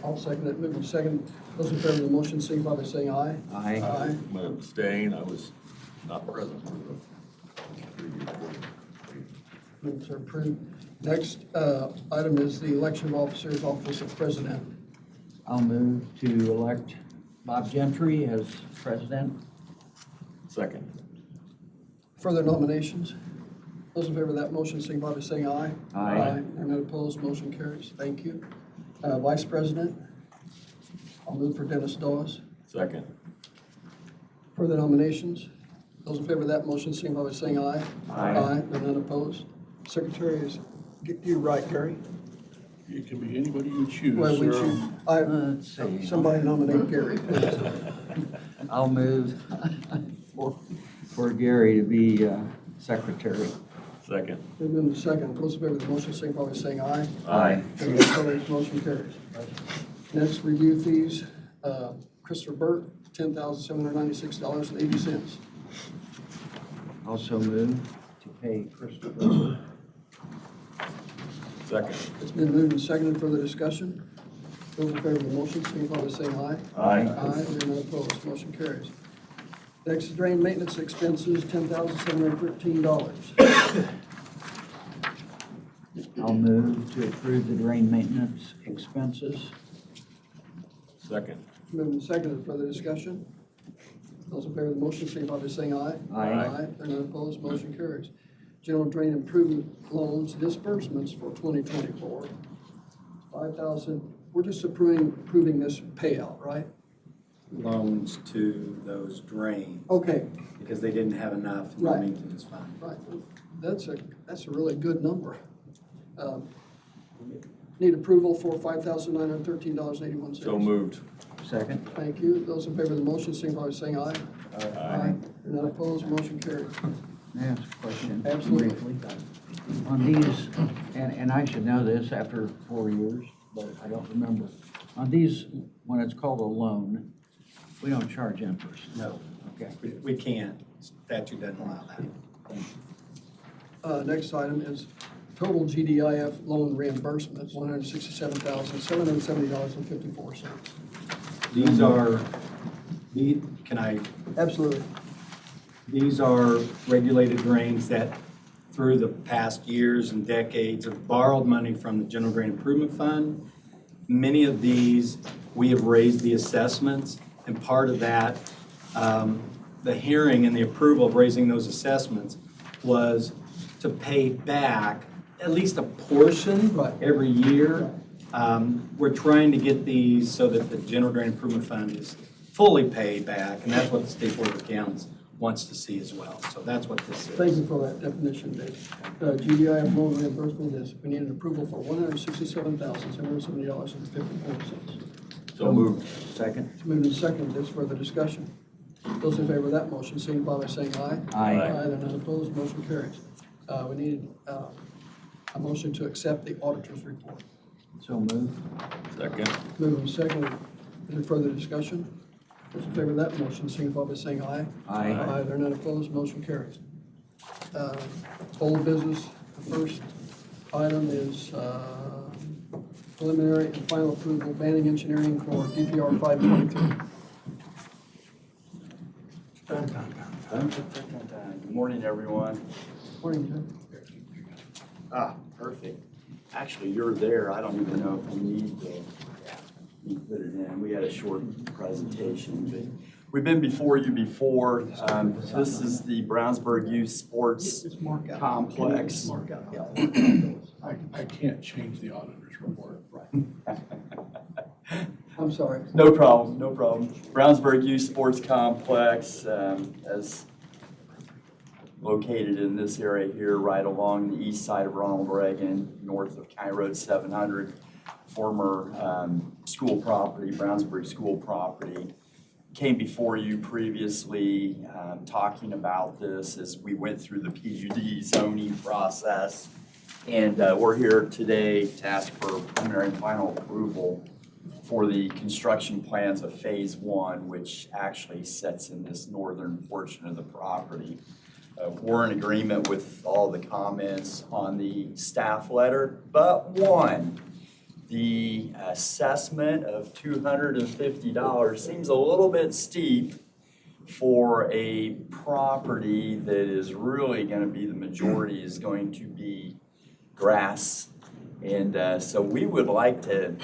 I'll second it. Moving second. Those in favor of the motion, signify by saying aye. Aye. Aye. I'm going to abstain. I was not present for the previous board. Minutes are approved. Next item is the election of officers, office of president. I'll move to elect Bob Gentry as president. Second. Further nominations? Those in favor of that motion, signify by saying aye. Aye. And none opposed, motion carries. Thank you. Vice president? I'll move for Dennis Dawes. Second. Further nominations? Those in favor of that motion, signify by saying aye. Aye. And none opposed. Secretary is, get you right, Gary. It can be anybody you choose, Well, we sir. choose, Let's see. somebody nominate Gary, please. I'll move for Gary to be secretary. Second. We've been second. Those in favor of the motion, signify by saying aye. Aye. And opposed, motion carries. Next, review fees. Christopher Burt, $10,796.80. Also move to pay Christopher. Second. It's been moved and seconded for the discussion. Those in favor of the motion, signify by saying aye. Aye. Aye, and none opposed, motion carries. Next is drain maintenance expenses, $10,713. I'll move to approve the drain maintenance expenses. Second. Moved and seconded for the discussion. Those in favor of the motion, signify by saying aye. Aye. And none opposed, motion carries. General drain improvement loans disbursements for 2024. 5,000, we're just approving this payout, right? Loans to those drains Okay, because they didn't have enough in the Right. maintenance fund. right. That's a really good number. Need approval for $5,913.81. So moved. Second. Thank you. Those in favor of the motion, signify by saying aye. Aye. And none opposed, motion carries. May I ask a question? Absolutely. Briefly? On these, and I should know this after 4 years, but I don't remember. On these, when it's called a loan, we don't charge interest. No, Okay. we can't. Statute doesn't allow that. Next item is total GDIF loan reimbursement, $167,770.54. These are, Absolutely. these are regulated drains that through the past years and decades have borrowed money from the General Drain Improvement Fund. Many of these, we have raised the assessments, and part of that, the hearing and the approval of raising those assessments was to pay back at least a portion Right. every year. We're trying to get these so that the General Drain Improvement Fund is fully paid back, and that's what the State Board of Accounts wants to see as well. So that's what this is. Thank you for that definition, Dave. GDIF loan reimbursement is, we need an approval for $167,770.54. So moved. Second. It's moved and seconded. There's further discussion. Those in favor of that motion, signify by saying aye. Aye. And none opposed, motion carries. We need a motion to accept the auditor's report. So move. Second. Moved and seconded. Is there further discussion? Those in favor of that motion, signify by saying aye. Aye. Aye, they're not opposed, motion carries. Old business, the first item is preliminary and final approval, banning engineering for DPR 523. Good morning, everyone. Morning, Jim. Perfect. Actually, you're there. I don't even know if we need to put it in. We had a short presentation, but we've been before you before. This is the Brownsburg Youth Sports Just mark out. Complex. Mark out. I can't change the auditor's report. I'm sorry. No problem, no problem. Brownsburg Youth Sports Complex is located in this area here, right along the east side of Ronald Reagan, north of County Road 700, former school property, Brownsburg school property. Came before you previously talking about this as we went through the PUD zoning process. And we're here today to ask for preliminary and final approval for the construction plans of Phase 1, which actually sits in this northern portion of the property. We're in agreement with all the comments on the staff letter, but one. The assessment of $250 seems a little bit steep for a property that is really gonna be, the majority is going to be grass. And so we would like to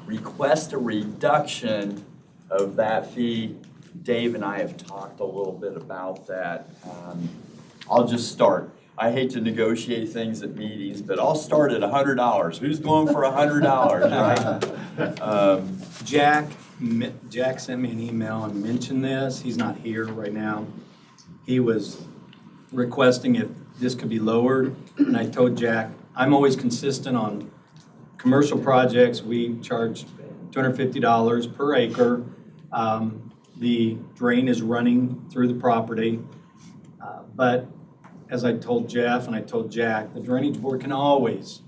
request a reduction of that fee. Dave and I have talked a little bit about that. I'll just start. I hate to negotiate things at meetings, but I'll start at $100. Who's going for $100, right? Jack sent me an email and mentioned this. He's not here right now. He was requesting if this could be lowered, and I told Jack, I'm always consistent on commercial projects. We charge $250 per acre. The drain is running through the property. But as I told Jeff and I told Jack, the drainage board can always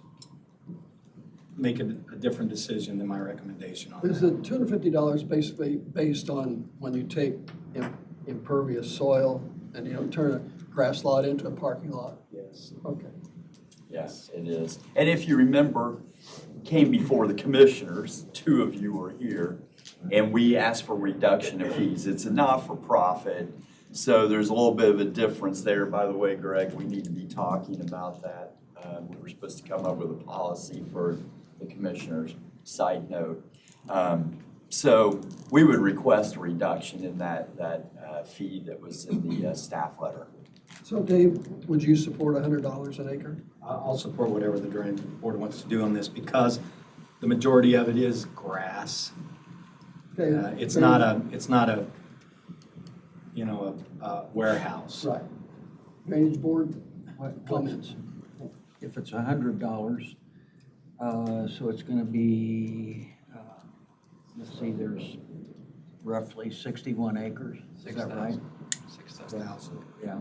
make a different decision than my recommendation on Is that. the $250 basically based on when you take impervious soil and, turn a grass lot into a parking lot? Yes. Okay. Yes, it is. And if you remember, came before the commissioners, 2 of you were here, and we asked for reduction of fees. It's a not-for-profit, so there's a little bit of a difference there. By the way, Greg, we need to be talking about that. We were supposed to come up with a policy for the commissioners, side note. So we would request a reduction in that fee that was in the staff letter. So Dave, would you support $100 an acre? I'll support whatever the drainage board wants to do on this because the majority of it is grass. Okay. It's not a warehouse. Right. Drainage board What- comments? If it's $100, so it's gonna be, let's see, there's roughly 61 acres, is that right? 6,000. Yeah.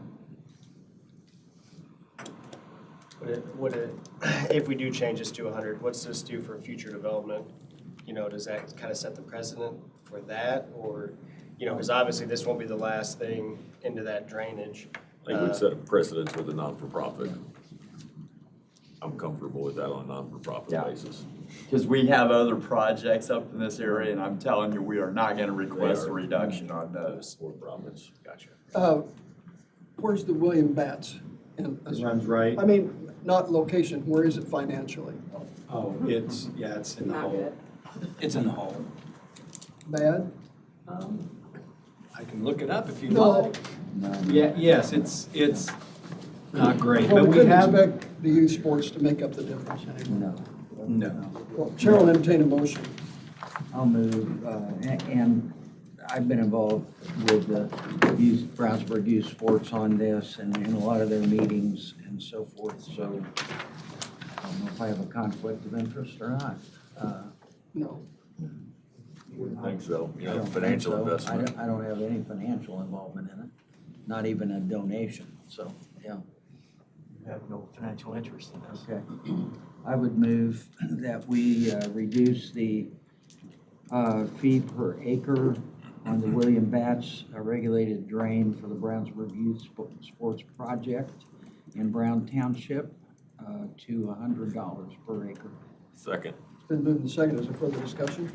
If we do change this to 100, what's this do for future development? Does that kind of set the precedent for that? Or, because obviously this won't be the last thing into that drainage. I think we'd set a precedence with a non-for-profit. I'm comfortable with that on a non-for-profit Yeah. basis. Because we have other projects up in this area, and I'm telling you, we are not gonna request a reduction on those. For-profits. Gotcha. Where's the William Batts? It runs right. I mean, not location, where is it financially? Oh, it's in the hole. It's in the hole. Bad? I can look it up if you No. like. Yeah, yes, it's not great, Well, but we we couldn't have. expect the youth sports to make up the difference anymore. No. Well, Chair will entertain a motion. I'll move, and I've been involved with the Brownsburg Youth Sports on this and in a lot of their meetings and so forth, so I don't know if I have a conflict of interest or not. No. Wouldn't think so. I don't think Financial so. investment. I don't have any financial involvement in it, not even a donation, so, yeah. You have no financial interest in this. Okay. I would move that we reduce the fee per acre on the William Batts regulated drain for the Brownsburg Youth Sports Project in Brown Township to $100 per acre. Second. It's been moved and seconded. Is there further discussion?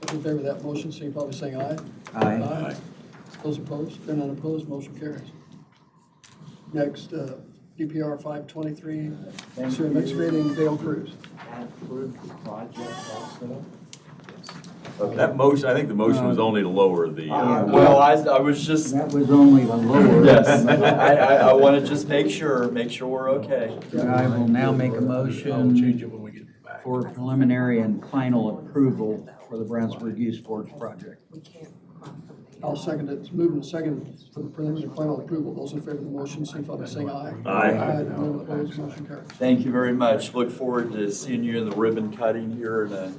Those in favor of that motion, signify by saying aye. Aye. Those opposed? They're not opposed, motion carries. Next, DPR 523, Sewer excavating Dale Cruz. That motion, I think the motion was only to lower the, Well, I was just, That was only the lower. yes, I want to just make sure we're okay. I will now make a I'll change motion it when we get back. for preliminary and final approval for the Brownsburg Youth Sports Project. I'll second it. It's moved and seconded for the preliminary and final approval. Those in favor of the motion, signify by saying aye. Aye. None opposed, motion carries. Thank you very much. Look forward to seeing you in the ribbon cutting here in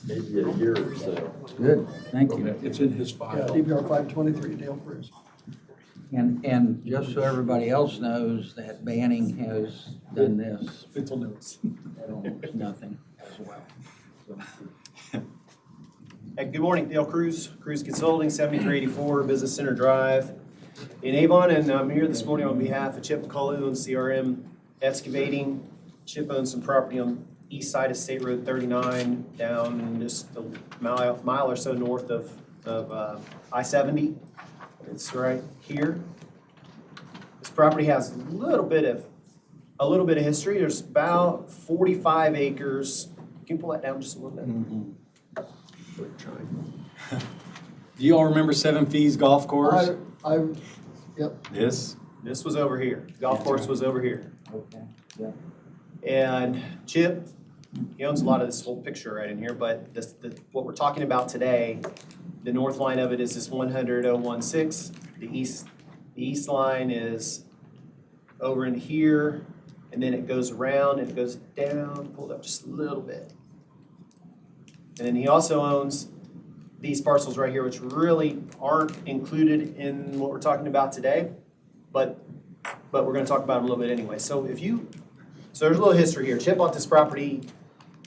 maybe a year or so. Good, thank you. It's in his Yeah, file. DPR 523, Dale Cruz. And just so everybody else knows that Banning has done this, Mental notes. almost nothing as well. So, Hey, good morning, Dale Cruz, Cruz Consulting, 7384 Business Center Drive in Avon, and I'm here this morning on behalf of Chip McCullough and CRM Excavating. Chip owns some property on east side of State Road 39, down just a mile or so north of I-70. It's right here. This property has a little bit of history. There's about 45 acres. Can you pull that down just a little bit? We're trying. Do you all remember Seven Fees Golf Course? Yep, This? This was over here. Golf course was over here. Okay, yeah. And Chip, he owns a lot of this whole picture right in here, but what we're talking about today, the north line of it is this 100.016. The east line is over in here, and then it goes around and it goes down, pull it up just a little bit. And then he also owns these parcels right here, which really aren't included in what we're talking about today, but we're gonna talk about them a little bit anyway. So there's a little history here. Chip bought this property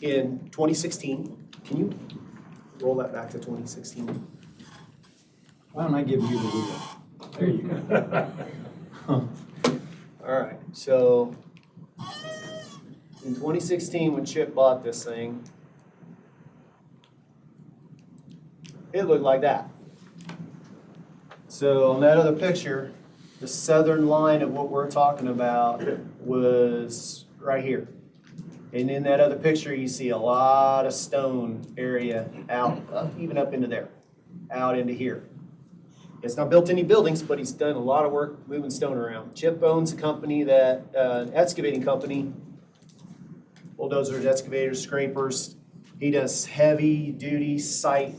in 2016. Can you roll that back to 2016? Why don't I give you the wheel? There you go. All right, so in 2016, when Chip bought this thing, it looked like that. So on that other picture, the southern line of what we're talking about was right here. And in that other picture, you see a lot of stone area out, even up into there, out into here. It's not built any buildings, but he's done a lot of work moving stone around. Chip owns a company an excavating company, bulldozers, excavators, scrapers. He does heavy duty site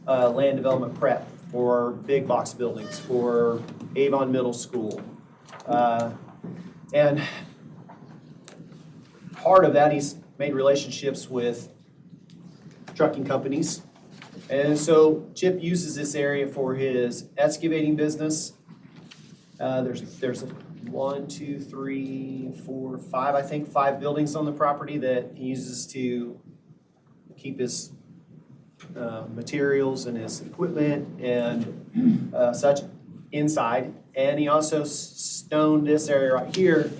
land development prep for big box buildings, for Avon Middle School. And part of that, he's made relationships with trucking companies. And so Chip uses this area for his excavating business. There's 1, 2, 3, 4, 5, I think 5 buildings on the property that he uses to keep his materials and his equipment and such inside. And he also stoned this area right here.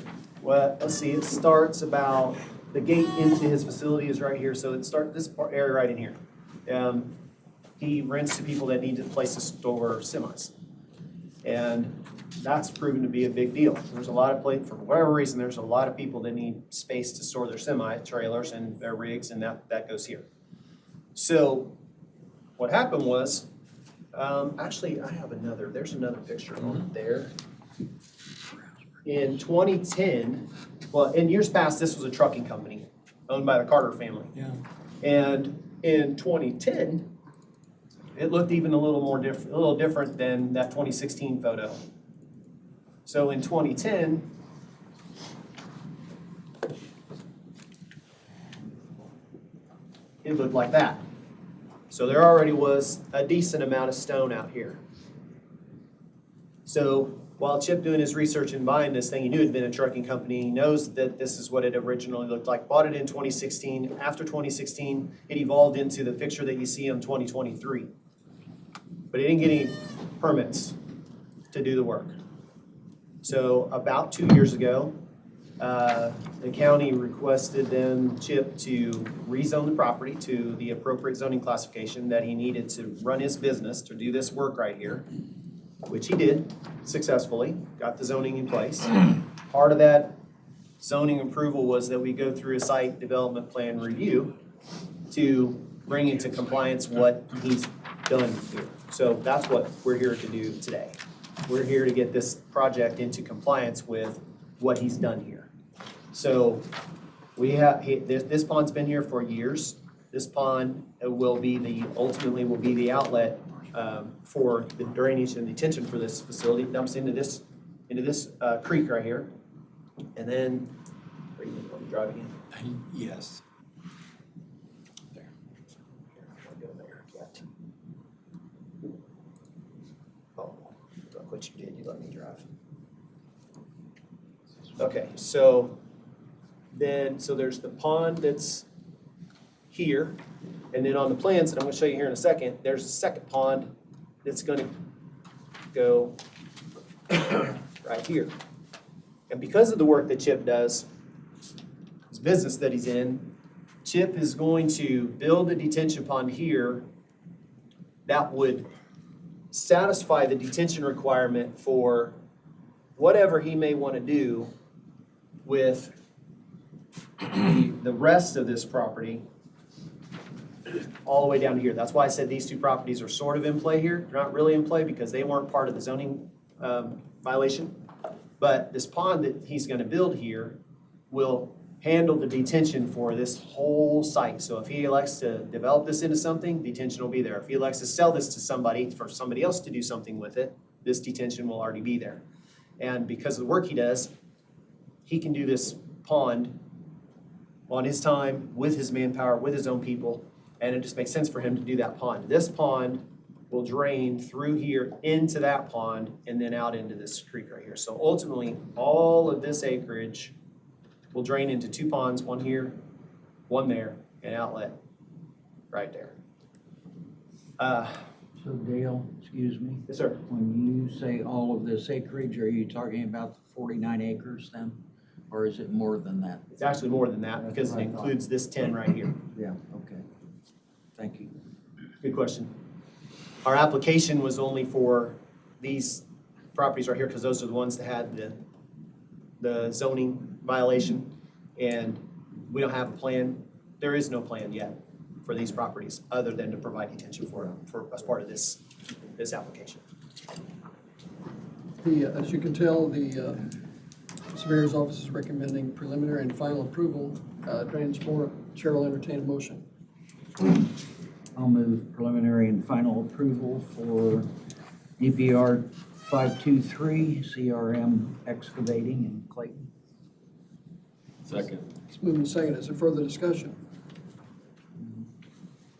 Well, let's see, it starts about, the gate into his facility is right here, so it starts this area right in here. He rents to people that need a place to store semis. And that's proven to be a big deal. There's a lot of for whatever reason, there's a lot of people that need space to store their semi-trailers and their rigs, and that goes here. So what happened was, actually, there's another picture on there. In 2010, well, in years past, this was a trucking company owned by the Carter family. Yeah. And in 2010, it looked even a little different than that 2016 photo. So in 2010, it looked like that. So there already was a decent amount of stone out here. So while Chip doing his research and buying this thing, he knew it had been a trucking company. He knows that this is what it originally looked like. Bought it in 2016. After 2016, it evolved into the picture that you see in 2023. But he didn't get any permits to do the work. So about 2 years ago, the county requested then Chip to rezone the property to the appropriate zoning classification that he needed to run his business, to do this work right here, which he did successfully, got the zoning in place. Part of that zoning approval was that we go through a site development plan review to bring into compliance what he's done here. So that's what we're here to do today. We're here to get this project into compliance with what he's done here. So this pond's been here for years. This pond ultimately will be the outlet for the drainage and detention for this facility. It dumps into this creek right here. And then, are you going to be driving in? Yes. There. Go there. Oh, look what you did. You let me drive. Okay, so there's the pond that's here, and then on the plans that I'm going to show you here in a second, there's a second pond that's going to go right here. And because of the work that Chip does, his business that he's in, Chip is going to build a detention pond here that would satisfy the detention requirement for whatever he may want to do with the rest of this property all the way down to here. That's why I said these two properties are sort of in play here. They're not really in play because they weren't part of the zoning violation. But this pond that he's going to build here will handle the detention for this whole site. So if he elects to develop this into something, detention will be there. If he elects to sell this to somebody, for somebody else to do something with it, this detention will already be there. And because of the work he does, he can do this pond on his time, with his manpower, with his own people, and it just makes sense for him to do that pond. This pond will drain through here into that pond and then out into this creek right here. So ultimately, all of this acreage will drain into two ponds, one here, one there, and outlet right there. So Dale, excuse me, Yes, sir. when you say all of this acreage, are you talking about the 49 acres then? Or is it more than that? It's actually more than that because it includes this 10 right here. Yeah, okay. Thank you. Good question. Our application was only for these properties right here because those are the ones that had the zoning violation. And we don't have a plan. There is no plan yet for these properties other than to provide detention for as part of this application. As you can tell, the Surveyor's Office is recommending preliminary and final approval. Drainage Board, Chair will entertain a motion. I'll move preliminary and final approval for DPR 523 CRM Excavating in Clayton. Second. It's moved and seconded. Is there further discussion?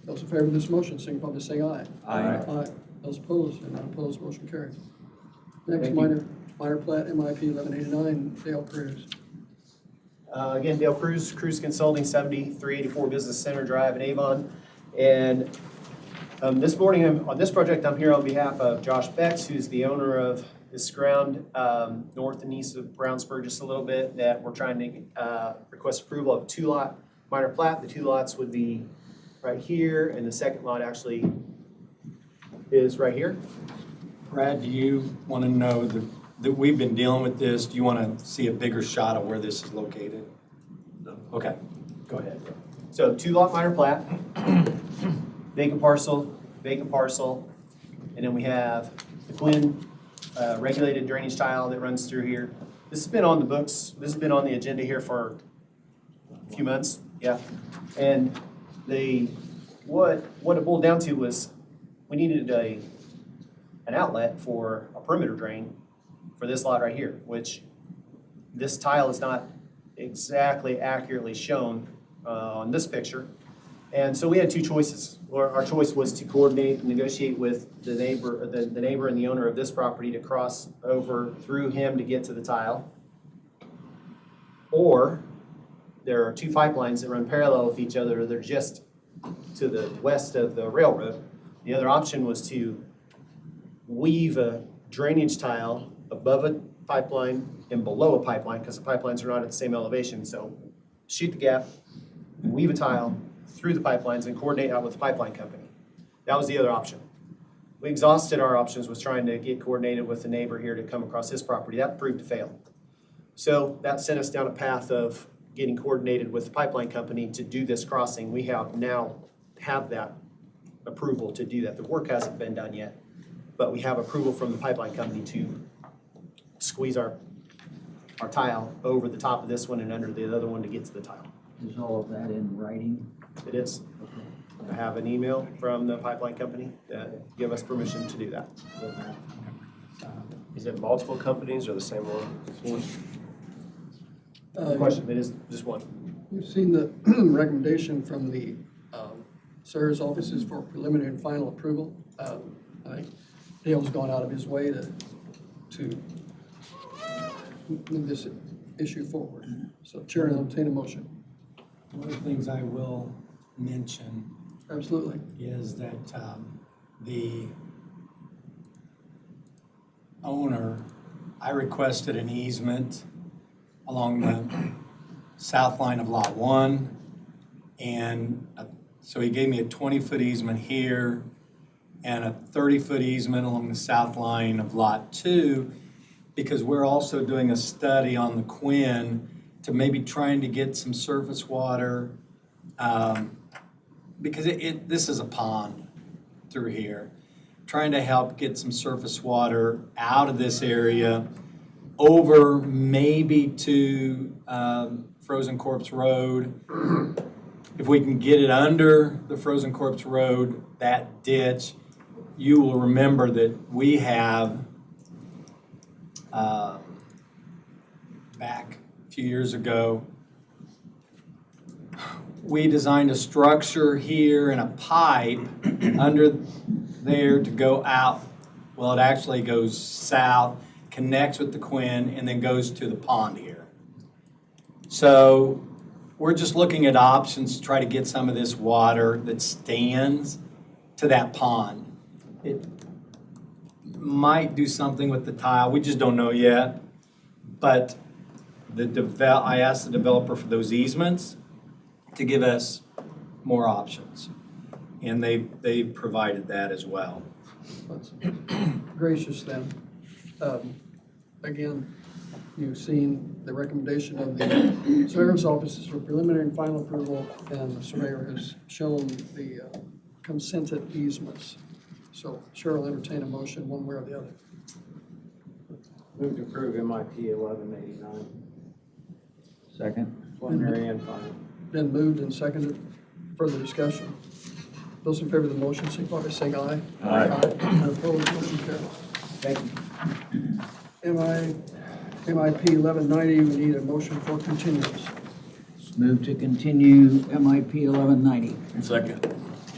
Those in favor of this motion, signify by saying aye. Aye. Aye. Those opposed, and not opposed, motion carries. Next, Thank you. minor plat, MIP 1189, Dale Cruz. Again, Dale Cruz, Cruz Consulting, 7384 Business Center Drive in Avon. And this morning, on this project, I'm here on behalf of Josh Betts, who's the owner of this ground north and east of Brownsburg, just a little bit, that we're trying to request approval of a two-lot minor plat. The two lots would be right here, and the second lot actually is right here. Brad, do you want to know that we've been dealing with this? Do you want to see a bigger shot of where this is located? No. Okay, go ahead. So two-lot minor plat, vacant parcel, and then we have the Quinn regulated drainage tile that runs through here. This has been on the books, this has been on the agenda here for a few months, yeah. And what it boiled down to was we needed an outlet for a perimeter drain for this lot right here, which this tile is not exactly accurately shown on this picture. And so we had two choices. Our choice was to coordinate and negotiate with the neighbor and the owner of this property to cross over through him to get to the tile. Or there are two pipelines that run parallel with each other. They're just to the west of the railroad. The other option was to weave a drainage tile above a pipeline and below a pipeline, because the pipelines are not at the same elevation. So shoot the gap, weave a tile through the pipelines and coordinate out with the pipeline company. That was the other option. We exhausted our options with trying to get coordinated with the neighbor here to come across his property. That proved to fail. So that sent us down a path of getting coordinated with the pipeline company to do this crossing. We now have that approval to do that. The work hasn't been done yet, but we have approval from the pipeline company to squeeze our tile over the top of this one and under the other one to get to the tile. Is all of that in writing? It is. I have an email from the pipeline company that give us permission to do that. Is it multiple companies or the same one? Good question, it is just one. You've seen the recommendation from the Surveyor's Offices for preliminary and final approval. I think Dale's gone out of his way to move this issue forward. So Chair will entertain a motion. One of the things I will mention Absolutely. is that the owner, I requested an easement along the south line of Lot 1 And so he gave me a 20-foot easement here and a 30-foot easement along the south line of Lot 2, because we're also doing a study on the Quinn to maybe trying to get some surface water, because this is a pond through here, trying to help get some surface water out of this area over maybe to Frozen Corpse Road. If we can get it under the Frozen Corpse Road, that ditch, you will remember that we have, back a few years ago, we designed a structure here and a pipe under there to go out. Well, it actually goes south, connects with the Quinn, and then goes to the pond here. So we're just looking at options to try to get some of this water that stands to that pond. It might do something with the tile, we just don't know yet. But I asked the developer for those easements to give us more options. And they've provided that as well. That's gracious then. Again, you've seen the recommendation of the surveyor's offices for preliminary and final approval, and the surveyor has shown the consented easements. So Chair will entertain a motion one way or the other. Move to approve MIP 1189, Second. preliminary and final. Been moved and seconded. Further discussion. Those in favor of the motion, signify by saying aye. Aye. And opposed, motion carries. Thank you. MIP 1190, we need a motion for continuance. Move to continue MIP 1190. Second.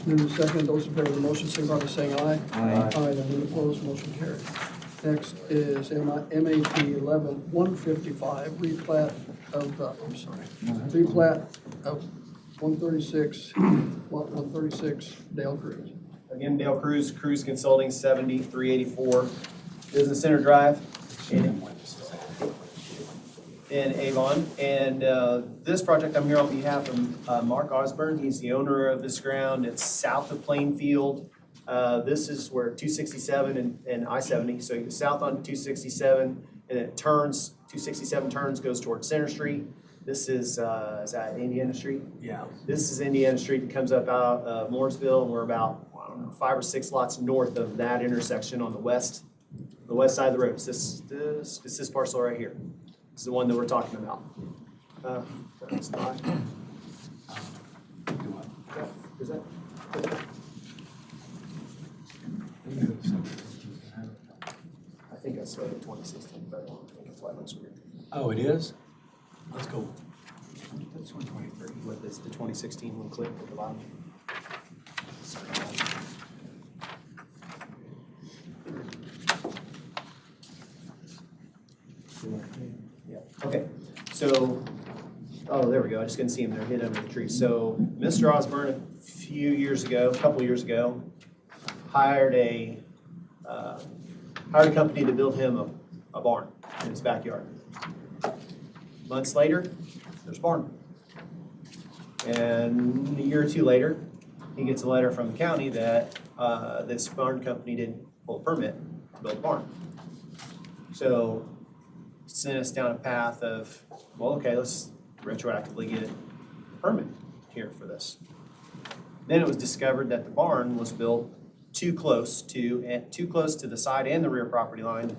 Move and second. Those in favor of the motion, signify by saying aye. Aye. Aye, and opposed, motion carries. Next is MAP 155, replat of, replat of 136, lot 136, Dale Cruz. Again, Dale Cruz, Cruz Consulting, 7384 Business Center Drive in Avon. And this project, I'm here on behalf of Mark Osborne. He's the owner of this ground. It's south of Plainfield. This is where 267 and I-70, so you go south on 267, and it turns, 267 turns, goes towards Center Street. This is that Indiana Street? Yeah. This is Indiana Street that comes up out of Mooresville, and we're about, I don't know, 5 or 6 lots north of that intersection on the west side of the road. It's this parcel right here. This is the one that we're talking about. That's not. Is that? I think I said 2016, but I don't think that's why it looks weird. Oh, it is? Let's go. That's 123. What is the 2016 one click at the bottom? Sorry. Yeah, okay. So, oh, there we go. I just couldn't see him there, hid under the tree. So Mr. Osborne, a couple years ago, hired a company to build him a barn in his backyard. Months later, there's a barn. And a year or two later, he gets a letter from the county that this barn company didn't pull a permit to build a barn. So sent us down a path of, well, okay, let's retroactively get a permit here for this. Then it was discovered that the barn was built too close to the side and the rear property line,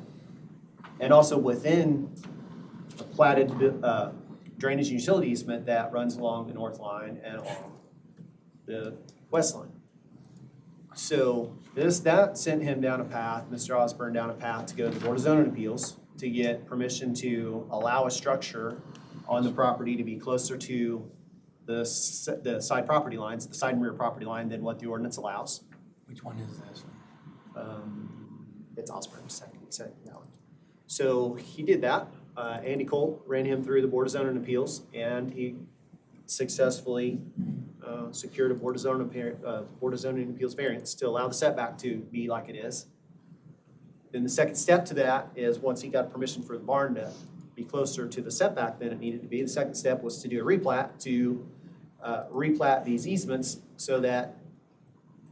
and also within a platted drainage and utility easement that runs along the north line and along the west line. So that sent him down a path, Mr. Osborne down a path to go to the Board of Zoning Appeals to get permission to allow a structure on the property to be closer to the side property lines, the side and rear property line, than what the ordinance allows. Which one is this? It's Osborne's second ballot. So he did that. Andy Cole ran him through the Board of Zoning Appeals, and he successfully secured a Board of Zoning Appeals variance to allow the setback to be like it is. Then the second step to that is, once he got permission for the barn to be closer to the setback than it needed to be, the second step was to do a replat to replat these easements so that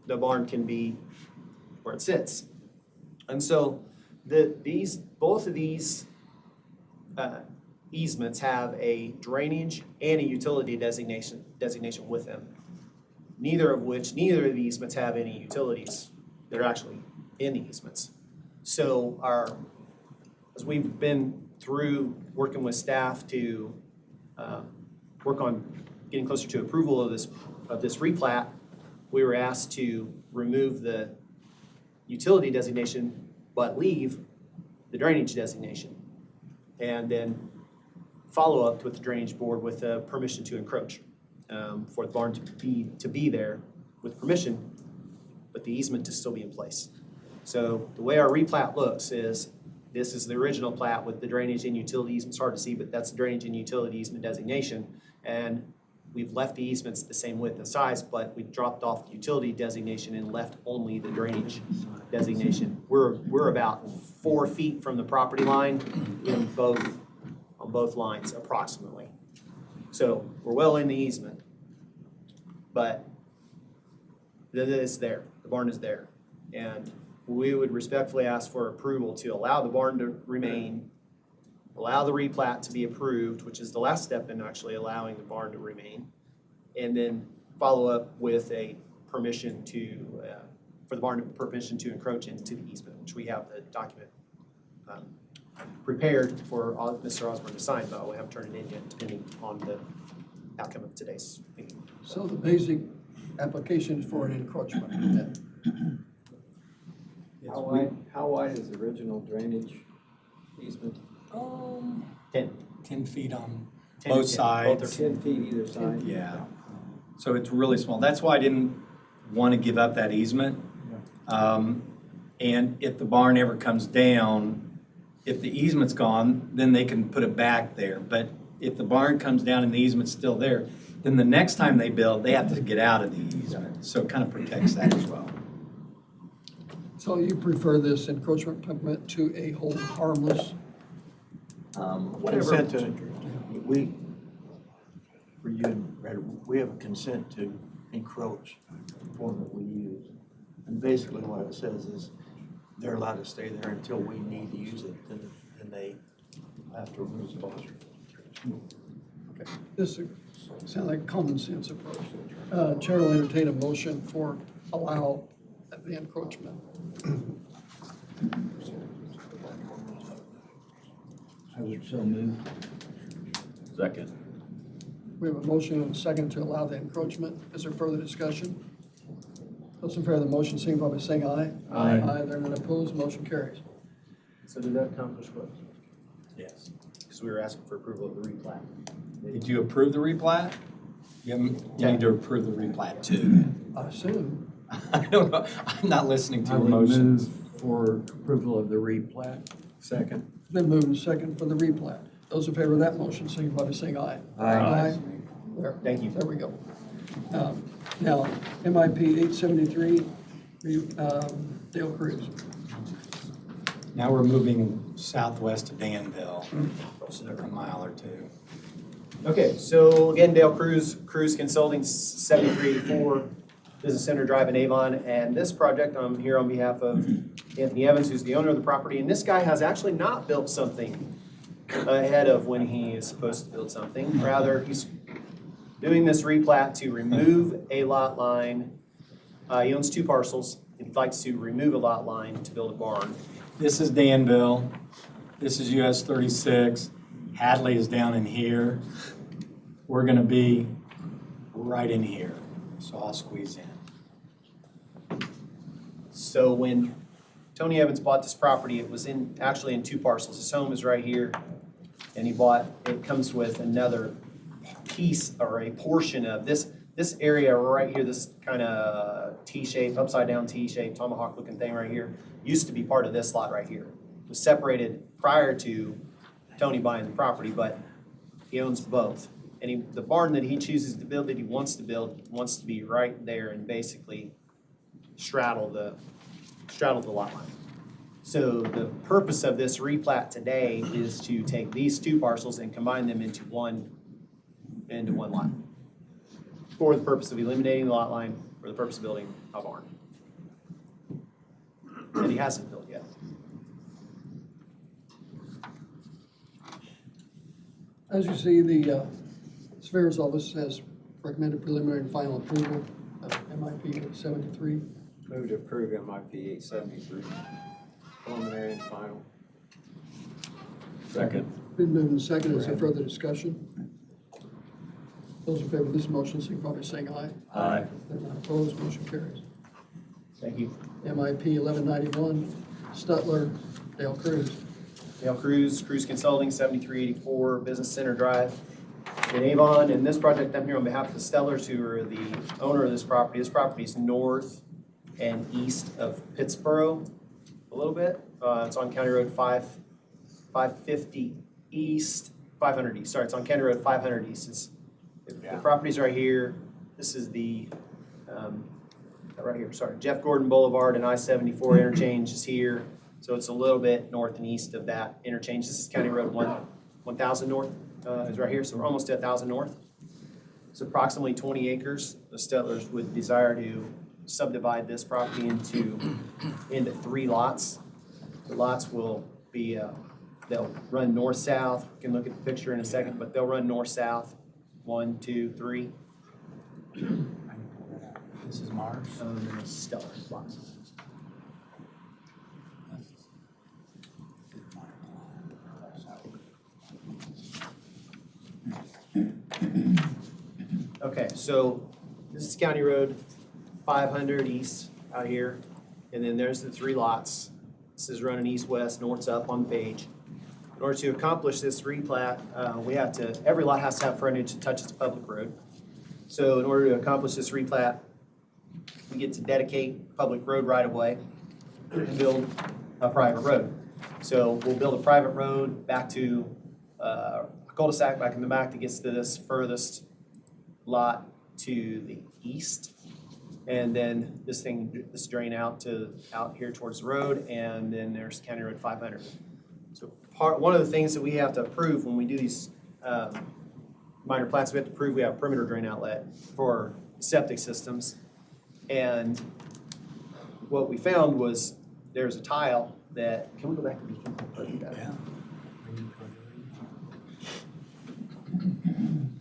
the barn can be where it sits. And so both of these easements have a drainage and a utility designation with them. Neither of the easements have any utilities. They're actually in the easements. So as we've been through working with staff to work on getting closer to approval of this replat, we were asked to remove the utility designation, but leave the drainage designation. And then follow up with the drainage board with permission to encroach for the barn to be there with permission, but the easement to still be in place. So the way our replat looks is, this is the original plat with the drainage and utility easement. It's hard to see, but that's the drainage and utility easement designation. And we've left the easements the same width and size, but we dropped off the utility designation and left only the drainage designation. We're about 4 feet from the property line on both lines approximately. So we're well in the easement, but it's there, the barn is there. And we would respectfully ask for approval to allow the barn to remain, allow the replat to be approved, which is the last step in actually allowing the barn to remain, and then follow up with a permission for the barn permission to encroach into the easement, which we have the document prepared for Mr. Osborne to sign, but we haven't turned it in yet, depending on the outcome of today's meeting. So the basic application is for an encroachment. How wide is the original drainage easement? 10 feet on, 10, Both 10, sides. both are 10 feet either side? Yeah. So it's really small. That's why I didn't want to give up that easement. And if the barn ever comes down, if the easement's gone, then they can put it back there. But if the barn comes down and the easement's still there, then the next time they build, they have to get out of the easement. So it kind of protects that as well. So you prefer this encroachment permit to a hold harmless? Consent to, we, for you and Brad, we have a consent to encroach form that we use. And basically what it says is they're allowed to stay there until we need to use it, then they have to remove the barn. Okay. This sounds like a common sense approach. Chair will entertain a motion for allow the encroachment. I would so move. Second. We have a motion and a second to allow the encroachment. Is there further discussion? Those in favor of the motion signify by saying aye. Aye. Aye, they're none opposed, motion carries. So did that accomplish what? Yes. Because we were asking for approval of the replat. Did you approve the replat? You need to approve the replat too. I assume. I don't know. I'm not listening to I your would motions. move for approval of the replat. Second. Been moved and second for the replat. Those in favor of that motion signify by saying aye. Aye. There. Thank you. There we go. Now, MIP 873, Dale Cruz. Now we're moving southwest of Danville, a mile or two. Okay, so again, Dale Cruz Consulting, 7384 Business Center Drive in Avon. And this project, I'm here on behalf of Anthony Evans, who's the owner of the property. And this guy has actually not built something ahead of when he is supposed to build something. Rather, he's doing this replat to remove a lot line. He owns 2 parcels. He'd like to remove a lot line to build a barn. This is Danville. This is US 36. Hadley is down in here. We're gonna be right in here, so I'll squeeze in. So when Tony Evans bought this property, it was actually in 2 parcels. His home is right here, and it comes with another piece or a portion of this area right here, this kind of T-shape, upside down T-shape, tomahawk looking thing right here, used to be part of this lot right here. It was separated prior to Tony buying the property, but he owns both. And the barn that he chooses to build, that he wants to build, wants to be right there and basically straddle the lot line. So the purpose of this replat today is to take these 2 parcels and combine them into one lot. for the purpose of eliminating the lot line for the purpose of building a barn. And he hasn't built yet. As you see, the Surveyor's Office has recommended preliminary and final approval of MIP 73. Move to approve MIP 873, preliminary and final. Second. Been moved and seconded. Is there further discussion? Those in favor of this motion, signify by saying aye. Aye. Those not opposed, motion carries. Thank you. MIP 1191, Stutler, Dale Cruz. Dale Cruz, Cruz Consulting, 7384 Business Center Drive in Avon. And this project, I'm here on behalf of the Stellers, who are the owner of this property. This property is north and east of Pittsboro a little bit. It's on County Road 550 East, 500 East. Sorry, it's on County Road 500 East. The property's right here. This is the, right here, sorry, Jeff Gordon Boulevard and I-74 interchange is here. So it's a little bit north and east of that interchange. This is County Road 1000 North, is right here, so we're almost at 1000 North. It's approximately 20 acres. The Stellers would desire to subdivide this property into 3 lots. The lots will be, they'll run north-south. We can look at the picture in a second, but they'll run north-south, 1, 2, 3. This is Mars. And then it's Stellar lots. Okay, so this is County Road 500 East out here, and then there's the 3 lots. This is running east-west, north's up on the page. In order to accomplish this replat, every lot has to have frontage that touches a public road. So in order to accomplish this replat, we get to dedicate public road right-of-way and build a private road. So we'll build a private road back to a cul-de-sac back in the back that gets to this furthest lot to the east. And then this drain out here towards the road, and then there's County Road 500. So one of the things that we have to approve when we do these minor plats, we have to prove we have a perimeter drain outlet for septic systems. And what we found was there's a tile that, can we go back to these? Yeah.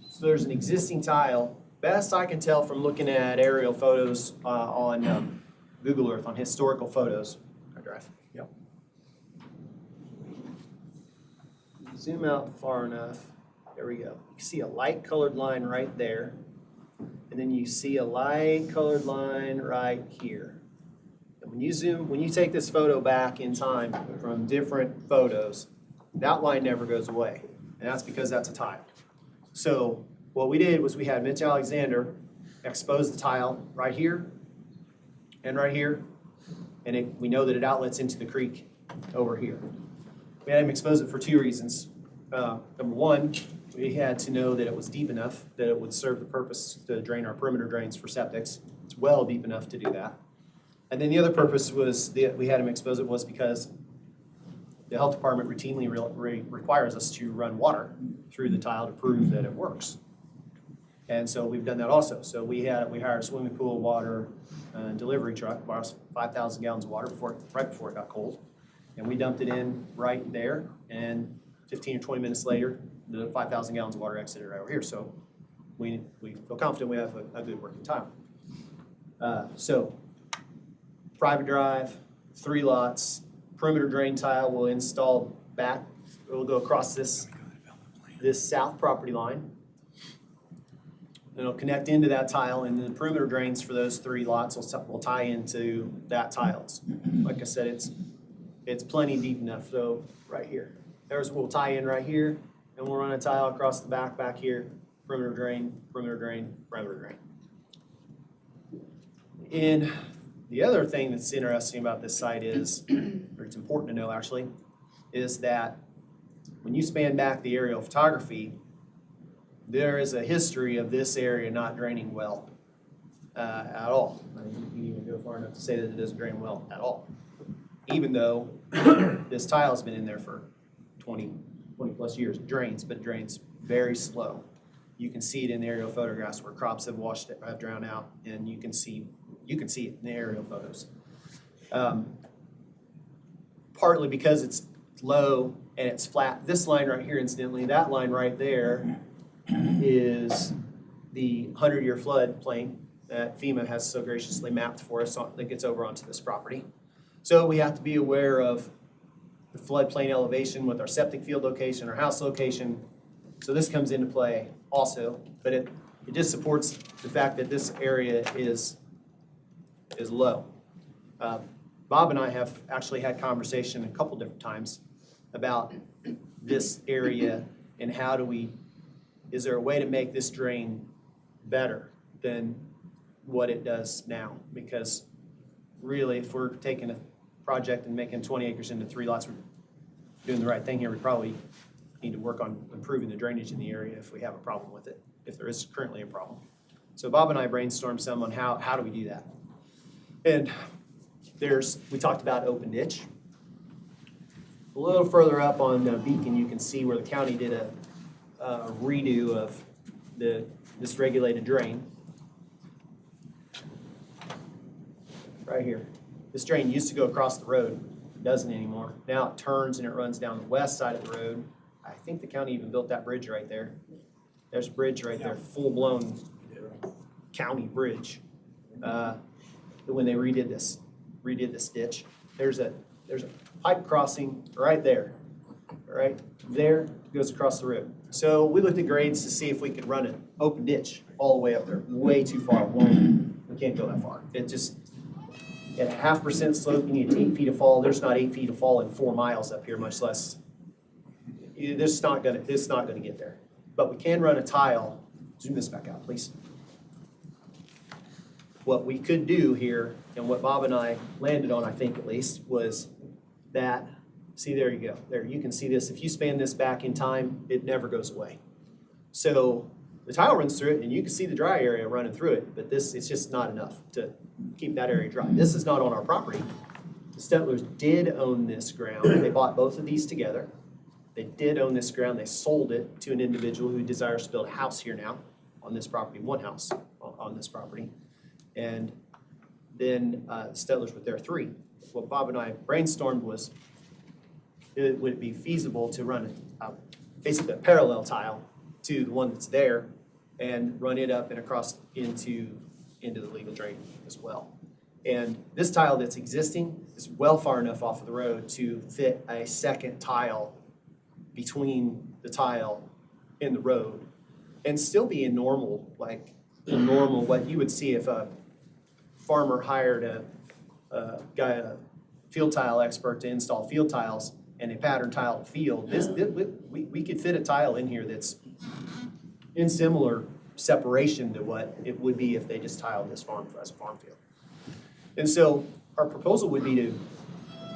So there's an existing tile, best I can tell from looking at aerial photos on Google Earth, on historical photos. Hard drive. Yep. Zoom out far enough. There we go. You see a light colored line right there. And then you see a light colored line right here. And when you take this photo back in time from different photos, that line never goes away. And that's because that's a tile. So what we did was we had Mitch Alexander expose the tile right here and right here. And we know that it outlets into the creek over here. We had him expose it for 2 reasons. Number one, we had to know that it was deep enough that it would serve the purpose to drain our perimeter drains for septics. It's well deep enough to do that. And then the other purpose was that we had him expose it was because the health department routinely requires us to run water through the tile to prove that it works. And so we've done that also. So we hired a swimming pool water delivery truck, bought us 5,000 gallons of water right before it got cold. And we dumped it in right there, and 15 or 20 minutes later, the 5,000 gallons of water exited right over here. So we feel confident we have a good working tile. So private drive, 3 lots, perimeter drain tile will install back, it will go across this south property line. It'll connect into that tile, and the perimeter drains for those 3 lots will tie into that tile. Like I said, it's plenty deep enough, so right here. We'll tie in right here, and we'll run a tile across the back here, perimeter drain, perimeter drain, perimeter drain. And the other thing that's interesting about this site is, or it's important to know actually, is that when you span back the aerial photography, there is a history of this area not draining well at all. You can even go far enough to say that it doesn't drain well at all, even though this tile has been in there for 20 plus years. It drains, but it drains very slow. You can see it in the aerial photographs where crops have have drowned out, and you can see it in the aerial photos. Partly because it's low and it's flat. This line right here, incidentally, that line right there is the 100-year flood plain that FEMA has so graciously mapped for us that gets over onto this property. So we have to be aware of the floodplain elevation with our septic field location, our house location. So this comes into play also, but it just supports the fact that this area is low. Bob and I have actually had conversation a couple different times about this area and is there a way to make this drain better than what it does now? Because really, if we're taking a project and making 20 acres into 3 lots, we're doing the right thing here. We probably need to work on improving the drainage in the area if we have a problem with it, if there is currently a problem. So Bob and I brainstormed some on how do we do that. And we talked about open ditch. A little further up on Beacon, you can see where the county did a redo of this regulated drain. Right here. This drain used to go across the road. It doesn't anymore. Now it turns and it runs down the west side of the road. I think the county even built that bridge right there. There's a bridge right there, full-blown county bridge. When they redid this ditch, there's a pipe crossing right there. Right there goes across the road. So we looked at grades to see if we could run an open ditch all the way up there. Way too far. We can't go that far. It just at a 0.5% slope, you need 8 feet of fall. There's not 8 feet of fall in 4 miles up here, much less. It's not gonna get there. But we can run a tile. Zoom this back out, please. What we could do here, and what Bob and I landed on, I think at least, was that. See, there you go. There, you can see this. If you span this back in time, it never goes away. So the tile runs through it, and you can see the dry area running through it, but it's just not enough to keep that area dry. This is not on our property. The Stettlers did own this ground. They bought both of these together. They did own this ground. They sold it to an individual who desires to build a house here now on this property, one house on this property. And then Stettlers were there 3. What Bob and I brainstormed was, would it be feasible to run basically a parallel tile to the one that's there and run it up and across into the legal drain as well. And this tile that's existing is well far enough off of the road to fit a second tile between the tile and the road and still be a normal, what you would see if a farmer hired a field tile expert to install field tiles and a pattern tile field. We could fit a tile in here that's in similar separation to what it would be if they just tiled this farm as a farm field. And so our proposal would be to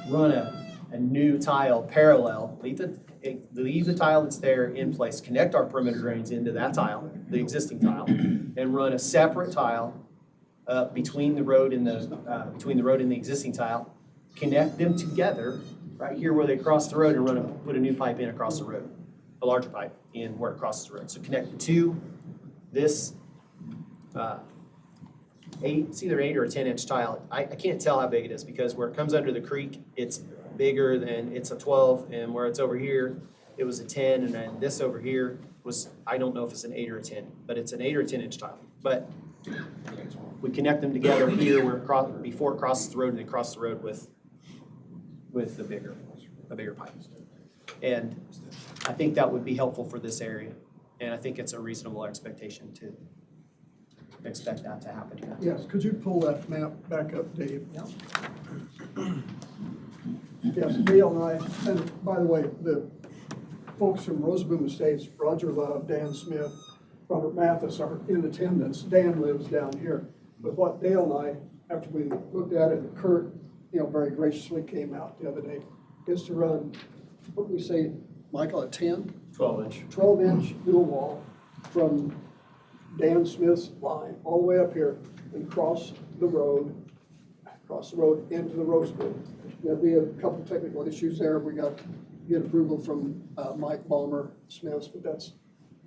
run a new tile parallel, leave the tile that's there in place, connect our perimeter drains into that tile, the existing tile, and run a separate tile between the road and the existing tile, connect them together right here where they cross the road and put a new pipe in across the road, a larger pipe in where it crosses the road. So connect the two. This it's either 8 or a 10-inch tile. I can't tell how big it is because where it comes under the creek, it's bigger than it's a 12, and where it's over here, it was a 10, and then this over here was, I don't know if it's an 8 or a 10, but it's an 8 or a 10-inch tile. But we connect them together here where before it crosses the road, and they cross the road with a bigger pipe. And I think that would be helpful for this area, and I think it's a reasonable expectation to expect that to happen here. Yes, could you pull that map back up, Dave? Yeah. Yes, Dale and I, and by the way, the folks from Roseboom Estates, Roger Love, Dan Smith, Robert Mathis are in attendance. Dan lives down here. But what Dale and I, after we looked at it, and Kurt, very graciously came out the other day, is to run, what do we say, Michael, a 10? 12-inch. 12-inch dual wall from Dan Smith's line all the way up here and cross the road into the Roseboom. There'll be a couple technical issues there. We got to get approval from Mike Balmer Smiths, but that's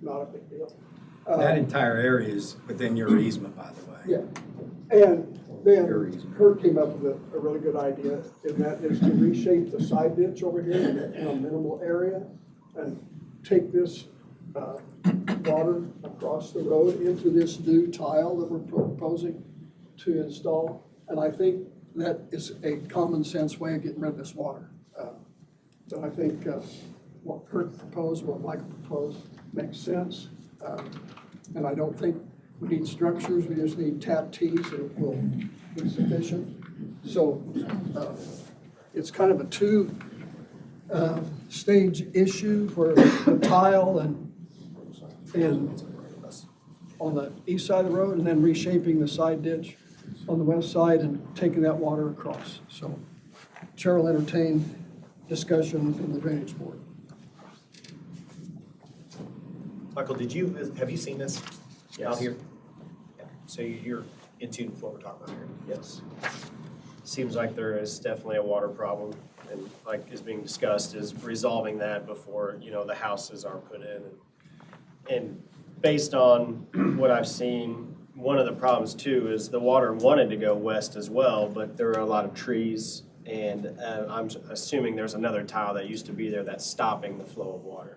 not a big deal. That entire area is within your easement, by the way. Yeah, and then Your easement. Kurt came up with a really good idea, and that is to reshape the side ditch over here in a minimal area and take this water across the road into this new tile that we're proposing to install. And I think that is a common sense way of getting rid of this water. But I think what Kurt proposed, what Michael proposed makes sense. And I don't think we need structures, we just need tap tees and it will be sufficient. So it's kind of a two-stage issue where the tile and on the east side of the road and then reshaping the side ditch on the west side and taking that water across. So Chair will entertain discussion from the Drainage Board. Michael, have you seen this out here? Yeah. So you're in tune with what we're talking about here? Yes. Seems like there is definitely a water problem, and like is being discussed, is resolving that before, the houses are put in. And based on what I've seen, one of the problems too is the water wanted to go west as well, but there are a lot of trees, and I'm assuming there's another tile that used to be there that's stopping the flow of water.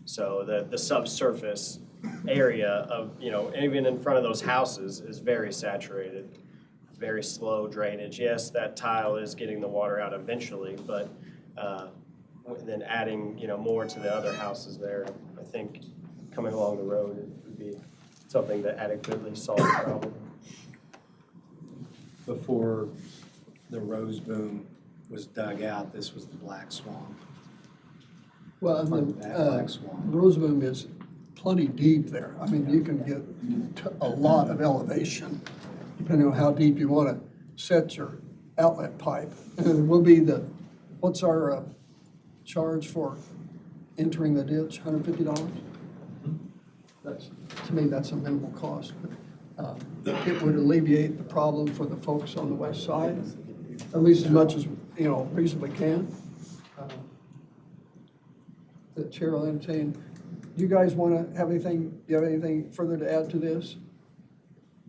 So the subsurface area of, even in front of those houses is very saturated, very slow drainage. Yes, that tile is getting the water out eventually, but then adding, more to the other houses there, I think coming along the road would be something to adequately solve the problem. Before the rose boom was dug out, this was the black swamp. Well, and Part then, of that black swamp. Roseboom is plenty deep there. I mean, you can get a lot of elevation, depending on how deep you want to set your outlet pipe. And will be what's our charge for entering the ditch, $150? To me, that's a minimal cost. But it would alleviate the problem for the folks on the west side, at least as much as, reasonably can. The chair will entertain. Do you guys want to have anything, do you have anything further to add to this?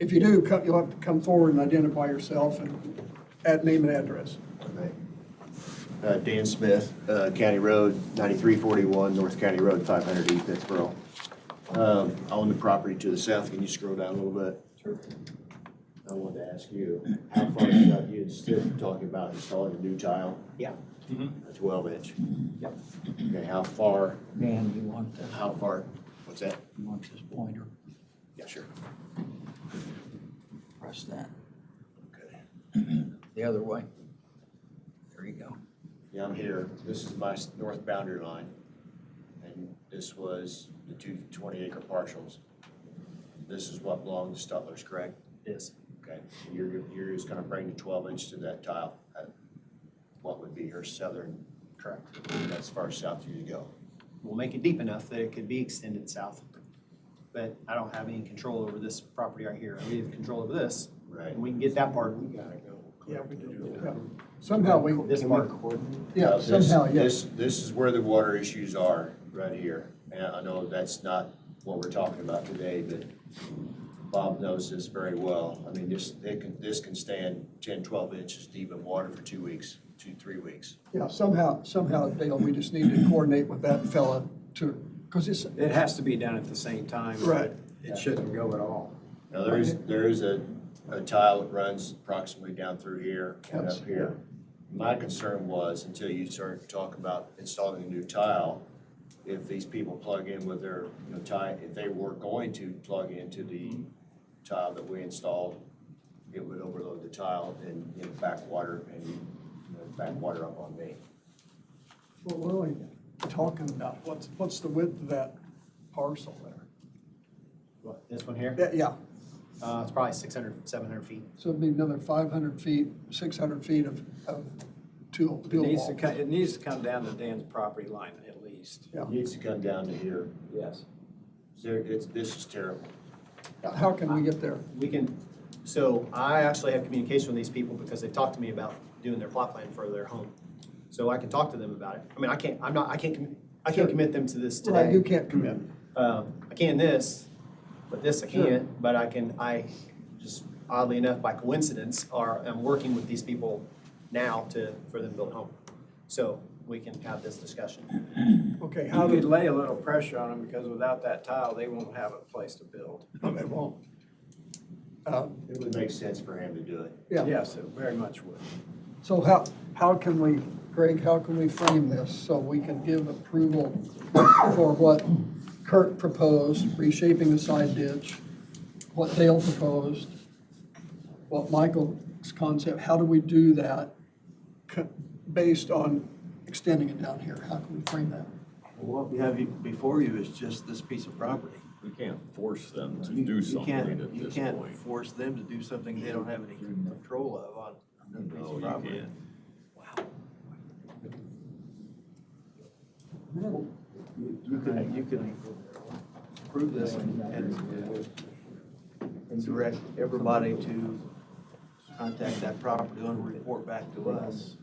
If you do, you'll have to come forward and identify yourself and add name and address. Dan Smith, County Road 9341, North County Road 500 East Pittsboro. I own the property to the south. Can you scroll down a little bit? Sure. I wanted to ask you, how far is that you still talking about installing a new tile? Yeah. A 12-inch? Yep. Okay, how far, Dan, you want this, how far, what's that? you want this pointer? Yeah, sure. Press that. Okay. The other way. There you go. Yeah, I'm here. This is my north boundary line. And this was the two 20-acre parcels. This is what belongs to Stutler's, correct? Yes. Okay, you're just gonna bring the 12-inch to that tile at what would be your southern, Correct. that's as far south as you go. We'll make it deep enough that it could be extended south. But I don't have any control over this property right here. We have control over this. Right. And we can get that part. Yeah, we do. Yeah. Somehow we, This part. yeah, This- somehow, yes. This is where the water issues are, right here. And I know that's not what we're talking about today, but Bob knows this very well. I mean, this can stand 10, 12 inches deep in water for 2 weeks, 3 weeks. Yeah, somehow, Dale, we just need to coordinate with that fella because it's, It has to be done at the same time. Right. It shouldn't go at all. Now, there is a tile that runs approximately down through here and Yes, up here. My concern was, until you started to talk about installing a new tile, if these people plug in with their, if they were going to plug into the tile that we installed, it would overload the tile and, backwater up on me. well, we're only talking about, what's the width of that parcel there? What, this one here? Yeah, It's probably 600, 700 feet. so it'd be another 500 feet, 600 feet of dual It needs to wall. it needs to come down to Dan's property line at least. Yeah. It needs to come down to here. Yes. This is terrible. How can we get there? We can, so I actually have communication with these people because they talked to me about doing their plot plan for their home. So I can talk to them about it. I mean, I can't Sure. commit them to this Right, today. you can't commit. I can this, But this I can't, but I just oddly enough, by coincidence, I'm working with these people now for them to build a home. So we can have this discussion. Okay, You how could do, lay a little pressure on them because without that tile, they won't have a place to build. no, they won't. It would make sense for him to do it. Yeah, Yes, it very much would. so how can we, Greg, how can we frame this so we can give approval for what Kurt proposed, reshaping the side ditch, what Dale proposed, what Michael's concept, how do we do that based on extending it down here? How can we frame that? What we have before you is just this piece of property. We can't force them to You- do you something can't- at You this can't point. force them to do something they don't have any control of on a piece No, of you property. can't. You can approve this and direct everybody to contact that property owner, report back to us.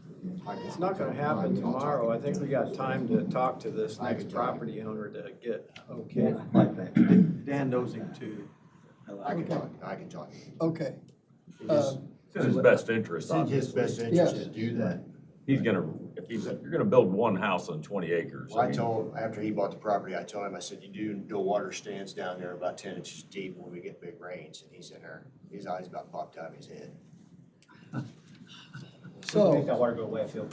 It's not gonna happen tomorrow. I think we got time to talk to this next property owner to get okay. Dan knows him too. I can talk. Okay. It's It's in his best interest, It's in his best interest to Yes. do that. If you're gonna build one house on 20 acres. Well, I mean, told, after he bought the property, I told him, I said, you do water stands down there about 10 inches deep when we get big rains. And he's in there, his eyes about popped out of his head. We can make So, that water go away if he'll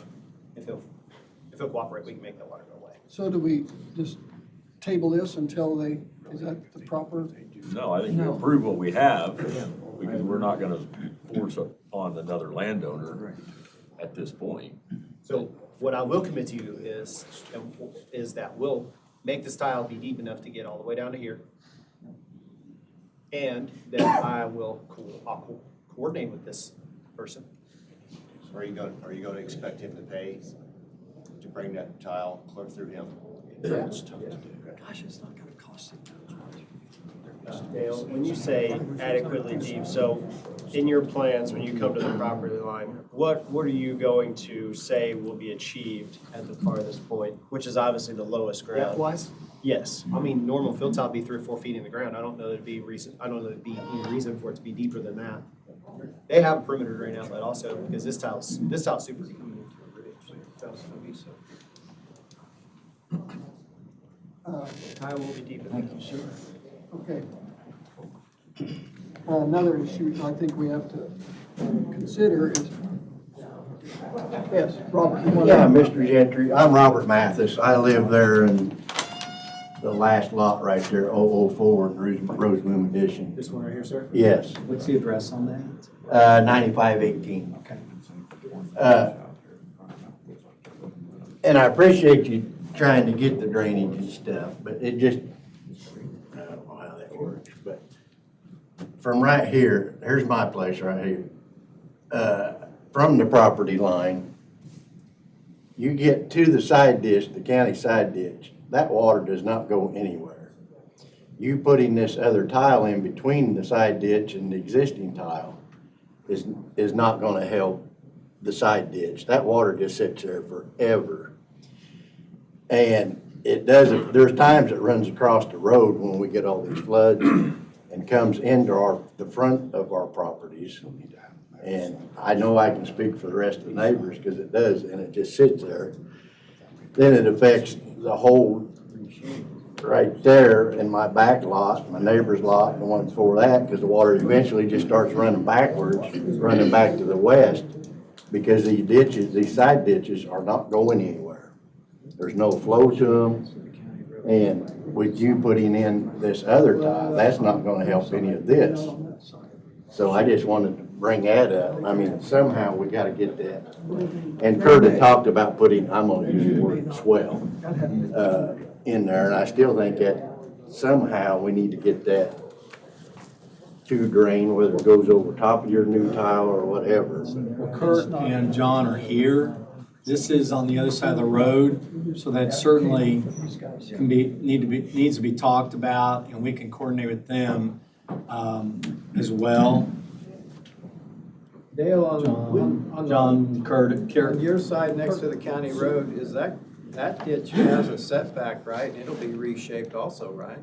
cooperate, we can make that water go away. so do we just table this until is that the proper? No, I think we approve what we have, because we're not gonna force upon another landowner at this point. So what I will commit to you is that we'll make this tile be deep enough to get all the way down to here. And that I'll coordinate with this person. So are you gonna expect him to pay to bring that tile clear through him? Gosh, it's not gonna cost them that much. Dale, when you say adequately deep, so in your plans, when you come to the property line, what are you going to say will be achieved at the farthest point, which is obviously the lowest ground? Depth-wise, Yes. I mean, normal field tile would be 3 or 4 feet in the ground. I don't know there'd be any reason for it to be deeper than that. They have a perimeter drain outlet also, because this tile's super deep. Tile will be deep. Thank you, sir. Okay. Another issue I think we have to consider is, yes, Robert, you want to? Yeah, Mr. Gentry, I'm Robert Mathis. I live there in the last lot right there, 004 in Rosemoon Edition. This one right here, sir? Yes, What's the address on that? 9518. Okay. And I appreciate you trying to get the drainage and stuff, but it just, I don't know how that works, but from right here, here's my place right here. From the property line, you get to the side ditch, the county side ditch, that water does not go anywhere. You putting this other tile in between the side ditch and the existing tile is not gonna help the side ditch. That water just sits there forever. And it doesn't, there's times it runs across the road when we get all these floods and comes into the front of our properties. And I know I can speak for the rest of the neighbors because it does, and it just sits there. Then it affects the whole right there in my back lot, my neighbor's lot, and the one before that, because the water eventually just starts running backwards, running back to the west, because these ditches, these side ditches are not going anywhere. There's no flow to them, and with you putting in this other tile, that's not gonna help any of this. So I just wanted to bring that up. I mean, somehow we gotta get that. And Kurt had talked about putting, I'm gonna use the word swell, in there, and I still think that somehow we need to get that to drain, whether it goes over top of your new tile or whatever. Well, Kurt and John are here. This is on the other side of the road, so that certainly needs to be talked about, and we can coordinate with them as well. Dale, on John, Kurt, on your side next to the county road, is that ditch has a setback, right? It'll be reshaped also, right?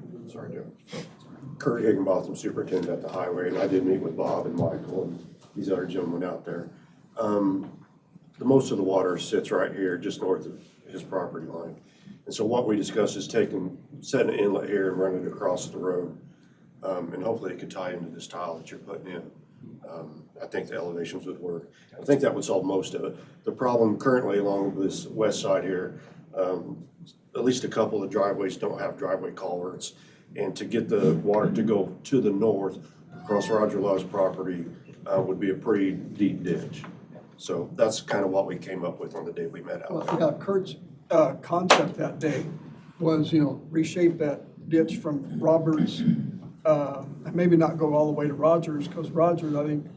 Kurt Higginbotham, superintendent at the highway, and I did meet with Bob and Michael and these other gentlemen out there. The most of the water sits right here, just north of his property line. And so what we discussed is setting an inlet here and running it across the road. And hopefully it could tie into this tile that you're putting in. I think the elevations would work. I think that would solve most of it. The problem currently along this west side here, at least a couple of driveways don't have driveway culverts. And to get the water to go to the north across Roger Love's property would be a pretty deep ditch. So that's kind of what we came up with on the day we met out. Well, yeah, Kurt's concept that day was, reshape that ditch from Roberts, and maybe not go all the way to Rogers, because Rogers, I think,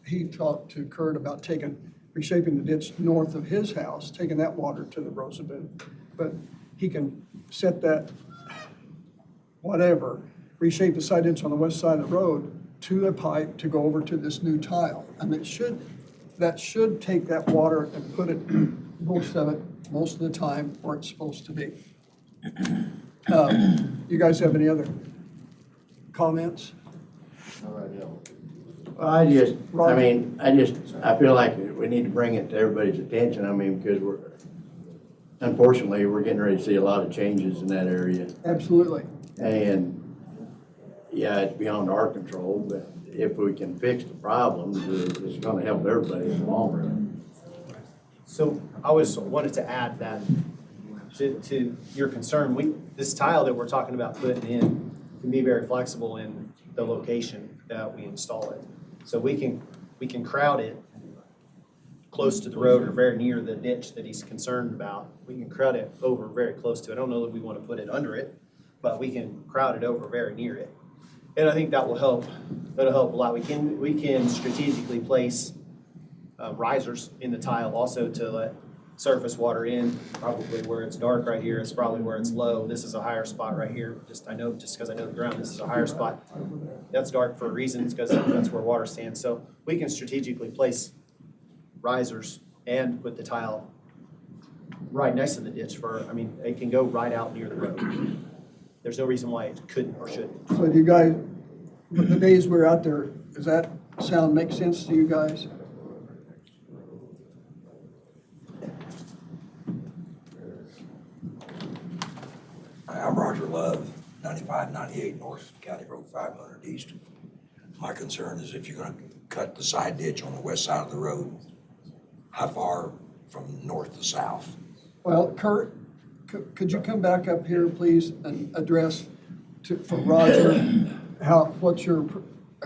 he talked to Kurt about reshaping the ditch north of his house, taking that water to the Rosabud. But he can set that, whatever, reshape the side ditch on the west side of the road to a pipe to go over to this new tile. And that should take that water and put it, most of the time, where it's supposed to be. You guys have any other comments? Well, I feel like we need to bring it to everybody's attention, because unfortunately, we're getting ready to see a lot of changes in that area. Absolutely. And, yeah, it's beyond our control, but if we can fix the problems, it's gonna help everybody in the long run. So I always wanted to add that to your concern, this tile that we're talking about putting in can be very flexible in the location that we install it. So we can crowd it close to the road or very near the ditch that he's concerned about. We can crowd it over very close to it. I don't know that we want to put it under it, but we can crowd it over very near it. And I think that will help. That'll help a lot. We can strategically place risers in the tile also to let surface water in, probably where it's dark right here. It's probably where it's low. This is a higher spot right here. Just because I know the ground, this is a higher spot. That's dark for a reason. It's because that's where water stands. So we can strategically place risers and put the tile right next to the ditch it can go right out near the road. There's no reason why it couldn't or shouldn't. So you guys, the days we're out there, does that sound make sense to you guys? I'm Roger Love, 9598 North County Road 500 East. My concern is if you're gonna cut the side ditch on the west side of the road, how far from north to south? Well, Kurt, could you come back up here, please, and address for Roger, what's your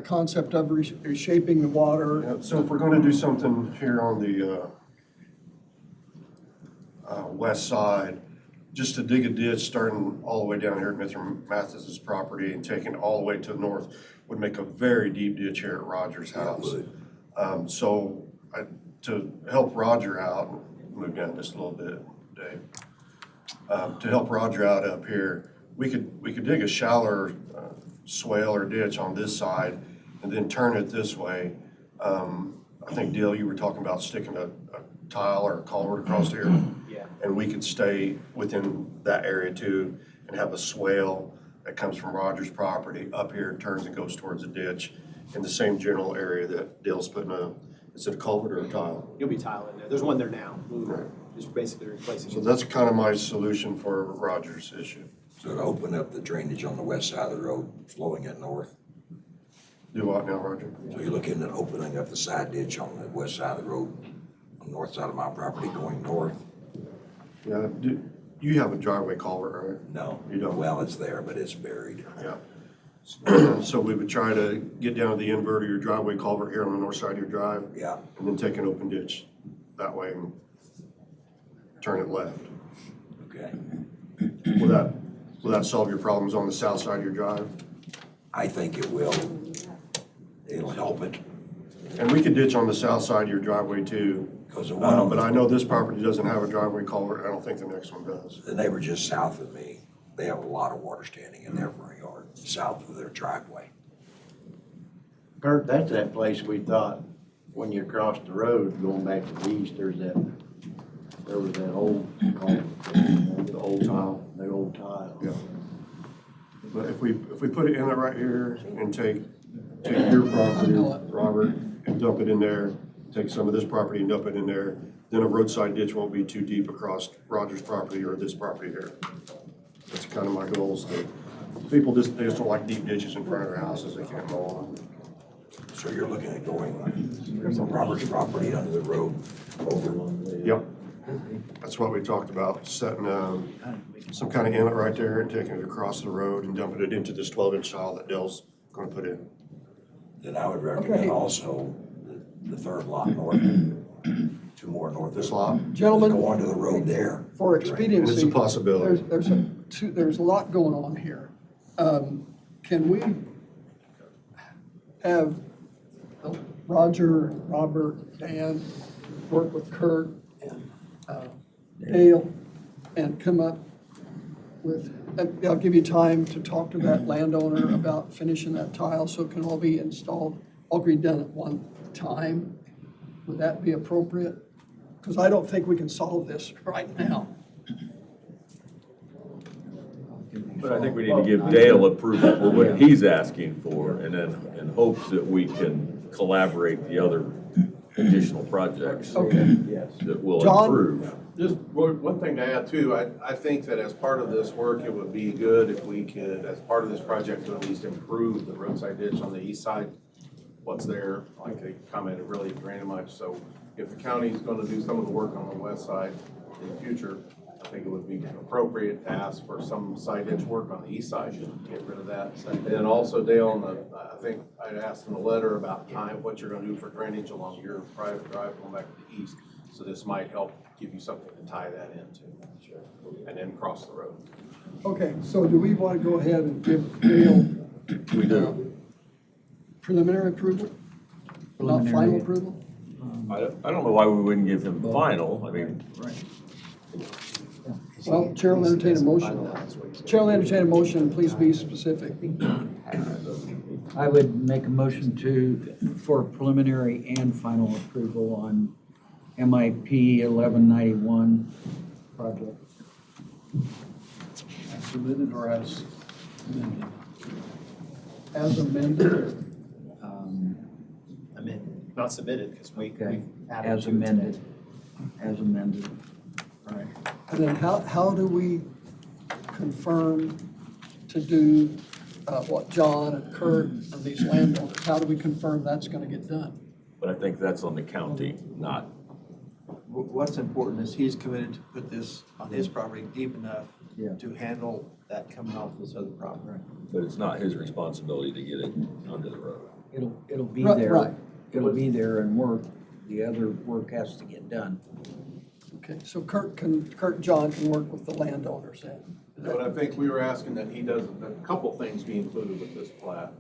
concept of reshaping the water? Yeah, so if we're gonna do something here on the west side, just to dig a ditch starting all the way down here at Mr. Mathis's property and taking all the way to the north would make a very deep ditch here at Roger's house. So to help Roger out, move down just a little bit, Dave. To help Roger out up here, we could dig a shallower swale or ditch on this side and then turn it this way. I think, Dale, you were talking about sticking a tile or a culvert across here. Yeah. And we could stay within that area too and have a swale that comes from Roger's property up here, turns and goes towards the ditch in the same general area that Dale's putting is it a culvert or a tile? You'll be tile in there. There's one there now. Just basically replacing it. So that's kind of my solution for Roger's issue. So to open up the drainage on the west side of the road, flowing it north. Do what now, Roger? So you're looking at opening up the side ditch on the west side of the road, on the north side of my property going north. Yeah, you have a driveway culvert, right? No. You don't? Well, it's there, but it's buried. Yeah. So we would try to get down to the invert of your driveway culvert here on the north side of your drive. Yeah. And then take an open ditch that way and turn it left. Okay. Will that solve your problems on the south side of your drive? I think it will. It'll help it. And we could ditch on the south side of your driveway too. But I know this property doesn't have a driveway culvert. I don't think the next one does. The neighbor just south of me, they have a lot of water standing in their front yard, south of their driveway. Kurt, that's that place we thought, when you cross the road going back to the east, there was that old, The old tile. the old tile. Yeah. But if we put an inlet right here and take your property, Robert, and dump it in there, take some of this property and dump it in there, then a roadside ditch won't be too deep across Roger's property or this property here. That's kind of my goals. People just don't like deep ditches in front of their houses. They can't mow them. So you're looking at going from Robert's property under the road over. Yep. That's what we talked about, setting some kind of inlet right there and taking it across the road and dumping it into this 12-inch tile that Dale's gonna put in. Then I would recommend also the third lot north, two more north. This lot? Gentlemen, Go onto the road there. for expediency. It's a possibility. There's a lot going on here. Can we have Roger, Robert, Dan work with Kurt and Dale and come up with, I'll give you time to talk to that landowner about finishing that tile so it can all be installed, all be done at one time? Would that be appropriate? Because I don't think we can solve this right now. But I think we need to give Dale approval for what he's asking for, and then in hopes that we can collaborate the other additional projects Okay. that will John? improve. Just one thing to add too, I think that as part of this work, it would be good if we could, as part of this project, to at least improve the roadside ditch on the east side. What's there, like they commented, really drained much, so if the county's gonna do some of the work on the west side in the future, I think it would be appropriate to ask for some side ditch work on the east side, just get rid of that. And then also Dale, I think I'd asked in the letter about time, what you're gonna do for drainage along your private drive going back to the east. So this might help give you something to tie that into, and then cross the road. Okay, so do we want to go ahead and give Dale We do. preliminary approval? Not final approval? I don't know why we wouldn't give him final, I mean, Well, Chair will entertain a motion. Chair will entertain a motion, please be specific. I would make a motion for preliminary and final approval on MIP 1191 project. As submitted or as amended? As amended. Amended, not submitted, because we Okay, added as to it today. amended, as amended. All right. And then how do we confirm to do what John and Kurt and these landowners, how do we confirm that's gonna get done? but I think that's on the county, not, What's important is he's committed to put this on his property deep enough Yeah. to handle that coming off this other property. but it's not his responsibility to get it under the road. It'll be Right, there. right. It'll be there and work. The other work has to get done. Okay, so Kurt and John can work with the landowners then? But I think we were asking that he does, a couple things be included with this plat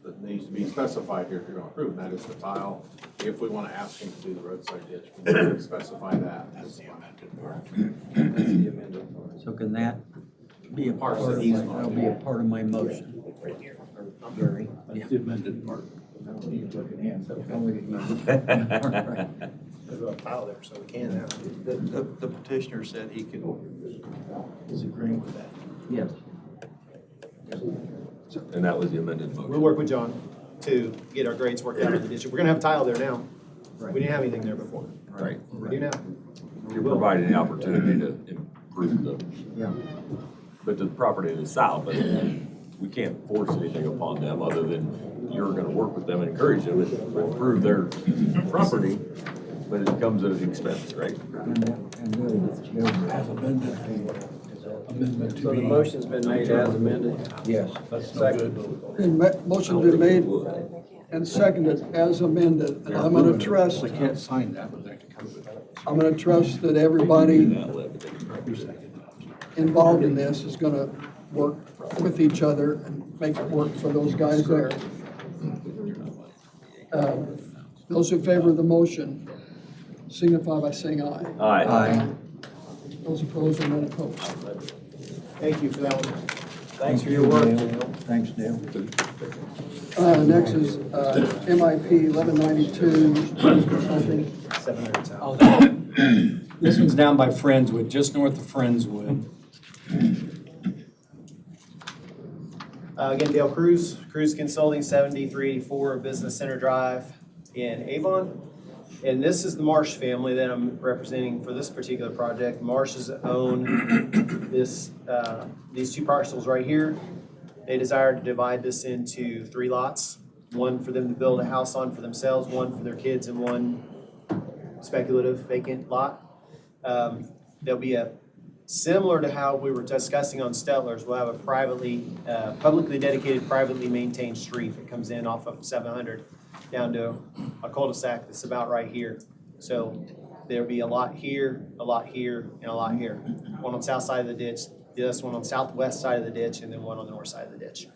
that needs to be specified here if you're gonna approve, and that is the tile. If we wanna ask him to do the roadside ditch, we need to specify that. That's the amended part. That's the amended part. So can that be a part of, that'll be a part of my motion? Gary? That's the amended part. There's a pile there, so we can now. The petitioner said he is agreeing with that. Yes. And that was the amended motion. We'll work with John to get our grades worked out in the district. We're gonna have tile there now. We didn't have anything there before. Right. We do now. You're providing the opportunity to improve the, Yeah. but the property to the south, but we can't force anything upon them other than you're gonna work with them and encourage them to improve their property, but it comes at an expense, right? As amended. Amendment So the motion's been made as amended. Yes. That's no good. And motion's been made and seconded as amended, and I'm gonna trust, They can't sign that, but they can prove it. I'm gonna trust that everybody involved in this is gonna work with each other and make it work for those guys there. Those in favor of the motion signify by saying aye. Aye. Those opposed are none opposed. Thank you for that one. Thanks for your work, Dale. Thanks, Dale. Next is MIP 1192, consulting. 700,000. This one's down by Friendswood, just north of Friendswood. Again, Dale Cruz, Cruz Consulting, 7384 Business Center Drive in Avon. And this is the Marsh family that I'm representing for this particular project. Marshes own this, these two parcels right here. They desire to divide this into 3 lots, one for them to build a house on for themselves, one for their kids, and one speculative vacant lot. There'll be a, similar to how we were discussing on Stetler's, we'll have a publicly dedicated, privately maintained street that comes in off of 700 down to a cul-de-sac that's about right here. So there'll be a lot here, a lot here, and a lot here. One on the south side of the ditch, this one on the southwest side of the ditch, and then one on the north side of the ditch.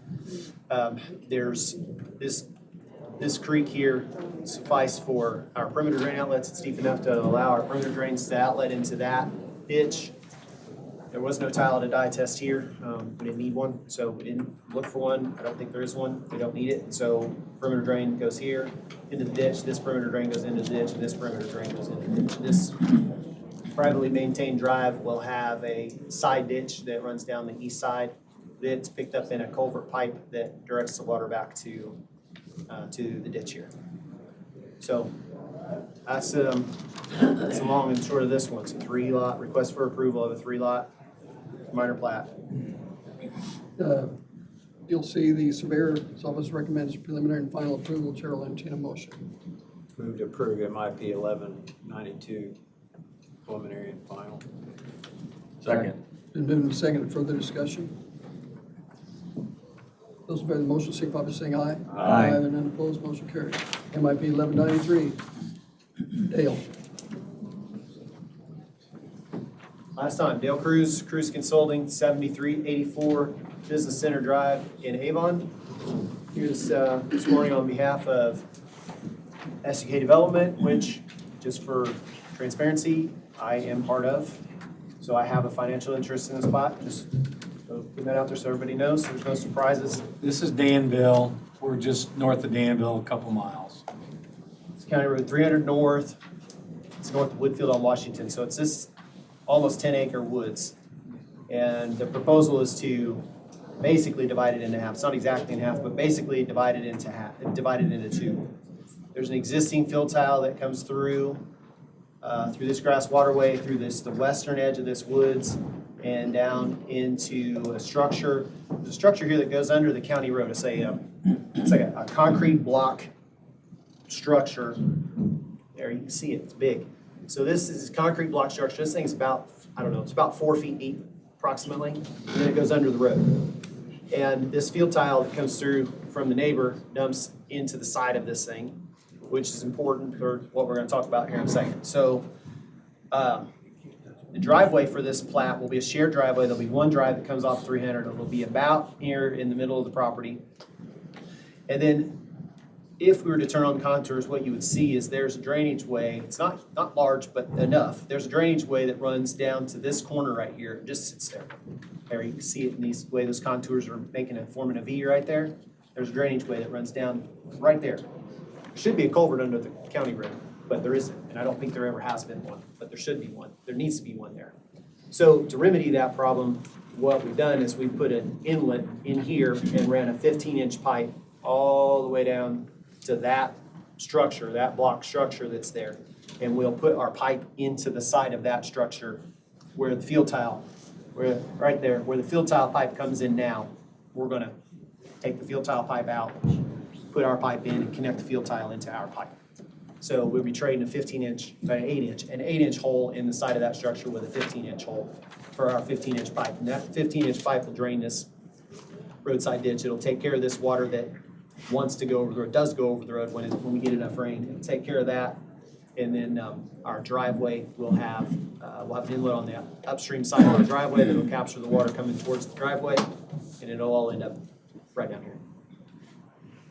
There's this creek here suffice for our perimeter drain outlets. It's deep enough to allow our perimeter drains to outlet into that ditch. There was no tile to die test here. We didn't need one, so we didn't look for one. I don't think there is one. We don't need it. And so perimeter drain goes here into the ditch. This perimeter drain goes into the ditch, and this perimeter drain goes into the ditch. This privately maintained drive will have a side ditch that runs down the east side. That's picked up in a culvert pipe that directs the water back to the ditch here. So that's the long and short of this one. It's a 3-lot request for approval of a 3-lot minor plat. You'll see the surveyor's office recommends preliminary and final approval. Chair will entertain a motion. Move to approve MIP 1192, preliminary and final. Second. Been moved and seconded. Further discussion? Those in favor of the motion signify by saying aye. Aye. And none opposed, motion carries. MIP 1193. Dale. Last time, Dale Cruz, Cruz Consulting, 7384 Business Center Drive in Avon. Here's this morning on behalf of SUK Development, which, just for transparency, I am part of. So I have a financial interest in the spot. Just put that out there so everybody knows, so there's no surprises. This is Danville. We're just north of Danville, a couple miles. It's County Road 300 north. It's north of Woodfield on Washington. So it's this almost 10-acre woods. And the proposal is to basically divide it into half. It's not exactly in half, but basically divide it into half, divide it into 2. There's an existing fill tile that comes through this grass waterway, through the western edge of this woods, and down into a structure. There's a structure here that goes under the county road. It's like a concrete block structure. There, you can see it, it's big. So this is a concrete block structure. This thing's about, I don't know, it's about 4 feet deep approximately, and then it goes under the road. And this field tile that comes through from the neighbor dumps into the side of this thing, which is important for what we're gonna talk about here in a second. So the driveway for this plat will be a shared driveway. There'll be one drive that comes off 300. It'll be about here in the middle of the property. And then if we were to turn on the contours, what you would see is there's a drainage way. It's not large, but enough. There's a drainage way that runs down to this corner right here. It just sits there. There, you can see it in these way those contours are forming a V right there. There's a drainage way that runs down right there. There should be a culvert under the county road, but there isn't, and I don't think there ever has been one, but there should be one. There needs to be one there. So to remedy that problem, what we've done is we put an inlet in here and ran a 15-inch pipe all the way down to that structure, that block structure that's there. And we'll put our pipe into the side of that structure where the field tile, right there, where the field tile pipe comes in now. We're gonna take the field tile pipe out, put our pipe in, and connect the field tile into our pipe. So we'll be trading an 8-inch hole in the side of that structure with a 15-inch hole for our 15-inch pipe. And that 15-inch pipe will drain this roadside ditch. It'll take care of this water that wants to go over the road, does go over the road when we get enough rain. It'll take care of that. And then our driveway will have an inlet on the upstream side of the driveway that'll capture the water coming towards the driveway, and it'll all end up right down here.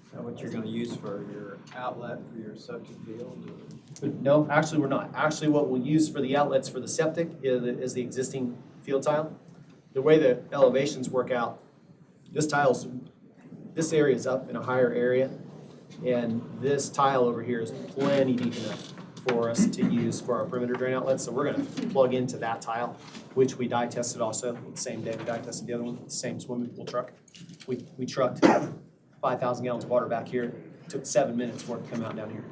Is that what you're gonna use for your outlet for your septic field? No, actually we're not. Actually what we'll use for the outlets for the septic is the existing field tile. The way the elevations work out, this area is up in a higher area, and this tile over here is plenty deep enough for us to use for our perimeter drain outlets. So we're gonna plug into that tile, which we dye tested also, the same day we dye tested the other one, the same swimming pool truck. We trucked 5,000 gallons of water back here, took 7 minutes for it to come out down here.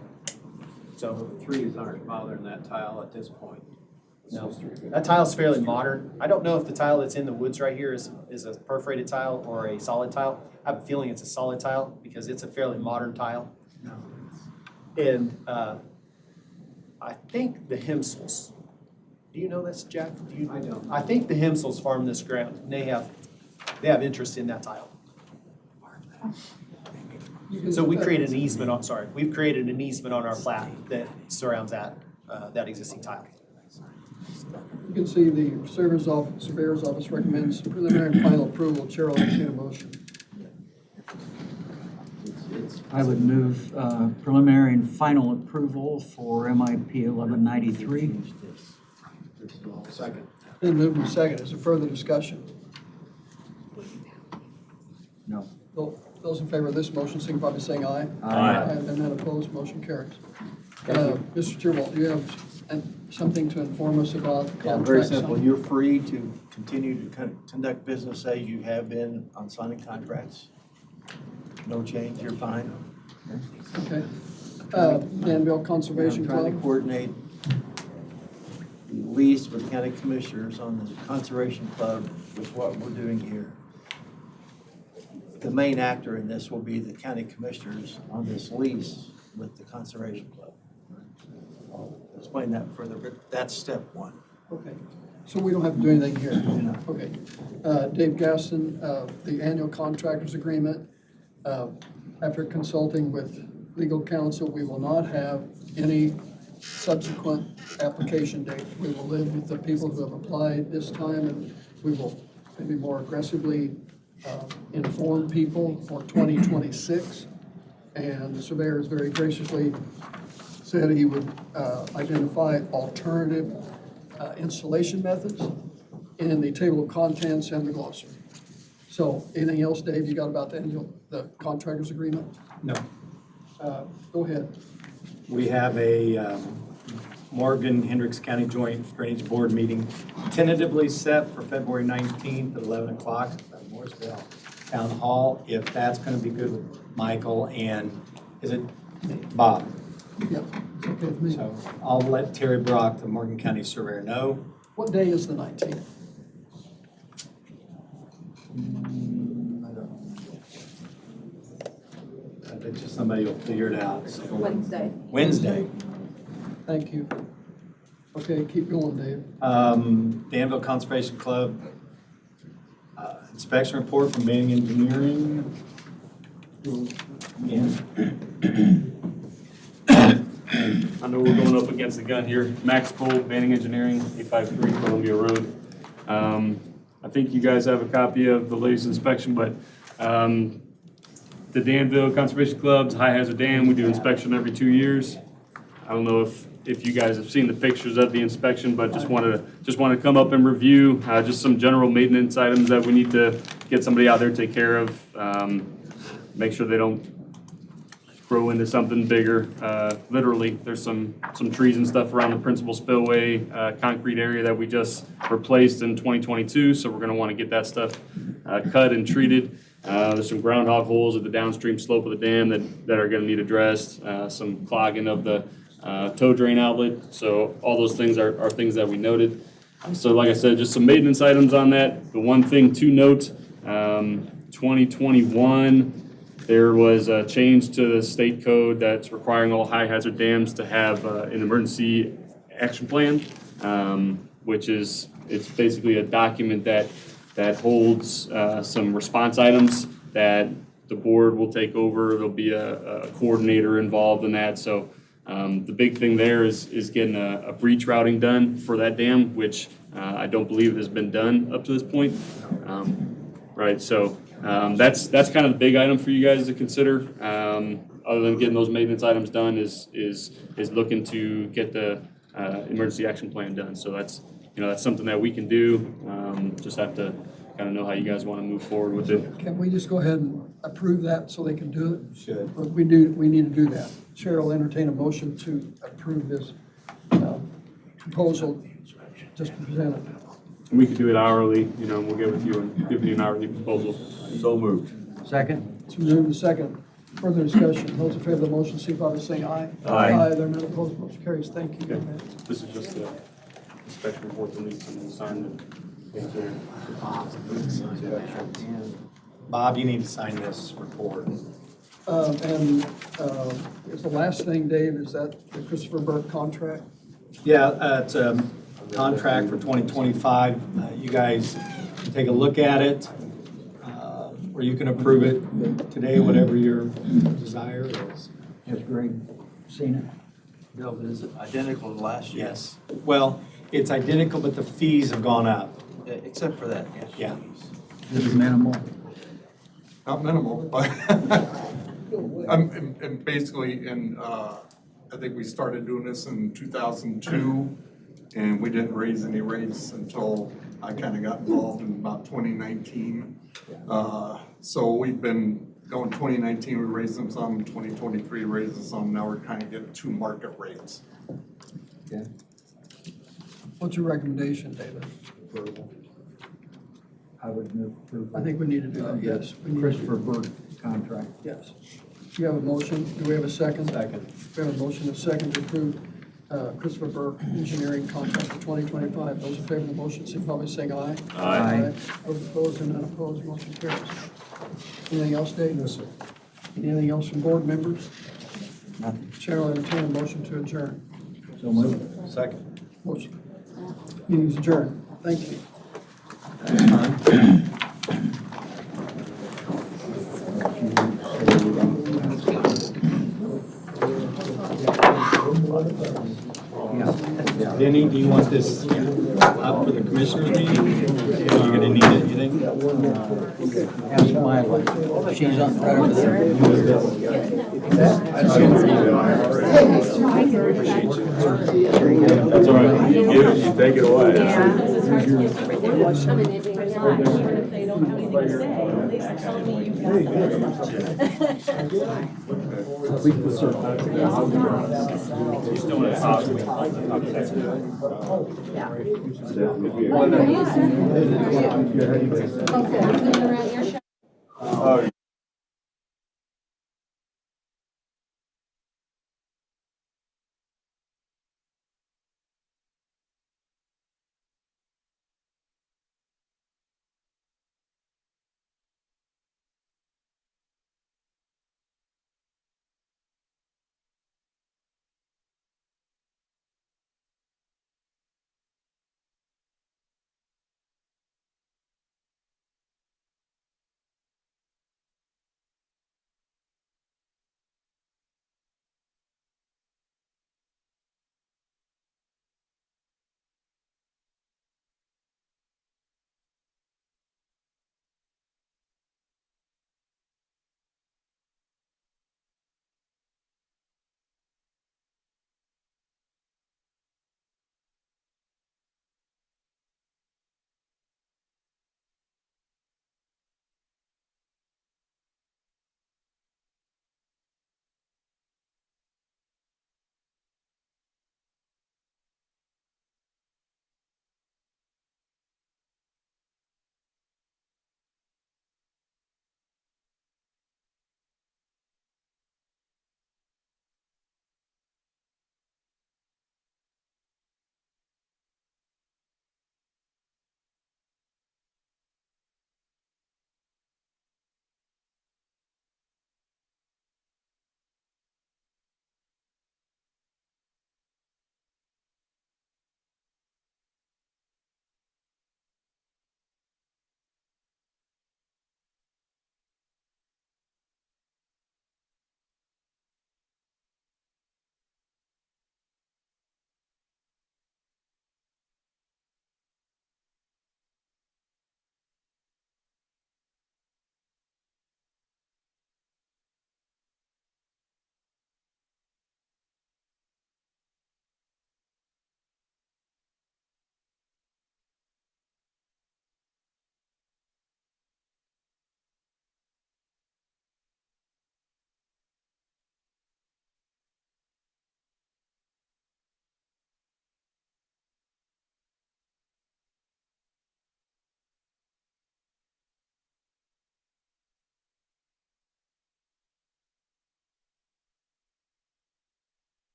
So So, the trees aren't bothering that tile at this point. no, that tile's fairly modern. I don't know if the tile that's in the woods right here is a perforated tile or a solid tile. I have a feeling it's a solid tile because it's a fairly modern tile. And I think the Hemsels, do you know this, Jack? I don't. I think the Hemsels farm this ground, and they have interest in that tile. So we created an easement on, sorry, we've created an easement on our plat that surrounds that existing tile. You can see the surveyor's office recommends preliminary and final approval. Chair will entertain a motion. I would move preliminary and final approval for MIP 1193. Second. Then moved and second. Is there further discussion? No. Those in favor of this motion signify by saying aye. Aye. And none opposed, motion carries. Mr. Turnbull, do you have something to inform us about Yeah, contracts? very simple. You're free to continue to conduct business as you have been on signing contracts. No change, you're fine. Okay. Danville Conservation I'm trying to Club, coordinate the lease with the county commissioners on the Conservation Club with what we're doing here. The main actor in this will be the county commissioners on this lease with the Conservation Club. I'll explain that further, but that's step one. okay. So we don't have to do anything here? No. Okay. Dave Gaston, the annual contractors agreement. After consulting with legal counsel, we will not have any subsequent application date. We will live with the people who have applied this time, and we will maybe more aggressively inform people for 2026. And the surveyor has very graciously said he would identify alternative installation methods in the table of contents and the glossary. So anything else, Dave, you got about the contractors agreement? No. Go ahead. We have a Morgan Hendricks County Joint Drainage Board meeting tentatively set for February 19th at 11 o'clock at Mooresville Town Hall. If that's going to be good with Michael and, is it Bob? Yeah, it's okay with me. So I'll let Terry Brock, the Morgan County Surveyor, know. What day is the 19th? I bet you somebody will figure it out. Wednesday. Wednesday. Thank you. Okay, keep going, Dave. Danville Conservation Club, inspection report from Manning Engineering. Yeah. I know we're going up against the gun here. Max Cole, Banning Engineering, 853 Columbia Road. I think you guys have a copy of the latest inspection, but the Danville Conservation Club's high hazard dam, we do inspection every 2 years. I don't know if you guys have seen the pictures of the inspection, but just wanted to come up and review just some general maintenance items that we need to get somebody out there to take care of. Make sure they don't grow into something bigger. Literally, there's some trees and stuff around the principal spillway concrete area that we just replaced in 2022, so we're gonna wanna get that stuff cut and treated. There's some groundhog holes at the downstream slope of the dam that are gonna need addressed, some clogging of the tow drain outlet, so all those things are things that we noted. So like I said, just some maintenance items on that. The one thing to note, 2021, there was a change to the state code that's requiring all high hazard dams to have an emergency action plan, which is, it's basically a document that holds some response items that the board will take over. There'll be a coordinator involved in that. So the big thing there is getting a breach routing done for that dam, which I don't believe has been done up to this point. Right, so that's kind of the big item for you guys to consider. Other than getting those maintenance items done is looking to get the emergency action plan done. So that's something that we can do. Just have to kind of know how you guys want to move forward with it. Can we just go ahead and approve that so they can do it? Should. But we need to do that. Chair will entertain a motion to approve this proposal just presented. We could do it hourly, you know, and we'll get with you and give you an hourly proposal. So moved. Second? It's been moved and second. Further discussion. Those in favor of the motion, signify by saying aye. Aye. There are none opposed, motion carries. Thank you. Okay. This is just the inspection report that needs to be signed. Bob, you need to sign this report. And is the last thing, Dave, is that the Christopher Burke contract? Yeah, it's a contract for 2025. You guys can take a look at it, or you can approve it today, whatever your desire is. Has Greg seen it? Bill, is it identical to last year? Yes. Well, it's identical, but the fees have gone up. Except for that, yes. Yeah. This is minimal. Not minimal, but and basically I think we started doing this in 2002, and we didn't raise any rates until I kind of got involved in about 2019. So we've been going 2019, we raised them some, 2023 raised them some, now we're kind of getting to market rates. Okay. What's your recommendation, David? Approval. I would move approval. I think we need to do that, yes. We need to- Christopher Burke contract. Yes. Do you have a motion? Do we have a second? Second. We have a motion and a second to approve Christopher Burke engineering contract for 2025. Those in favor of the motion, signify by saying aye. Aye. Those opposed and none opposed, motion carries. Anything else, Dave? No, sir. Anything else from board members? Nothing. Chair will entertain a motion to adjourn. So moved. Second. Motion. Meeting is adjourned. Thank you. Denny, do you want this up for the commissioners meeting? You're gonna need it, you think? Ask Myla. She's on right over there. That's all right. You give it, you take it away. You're still in the top. Oh,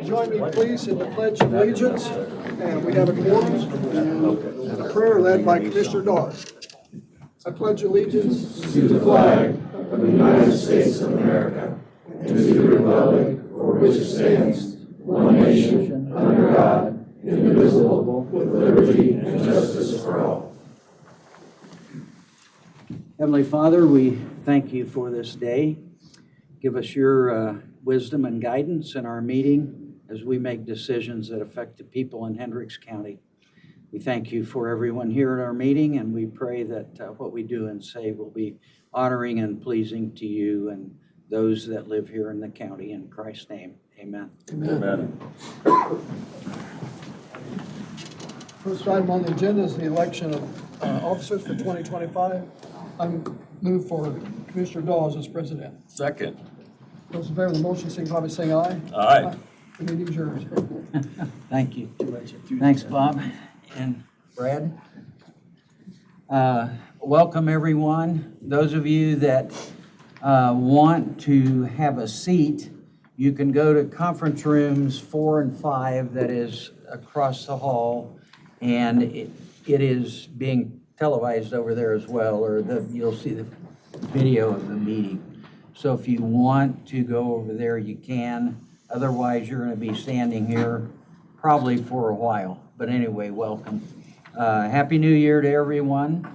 Join me, please, in the Pledge of Allegiance, and we have a quorum and a prayer led by Commissioner Dawes. I pledge allegiance to the flag of the United States of America, and to the republic for which it stands, one nation, under God, indivisible, with liberty and justice for all. Heavenly Father, we thank you for this day. Give us your wisdom and guidance in our meeting as we make decisions that affect the people in Hendricks County. We thank you for everyone here at our meeting, and we pray that what we do and say will be honoring and pleasing to you and those that live here in the county. In Christ's name, amen. Amen. First item on the agenda is the election of officers for 2025. I'm moved for Commissioner Dawes as president. Second. Those in favor of the motion, signify by saying aye. Aye. The meeting is yours. Thank you. Thanks, Bob and Brad. Welcome, everyone. Those of you that want to have a seat, you can go to conference rooms 4 and 5 that is across the hall, and it is being televised over there as well, or you'll see the video of the meeting. So if you want to go over there, you can. Otherwise, you're going to be standing here probably for a while. But anyway, welcome. Happy New Year to everyone.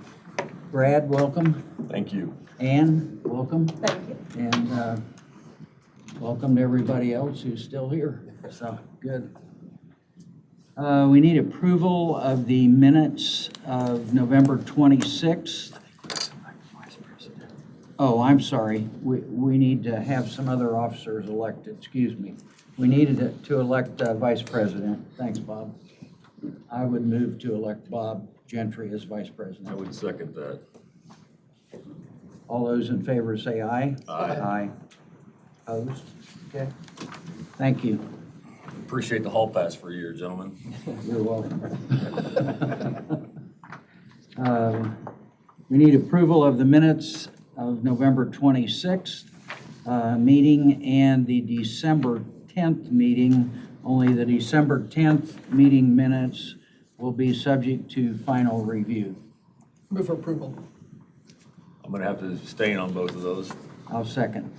Brad, welcome. Thank you. Ann, welcome. Thank you. And welcome to everybody else who's still here. So, good. We need approval of the minutes of November 26th. Oh, I'm sorry. We need to have some other officers elected, excuse me. We needed to elect vice president. Thanks, Bob. I would move to elect Bob Gentry as vice president. I would second that. All those in favor say aye. Aye. Aye. Opposed? Okay. Thank you. Appreciate the hall pass for a year, gentlemen. You're welcome. We need approval of the minutes of November 26th meeting and the December 10th meeting. Only the December 10th meeting minutes will be subject to final review. Move for approval. I'm gonna have to abstain on both of those. I'll second.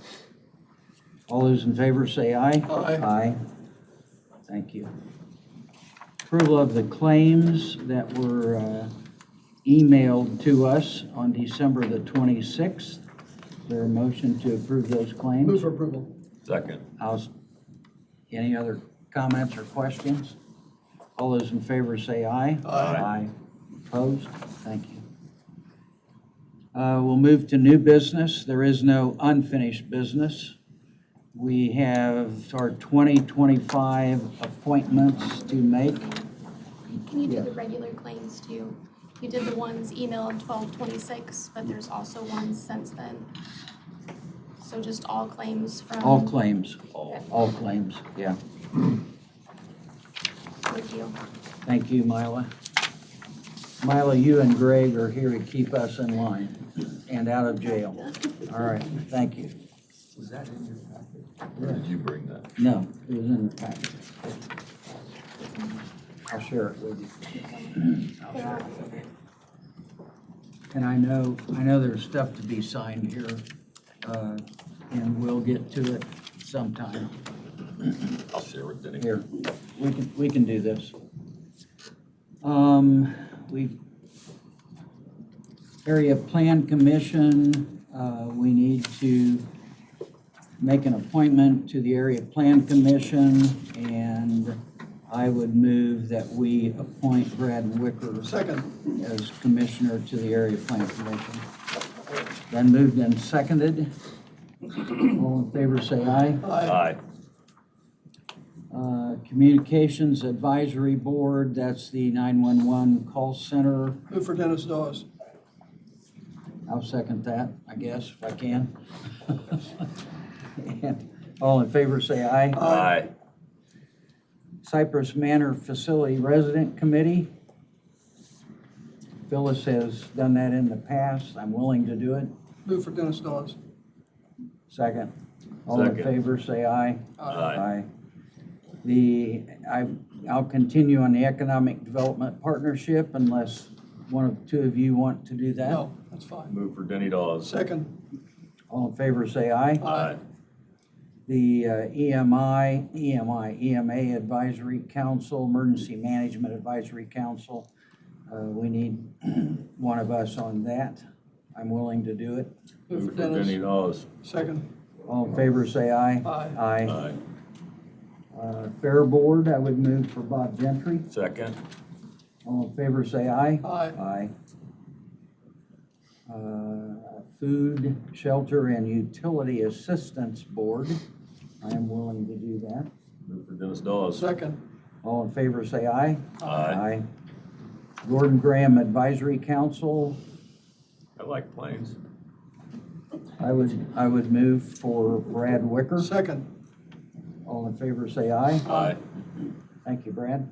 All those in favor say aye. Aye. Aye. Thank you. Approval of the claims that were emailed to us on December the 26th. Is there a motion to approve those claims? Move for approval. Second. Any other comments or questions? All those in favor say aye. Aye. Opposed? Thank you. We'll move to new business. There is no unfinished business. We have our 2025 appointments to make. Can you do the regular claims too? You did the ones emailed 12/26, but there's also ones since then. So just all claims from. All claims. Okay. All claims, yeah. Thank you. Thank you, Mila. Mila, you and Greg are here to keep us in line and out of jail. All right, thank you. Was that in your packet? Or did you bring that? No, it was in the packet. I'll share it with you. And I know there's stuff to be signed here, and we'll get to it sometime. I'll share with Denny. Here, we can do this. Area Plan Commission, we need to make an appointment to the Area Plan Commission, and I would move that we appoint Brad Wicker Second. as commissioner to the Area Plan Commission. Then moved and seconded. All in favor say aye. Aye. Communications Advisory Board, that's the 911 call center. Move for Dennis Dawes. I'll second that, I guess, if I can. And all in favor say aye. Aye. Cypress Manor Facility Resident Committee. Phyllis has done that in the past. I'm willing to do it. Move for Dennis Dawes. Second. All in Second. favor say aye. Aye. I'll continue on the Economic Development Partnership unless one of the two of you want to do that. No, that's fine. Move for Denny Dawes. Second. All in favor, say aye. Aye. The EMA Advisory Council, Emergency Management Advisory Council. We need one of us on that. I'm willing to do it. Move Move for for Denny Dennis. Dawes. Second. All in favor, say aye. Aye. Aye. Aye. Fair Board, I would move for Bob Gentry. Second. All in favor, say aye. Aye. Aye. Food, Shelter, and Utility Assistance Board. I am willing to do that. Move for Dennis Dawes. Second. All in favor, say aye. Aye. Gordon Graham Advisory Council, I like planes. I would move for Brad Wicker. Second. All in favor, say aye. Aye. Thank you, Brad.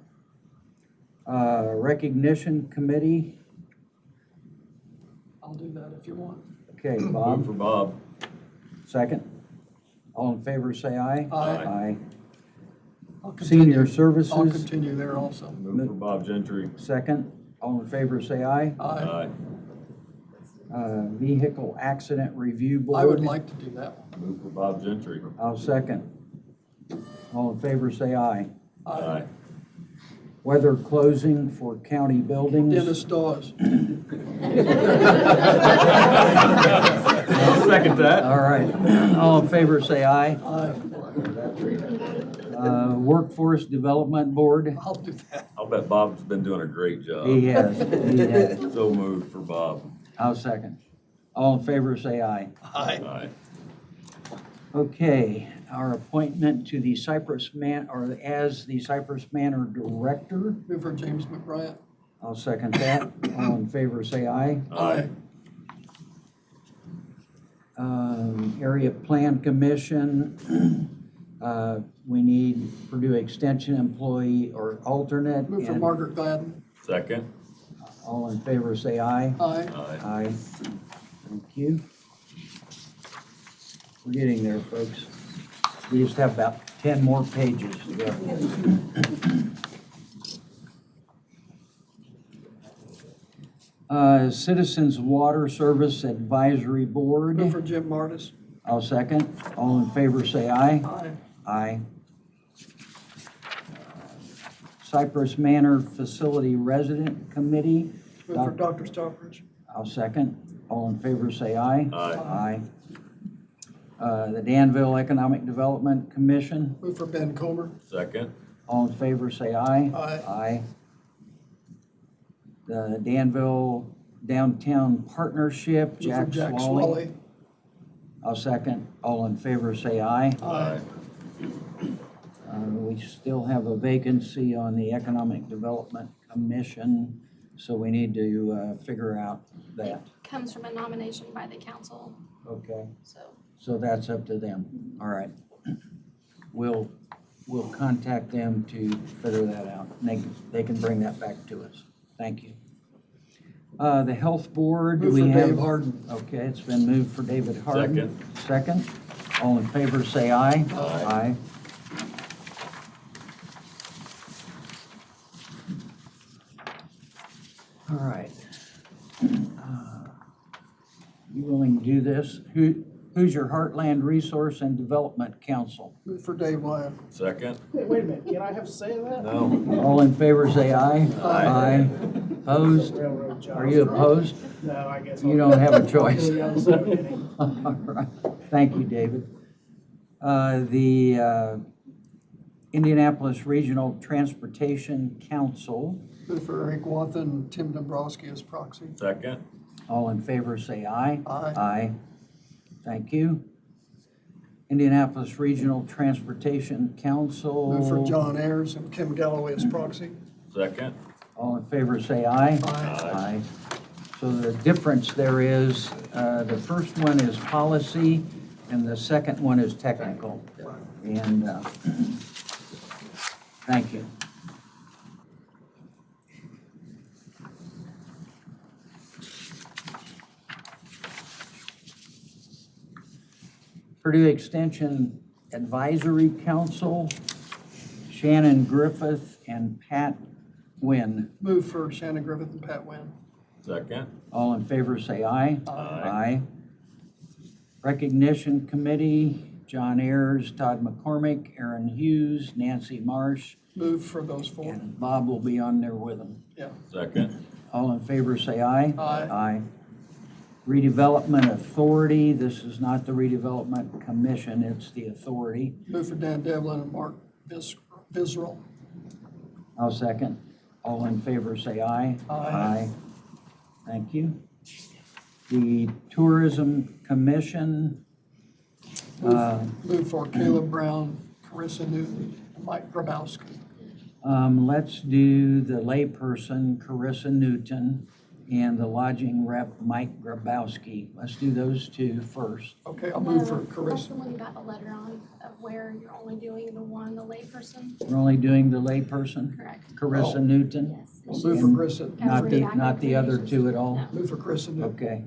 Recognition Committee, I'll do that if you want. okay, Move Bob, for Bob. second. All in favor, say aye. Aye. I'll Senior continue. Services. I'll continue there also. Move for Bob Gentry. Second. All in favor, say aye. Aye. Vehicle Accident Review Board. I would like to do that one. Move for Bob Gentry. I'll second. All in favor, say aye. Aye. Weather closing for county buildings. Dennis Dawes. I'll second that. All right. All in favor, say aye. Aye. Workforce Development Board. I'll do that. I'll bet Bob's been doing a great job. He has. So moved for Bob. I'll second. All in favor, say aye. Aye. Okay, our appointment to the Cypress as the Cypress Manor Director. Move for James McBride. I'll second that. All in favor, say aye. Aye. Area Plan Commission, we need Purdue Extension employee or alternate. Move for and Margaret Gladden. Second. All in favor, say aye. Aye. Aye. Aye. Thank you. We're getting there, folks. We just have about 10 more pages to go. Citizens Water Service Advisory Board. Move for Jim Martis. I'll second. All in favor, say aye. Aye. Aye. Cypress Manor Facility Resident Committee. Move for Dr. Stockbridge. I'll second. All in favor, say aye. Aye. Aye. The Danville Economic Development Commission. Move for Ben Comer. Second. All in favor, say aye. Aye. Aye. The Danville Downtown Partnership, Move for Jack Swally. Swally. I'll second. All in favor, say aye. Aye. We still have a vacancy on the Economic Development Commission, so we need to figure out that. Comes from a nomination by the council, Okay, so. so that's up to them. All right. We'll contact them to figure that out. They can bring that back to us. Thank you. The Health Board, Move we for have. Dave Harden. Okay, it's been moved for David Harden. Second. Second. All in favor, say aye. Aye. All right. You willing to do this? Who's your Heartland Resource and Development Council? Move for Dave Wyatt. Second. Hey, wait a minute, can I have a say in that? No. All in favor, say aye. Aye. Opposed? Railroad jobs. Are you opposed? No, I guess. You don't have a choice. I'll go the other side. All right. Thank you, David. The Indianapolis Regional Transportation Council. Move for Eric Wathen and Tim Dombrowski as proxy. Second. All in favor, say aye. Aye. Aye. Thank you. Indianapolis Regional Transportation Council. Move for John Ayers and Kim Galloway as proxy. Second. All in favor, say aye. Aye. So the difference there is, the first one is policy and the second one is technical. And thank you. Purdue Extension Advisory Council, Shannon Griffith and Pat Wynn. Move for Shannon Griffith and Pat Wynn. Second. All in favor, say aye. Aye. Recognition Committee, John Ayers, Todd McCormick, Aaron Hughes, Nancy Marsh, Move for those four. and Bob will be on there with them. Yeah. Second. All in favor, say aye. Aye. Aye. Redevelopment Authority, this is not the Redevelopment Commission, it's the authority. Move for Dan Devlin and Mark Vizral. I'll second. All in favor, say aye. Aye. Thank you. The Tourism Commission, Move for Caleb Brown, Carissa Newton, and Mike Grabowski. let's do the layperson, Carissa Newton, and the lodging rep, Mike Grabowski. Let's do those two first. Okay, I'll move for That's Carissa. the one you got the letter on, of where you're only doing the one, the layperson? We're only doing the layperson? Correct. Carissa Newton? Yes. I'll move for Carissa. Not the other two at all? Move for Carissa Newton. Okay.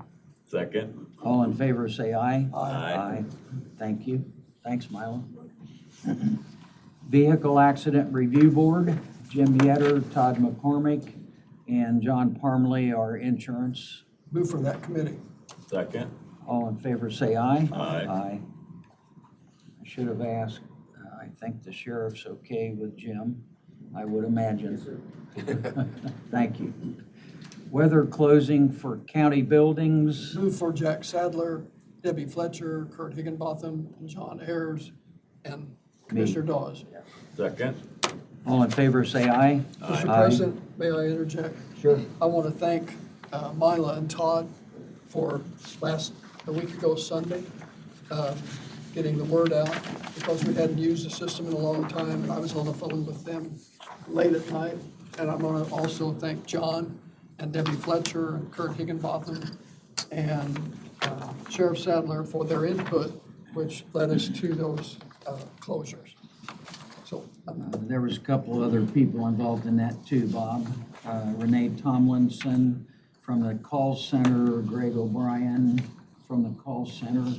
Second. All in favor, say aye. Aye. Thank you. Thanks, Milo. Vehicle Accident Review Board, Jim Yetter, Todd McCormick, and John Parmley, our insurance. Move for that committee. Second. All in favor, say aye. Aye. I should have asked, I think the sheriff's okay with Jim, I would imagine. Thank you. Weather closing for county buildings. Move for Jack Sadler, Debbie Fletcher, Kurt Higginbotham, and John Ayers, and Commissioner Dawes. Second. All in favor, say aye. Mr. President, may I interject? Sure. I want to thank Mila and Todd for a week ago Sunday, getting the word out, because we hadn't used the system in a long time, and I was on the phone with them late at night. And I'm going to also thank John and Debbie Fletcher and Kurt Higginbotham and Sheriff Sadler for their input, which led us to those closures. So There was a couple of other people involved in that too, Bob. Renee Tomlinson from the call center, Greg O'Brien from the call center,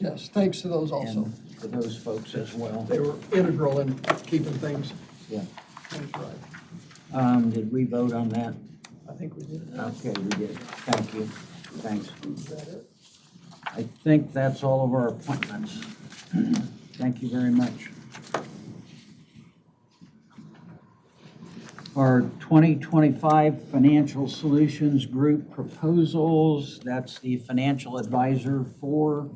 yes, thanks to those also. and for those folks as well. They were integral in keeping things Yeah. right. Did we vote on that? I think we did. Okay, we did. Thank you. Thanks. I think that's all of our appointments. Thank you very much. Our 2025 Financial Solutions Group proposals, that's the financial advisor for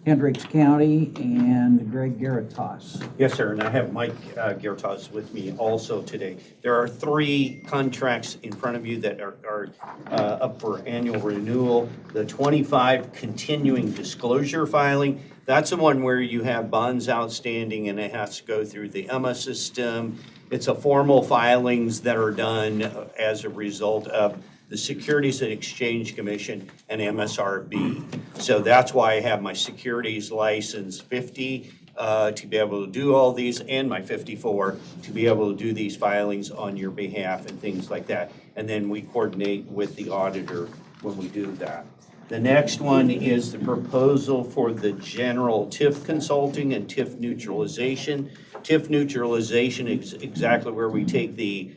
Hendricks County and Greg Garitas. Yes, sir, and I have Mike Garitas with me also today. There are 3 contracts in front of you that are up for annual renewal. The 25 continuing disclosure filing, that's the one where you have bonds outstanding and it has to go through the EMA system. It's a formal filings that are done as a result of the Securities and Exchange Commission and MSRB. So that's why I have my securities license 50 to be able to do all these, and my 54 to be able to do these filings on your behalf and things like that. And then we coordinate with the auditor when we do that. The next one is the proposal for the general TIF consulting and TIF neutralization. TIF neutralization is exactly where we take the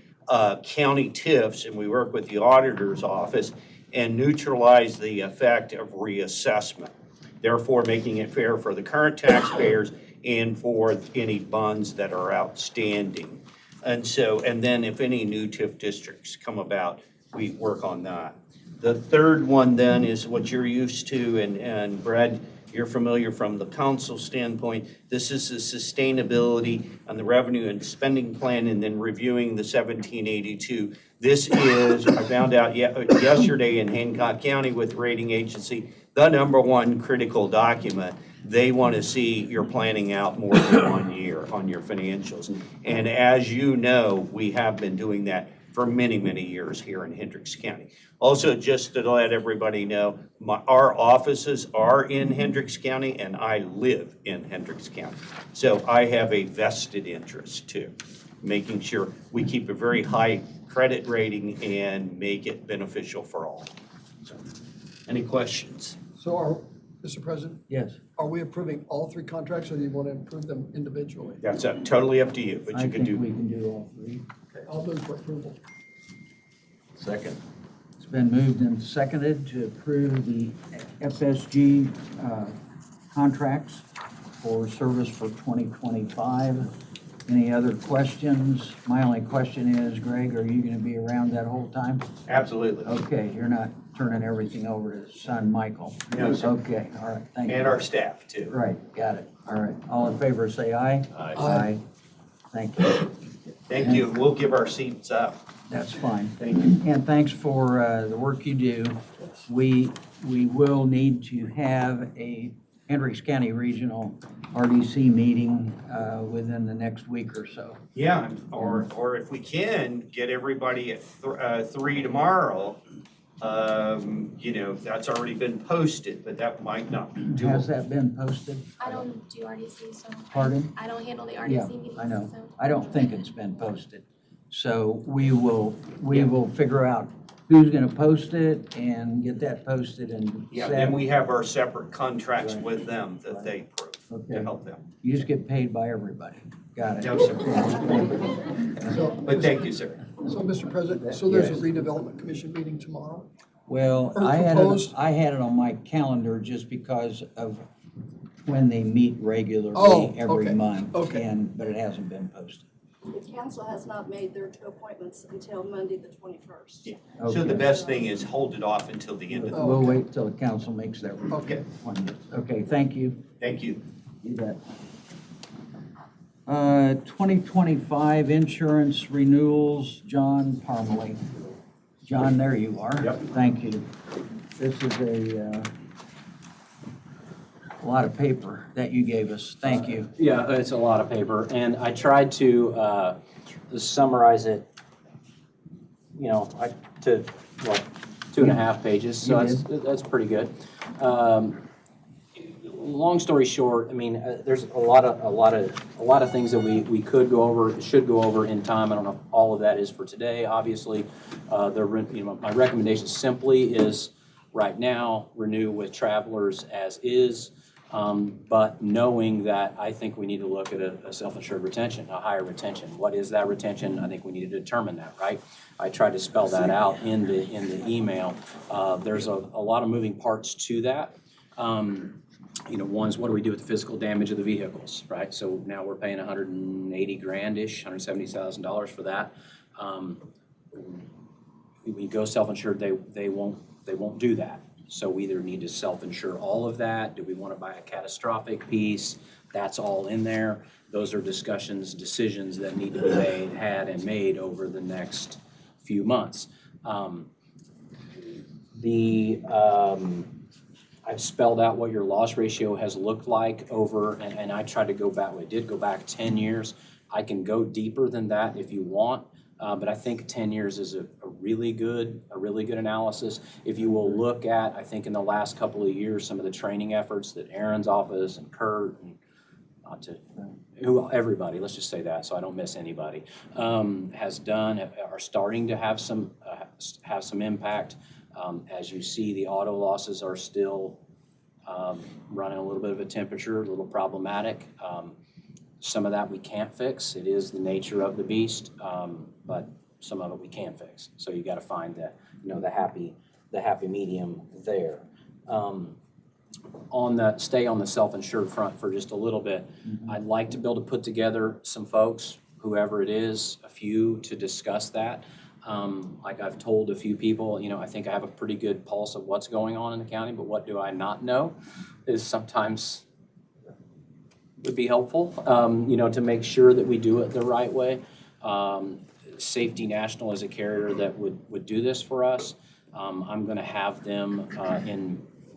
county TIFs and we work with the auditor's office and neutralize the effect of reassessment, therefore making it fair for the current taxpayers and for any bonds that are outstanding. And then if any new TIF districts come about, we work on that. The third one then is what you're used to, and Brad, you're familiar from the council standpoint. This is the sustainability on the revenue and spending plan, and then reviewing the 1782. This is, I found out yesterday in Hancock County with rating agency, the #1 critical document. They want to see you're planning out more than 1 year on your financials. And as you know, we have been doing that for many, many years here in Hendricks County. Also, just to let everybody know, our offices are in Hendricks County and I live in Hendricks County. So I have a vested interest too, making sure we keep a very high credit rating and make it beneficial for all. So, any questions? So Mr. President, Yes. are we approving all three contracts, or do you want to approve them individually? That's totally up to you, but you can I think do. we can do all three. Okay, I'll move for approval. Second. It's been moved and seconded to approve the FSG contracts for service for 2025. Any other questions? My only question is, Greg, are you going to be around that whole time? Absolutely. Okay, you're not turning everything over to son Michael? No, sir. Okay, all right, thank you. And our staff too. Right, got it. All right, all in favor, say aye. Aye. Aye. Thank you. Thank you. We'll give our seats up. That's fine. Thank you. And thanks for the work you do. We will need to have a Hendricks County Regional RDC meeting within the next week or so. Yeah, or if we can, get everybody at 3 tomorrow. That's already been posted, but that might not be doable. Has that been posted? I don't do RDC, so. Pardon? I don't handle the Yeah, RDC meetings, I know. so. I don't think it's been posted. So we will figure out who's gonna post it and get that posted and Yeah, set. then we have our separate contracts with them that they approve Okay. to help them. You just get paid by everybody. Got it. No, sir. So, But thank you, sir. So, Mr. President, so there's a Yes. redevelopment commission meeting tomorrow? Well, Or I proposed? had it on my calendar just because of when they meet Oh, regularly every okay, month. okay. But it hasn't been posted. The council has not made their two appointments until Monday, the 21st. Yeah. So the best thing is hold it off until the end of the Oh, We'll okay. wait till the council makes their Okay. appointment. Okay, thank you. Thank you. You bet. 2025 insurance renewals, John Parmalee. John, there you are. Yep. Thank you. This is a lot of paper that you gave us. Thank you. Yeah, it's a lot of paper, and I tried to summarize it, to 2.5 pages, so You that's pretty good. Long story short, I mean, there's a lot of things that we could go over, should go over in time. I don't know if all of that is for today. Obviously, my recommendation simply is right now renew with Travelers as is. But knowing that I think we need to look at a self-insured retention, a higher retention. What is that retention? I think we need to determine that, right? I tried to spell that out in the email. There's a lot of moving parts to that. One is what do we do with the physical damage of the vehicles, right? So now we're paying $180 grand-ish, $170,000 for that. We go self-insured, they won't do that. So we either need to self-insure all of that. Do we want to buy a catastrophic piece? That's all in there. Those are discussions, decisions that need to be made over the next few months. I've spelled out what your loss ratio has looked like over, and I tried to go back, I did go back 10 years. I can go deeper than that if you want. But I think 10 years is a really good analysis. If you will look at, I think in the last couple of years, some of the training efforts that Aaron's office and Kurt and everybody, let's just say that so I don't miss anybody, has done, are starting to have some impact. As you see, the auto losses are still running a little bit of a temperature, a little problematic. Some of that we can't fix. It is the nature of the beast, but some of it we can fix. So you got to find the happy medium there. Stay on the self-insured front for just a little bit. I'd like to be able to put together some folks, whoever it is, a few to discuss that. Like I've told a few people, I think I have a pretty good pulse of what's going on in the county, but what do I not know is sometimes would be helpful, to make sure that we do it the right way. Safety National is a carrier that would do this for us. I'm going to have them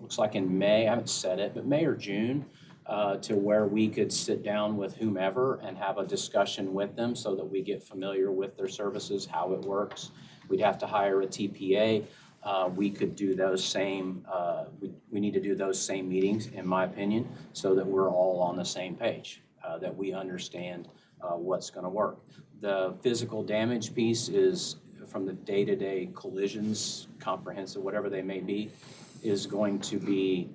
looks like in May, I haven't said it, but May or June, to where we could sit down with whomever and have a discussion with them so that we get familiar with their services, how it works. We'd have to hire a TPA. We could do those same, we need to do those same meetings, in my opinion, so that we're all on the same page, that we understand what's going to work. The physical damage piece is from the day-to-day collisions, comprehensive, whatever they may be, is going to be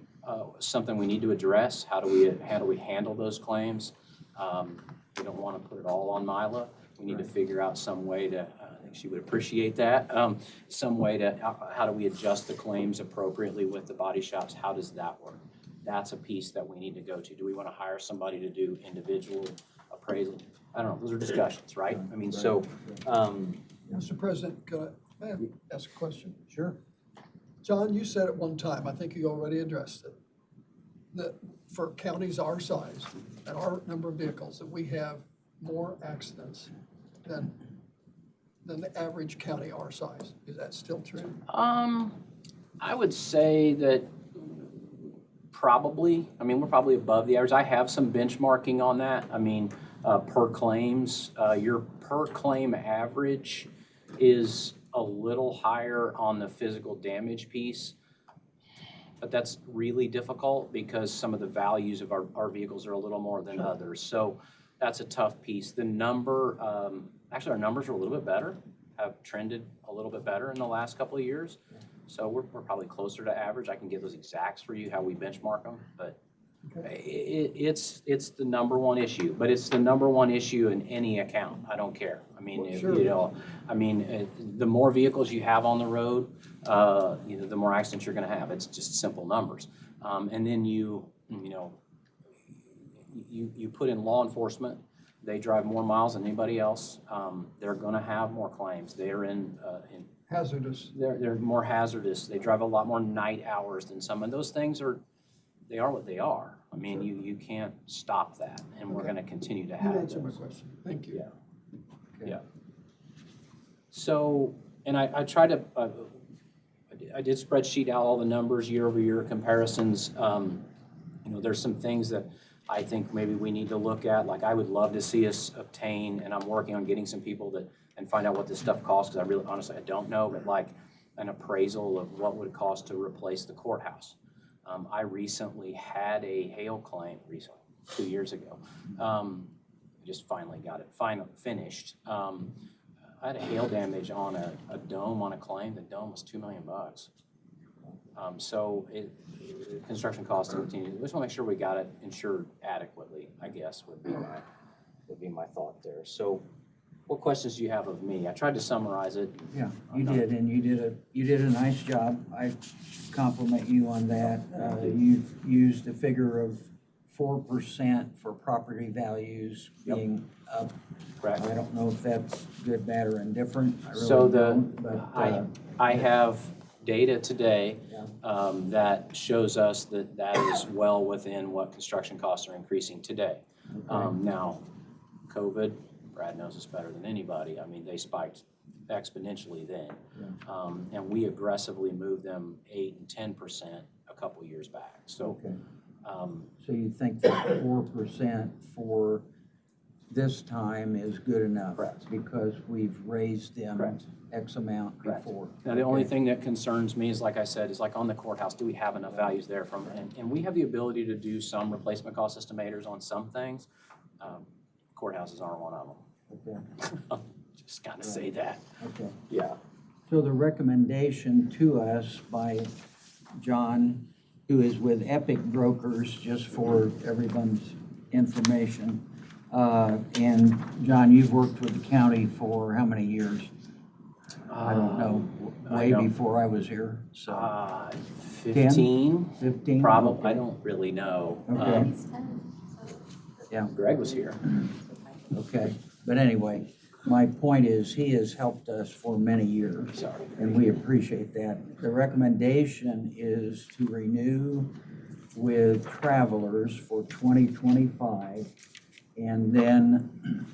something we need to address. How do we handle those claims? We don't want to put it all on Mila. We need to figure out some way to, I think she would appreciate that, some way to, how do we adjust the claims appropriately with the body shops? How does that work? That's a piece that we need to go to. Do we want to hire somebody to do individual appraisal? I don't know, those are discussions, right? I mean, so, Mr. President, may I ask a question? Sure. John, you said at one time, I think you already addressed it, that for counties our size and our number of vehicles, that we have more accidents than the average county our size. Is that still true? I would say that probably, I mean, we're probably above the average. I have some benchmarking on that. I mean, per claims, your per claim average is a little higher on the physical damage piece, but that's really difficult because some of the values of our vehicles are a little more than others. So that's a tough piece. The number, actually our numbers are a little bit better, have trended a little bit better in the last couple of years. So we're probably closer to average. I can get those exacts for you, how we benchmark them, but it's the number one issue. But it's the number one issue in any account. I don't care. I mean, you know, I mean, the more vehicles you have on the road, you know, the more accidents you're going to have. It's just simple numbers. And then you put in law enforcement. They drive more miles than anybody else. They're going to have more claims. They're in hazardous. They're more hazardous. They drive a lot more night hours than some. And those things are what they are. I mean, you can't stop that, and we're going to continue to have. You answered my question. Thank you. Yeah. Yeah. So, and I tried to. I did spreadsheet out all the numbers, year-over-year comparisons. You know, there's some things that I think maybe we need to look at. Like, I would love to see us obtain, and I'm working on getting some people and find out what this stuff costs, because I really, honestly, I don't know, but like an appraisal of what would it cost to replace the courthouse. I recently had a hail claim, 2 years ago. Just finally got it finished. I had a hail damage on a dome on a claim. The dome was $2 million. So construction costs continue. We just want to make sure we got it insured adequately, I guess, would be my thought there. So what questions do you have of me? I tried to summarize it. Yeah, you did, and you did a nice job. I compliment you on that. You've used a figure of 4% for property values being up. Correct. I don't know if that's good, bad, or indifferent. I really So don't, but, I have data today that shows us that is well within what construction costs are increasing today. Now, COVID, Brad knows this better than anybody. I mean, they spiked exponentially then. And we aggressively moved them 8 and 10% a couple years back. So, so you think that 4% for this time is good enough? Correct. Because we've raised them X amount before? Now, the only thing that concerns me is, like I said, is like on the courthouse, do we have enough values there from, and we have the ability to do some replacement cost estimators on some things. Courthouses aren't one of them. Okay. Just kind of say that. Okay. Yeah. So the recommendation to us by John, who is with Epic Brokers, just for everyone's information, and John, you've worked with the county for how many years? I don't know, way before I was here, so. 15? 15? Probably, Okay. I don't really know. Okay. Yeah. Greg was here. Okay, but anyway, my point is, he has helped us for many years. Sorry. And we appreciate that. The recommendation is to renew with Travelers for 2025. And then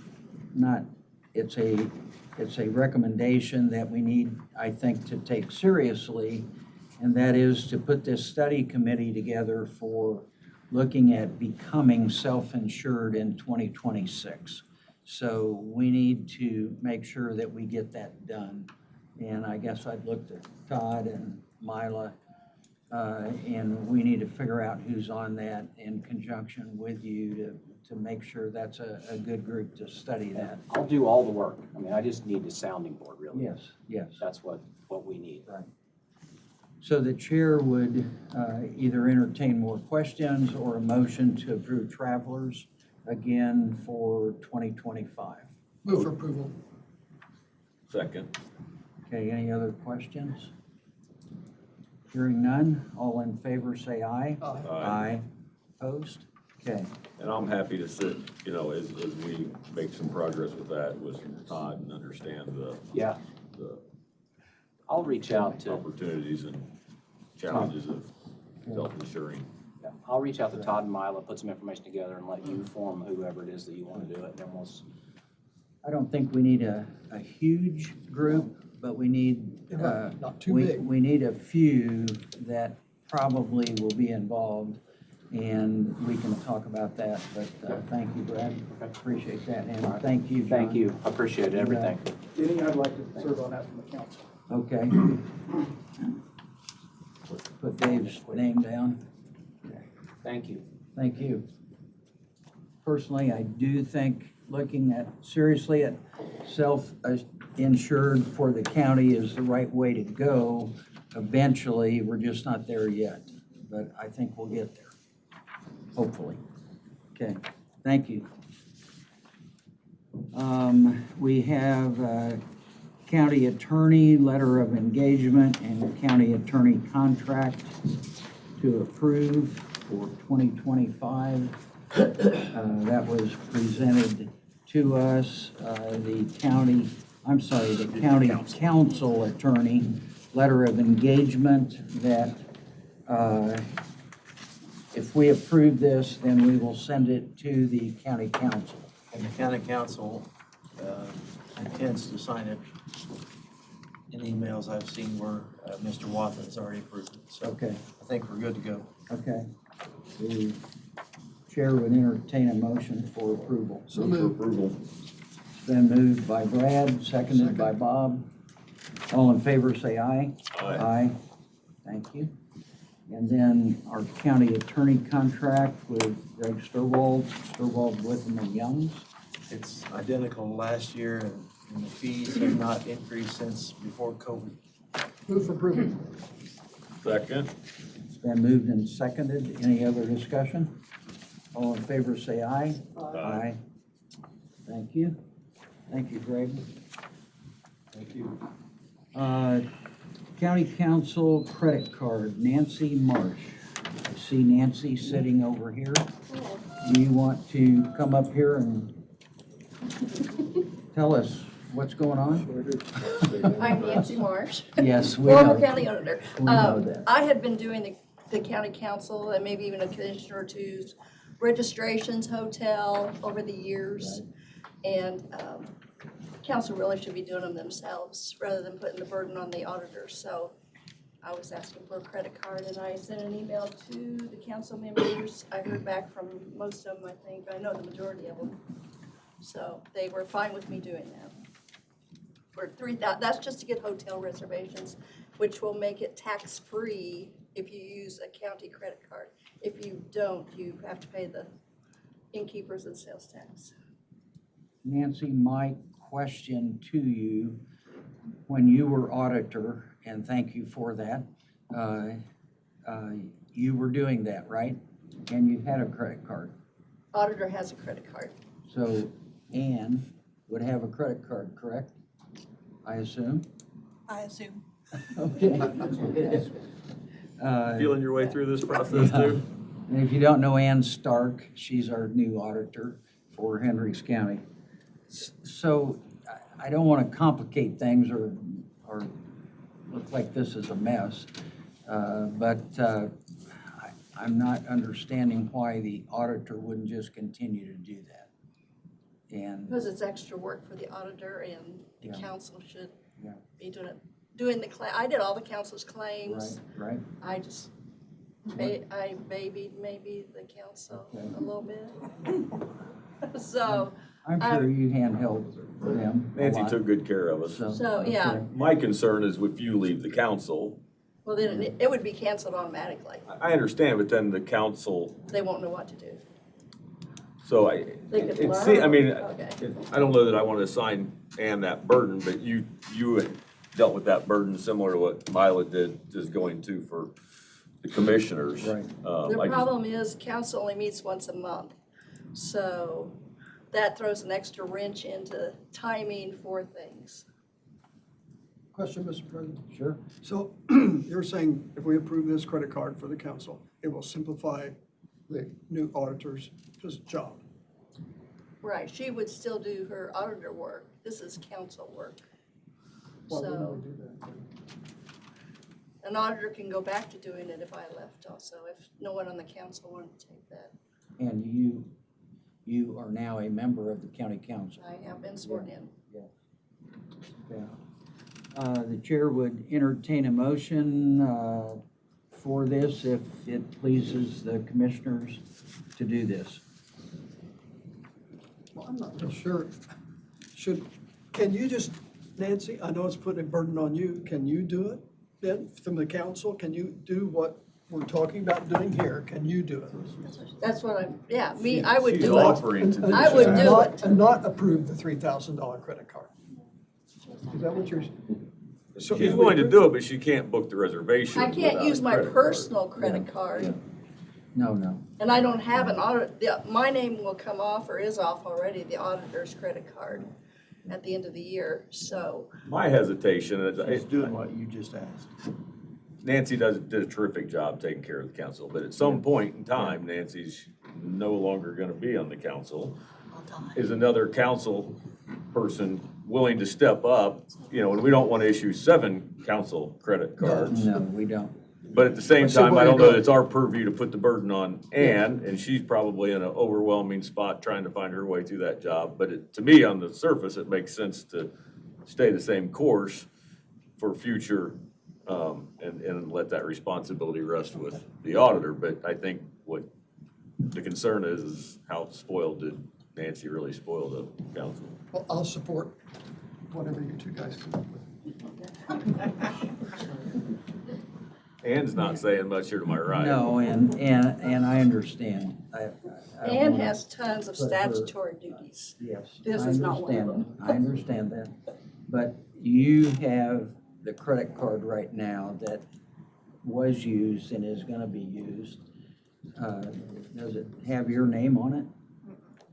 it's a recommendation that we need, I think, to take seriously. And that is to put this study committee together for looking at becoming self-insured in 2026. So we need to make sure that we get that done. And I guess I'd look to Todd and Mila, and we need to figure out who's on that in conjunction with you to make sure that's a good group to study that. I'll do all the work. I mean, I just need the sounding board, really. Yes, yes. That's what we need. Right. So the chair would either entertain more questions or a motion to approve travelers again for 2025. Move for approval. Second. Okay, any other questions? Hearing none, all in favor say aye. Aye. Aye. Opposed? Okay. And I'm happy to sit, as we make some progress with that with Todd and understand Yeah, the I'll reach out to, opportunities and challenges of self-insuring. yeah, I'll reach out to Todd and Mila, put some information together and let you form whoever it is that you want to do it. And then I don't think we need a huge group, but we need, Not too big. we need a few that probably will be involved, and we can talk about that. But thank you, Brad. Appreciate that, and thank you, John. Thank you. I appreciate everything. Denny, I'd like to serve on that from the council. Okay. Put Dave's name down. Thank you. Thank you. Personally, I do think looking seriously at self-insured for the county is the right way to go. Eventually, we're just not there yet, but I think we'll get there, hopefully. Okay, thank you. We have county attorney letter of engagement and county attorney contract to approve for 2025. That was presented to us. The county council attorney letter of engagement that if we approve this, then we will send it to the county council. And the county council intends to sign it. In emails I've seen where Mr. Wathan's already approved it. So Okay. I think we're good to go. Okay. The chair would entertain a motion for approval. So Move for moved. approval. It's been moved by Brad, seconded by Bob. All in favor, say aye. Aye. Thank you. And then our county attorney contract with Greg Sturwald, Witham and Youngs. It's identical to last year and the fees have not increased since before COVID. Move for approval. Second. It's been moved and seconded. Any other discussion? All in favor, say aye. Aye. Thank you. Thank you, Greg. Thank you. County Council credit card, Nancy Marsh. I see Nancy sitting over here. Do you want to come up here and tell us what's going on? I'm Nancy Marsh. Yes, we know. Former county auditor. We know that. I had been doing the county council and maybe even a commissioner or two's registrations, hotel over the years. And council really should be doing them themselves rather than putting the burden on the auditor. So I was asking for a credit card and I sent an email to the council members. I heard back from most of them, I think. I know the majority of them. So they were fine with me doing that. For that's just to get hotel reservations, which will make it tax-free if you use a county credit card. If you don't, you have to pay the innkeepers and sales tax. Nancy, my question to you, when you were auditor, and thank you for that, you were doing that, right? And you had a credit card. Auditor has a credit card. So Ann would have a credit card, correct? I assume? I assume. Okay. Feeling your way through this process too? And if you don't know Ann Stark, she's our new auditor for Hendricks County. So I don't want to complicate things or look like this is a mess, but I'm not understanding why the auditor wouldn't just continue to do that. And Because it's extra work for the auditor and the Yeah. council should Yeah. be doing the claim. I did all the council's claims. right. I just, I babied maybe the council Okay. a little bit. So, I'm sure you handheld them a Nancy lot. took good care of us. So, yeah. okay. My concern is if you leave the council, well, then it would be canceled automatically. I understand, but then the council, They won't know what to do. so They could I mean, learn. Okay. I don't know that I want to assign Ann that burden, but you dealt with that burden similar to what Mila is going to for the commissioners. Right. The problem is council only meets once a month. So that throws an extra wrench into timing for things. Question, Mr. President? Sure. So you're saying if we approve this credit card for the council, it will simplify the new auditor's job? Right, she would still do her auditor work. This is council work. Why wouldn't So we do that then? an auditor can go back to doing it if I left also, if no one on the council wanted to take that. And you are now a member of the county council. I have been sworn in. Yeah. The chair would entertain a motion for this if it pleases the commissioners to do this. Well, I'm not real sure. Can you just, Nancy, I know it's putting a burden on you, can you do it then from the council? Can you do what we're talking about doing here? Can you do it? That's what I'm, yeah, I would She's do it. offering to do I would that. do it. And not approve the $3,000 credit card? Is that what you're? So She's if we willing to approve- do it, but she can't book the reservation. I can't without use a my credit card. personal credit card, No. and I don't have an audit, my name will come off or is off already, the auditor's credit card at the end of the year, so. My hesitation is, He's doing what you just asked. Nancy did a terrific job taking care of the council, but at some point in time, Nancy's no longer gonna be on the council. Is another council person willing to step up, and we don't wanna issue 7 council credit cards. No, we don't. But at the same So time, where I you don't know go- that it's our purview to put the burden on Ann, and she's probably in an overwhelming spot trying to find her way through that job. But to me, on the surface, it makes sense to stay the same course for future, and let that responsibility rest with the auditor. But I think what the concern is how spoiled did Nancy really spoil the council? Well, I'll support whatever you two guys come up with. Ann's not saying much here to my right. No, and I understand. I don't Ann wanna has tons of put her- statutory duties. Yes. This I is not one of understand them. that. I understand that. But you have the credit card right now that was used and is gonna be used. Does it have your name on it?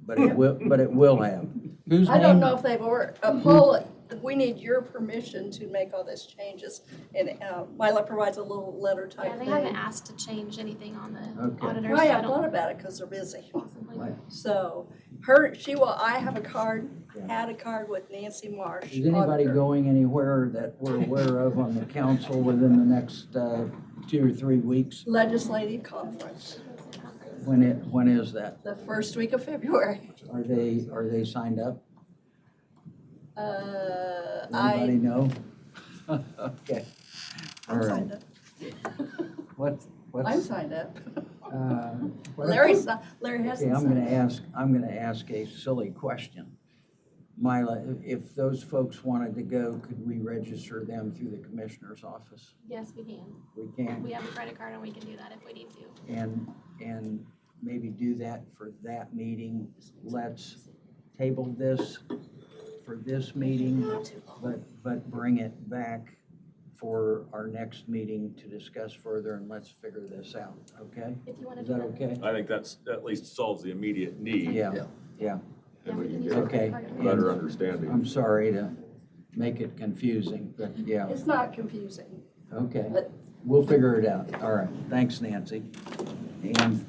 But it will have. Whose I don't name? know if they've Paula, we need your permission to make all these changes, and Mila provides a little letter type Yeah, thing. they haven't asked to change anything on the Okay. auditors. Well, so I I haven't thought don't about it because they're busy. possibly. Right. So, I have a card, had a card with Nancy Marsh. Is anybody auditor. going anywhere that we're aware of on the council within the next 2 or 3 weeks? Legislative conference, When is that? the first week of February. Are they signed up? Anybody I, know? Okay. All I'm right. signed up. What's? I'm signed up. What- Larry Okay, hasn't I'm signed gonna up. ask a silly question. Mila, if those folks wanted to go, could we register them through the commissioner's office? Yes, we can. We can? We have a credit card and we can do that if we need to. And maybe do that for that meeting. Let's table this for this meeting, but bring it back for our next meeting to discuss further, and let's figure this out, okay? If you want to Is do that that. okay? I think that's, at least solves the immediate need. Yeah. And we can use get our a Okay. credit card. better understanding. I'm sorry to make it confusing, but yeah, It's not confusing. okay. But- We'll figure it out. All right, thanks, Nancy. And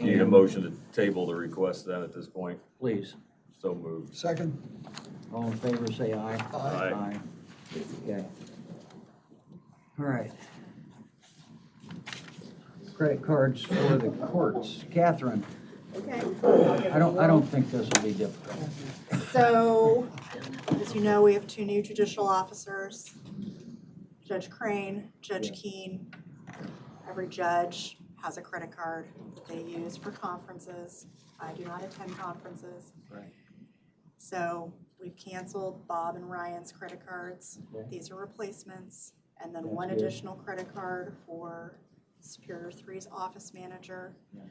Need a motion to table the request then at this point? please, So moved. Second? all in favor, say aye. Aye. Okay. All right. Credit cards for the courts. Catherine, Okay. I don't think this will be difficult. So, as you know, we have 2 new judicial officers, Judge Crane, Judge Keene. Every judge has a credit card that they use for conferences. I do not attend conferences. Right. So we've canceled Bob and Ryan's credit cards. Okay. These are replacements. And then That's one good. additional credit card for Superior 3's office manager. Yeah.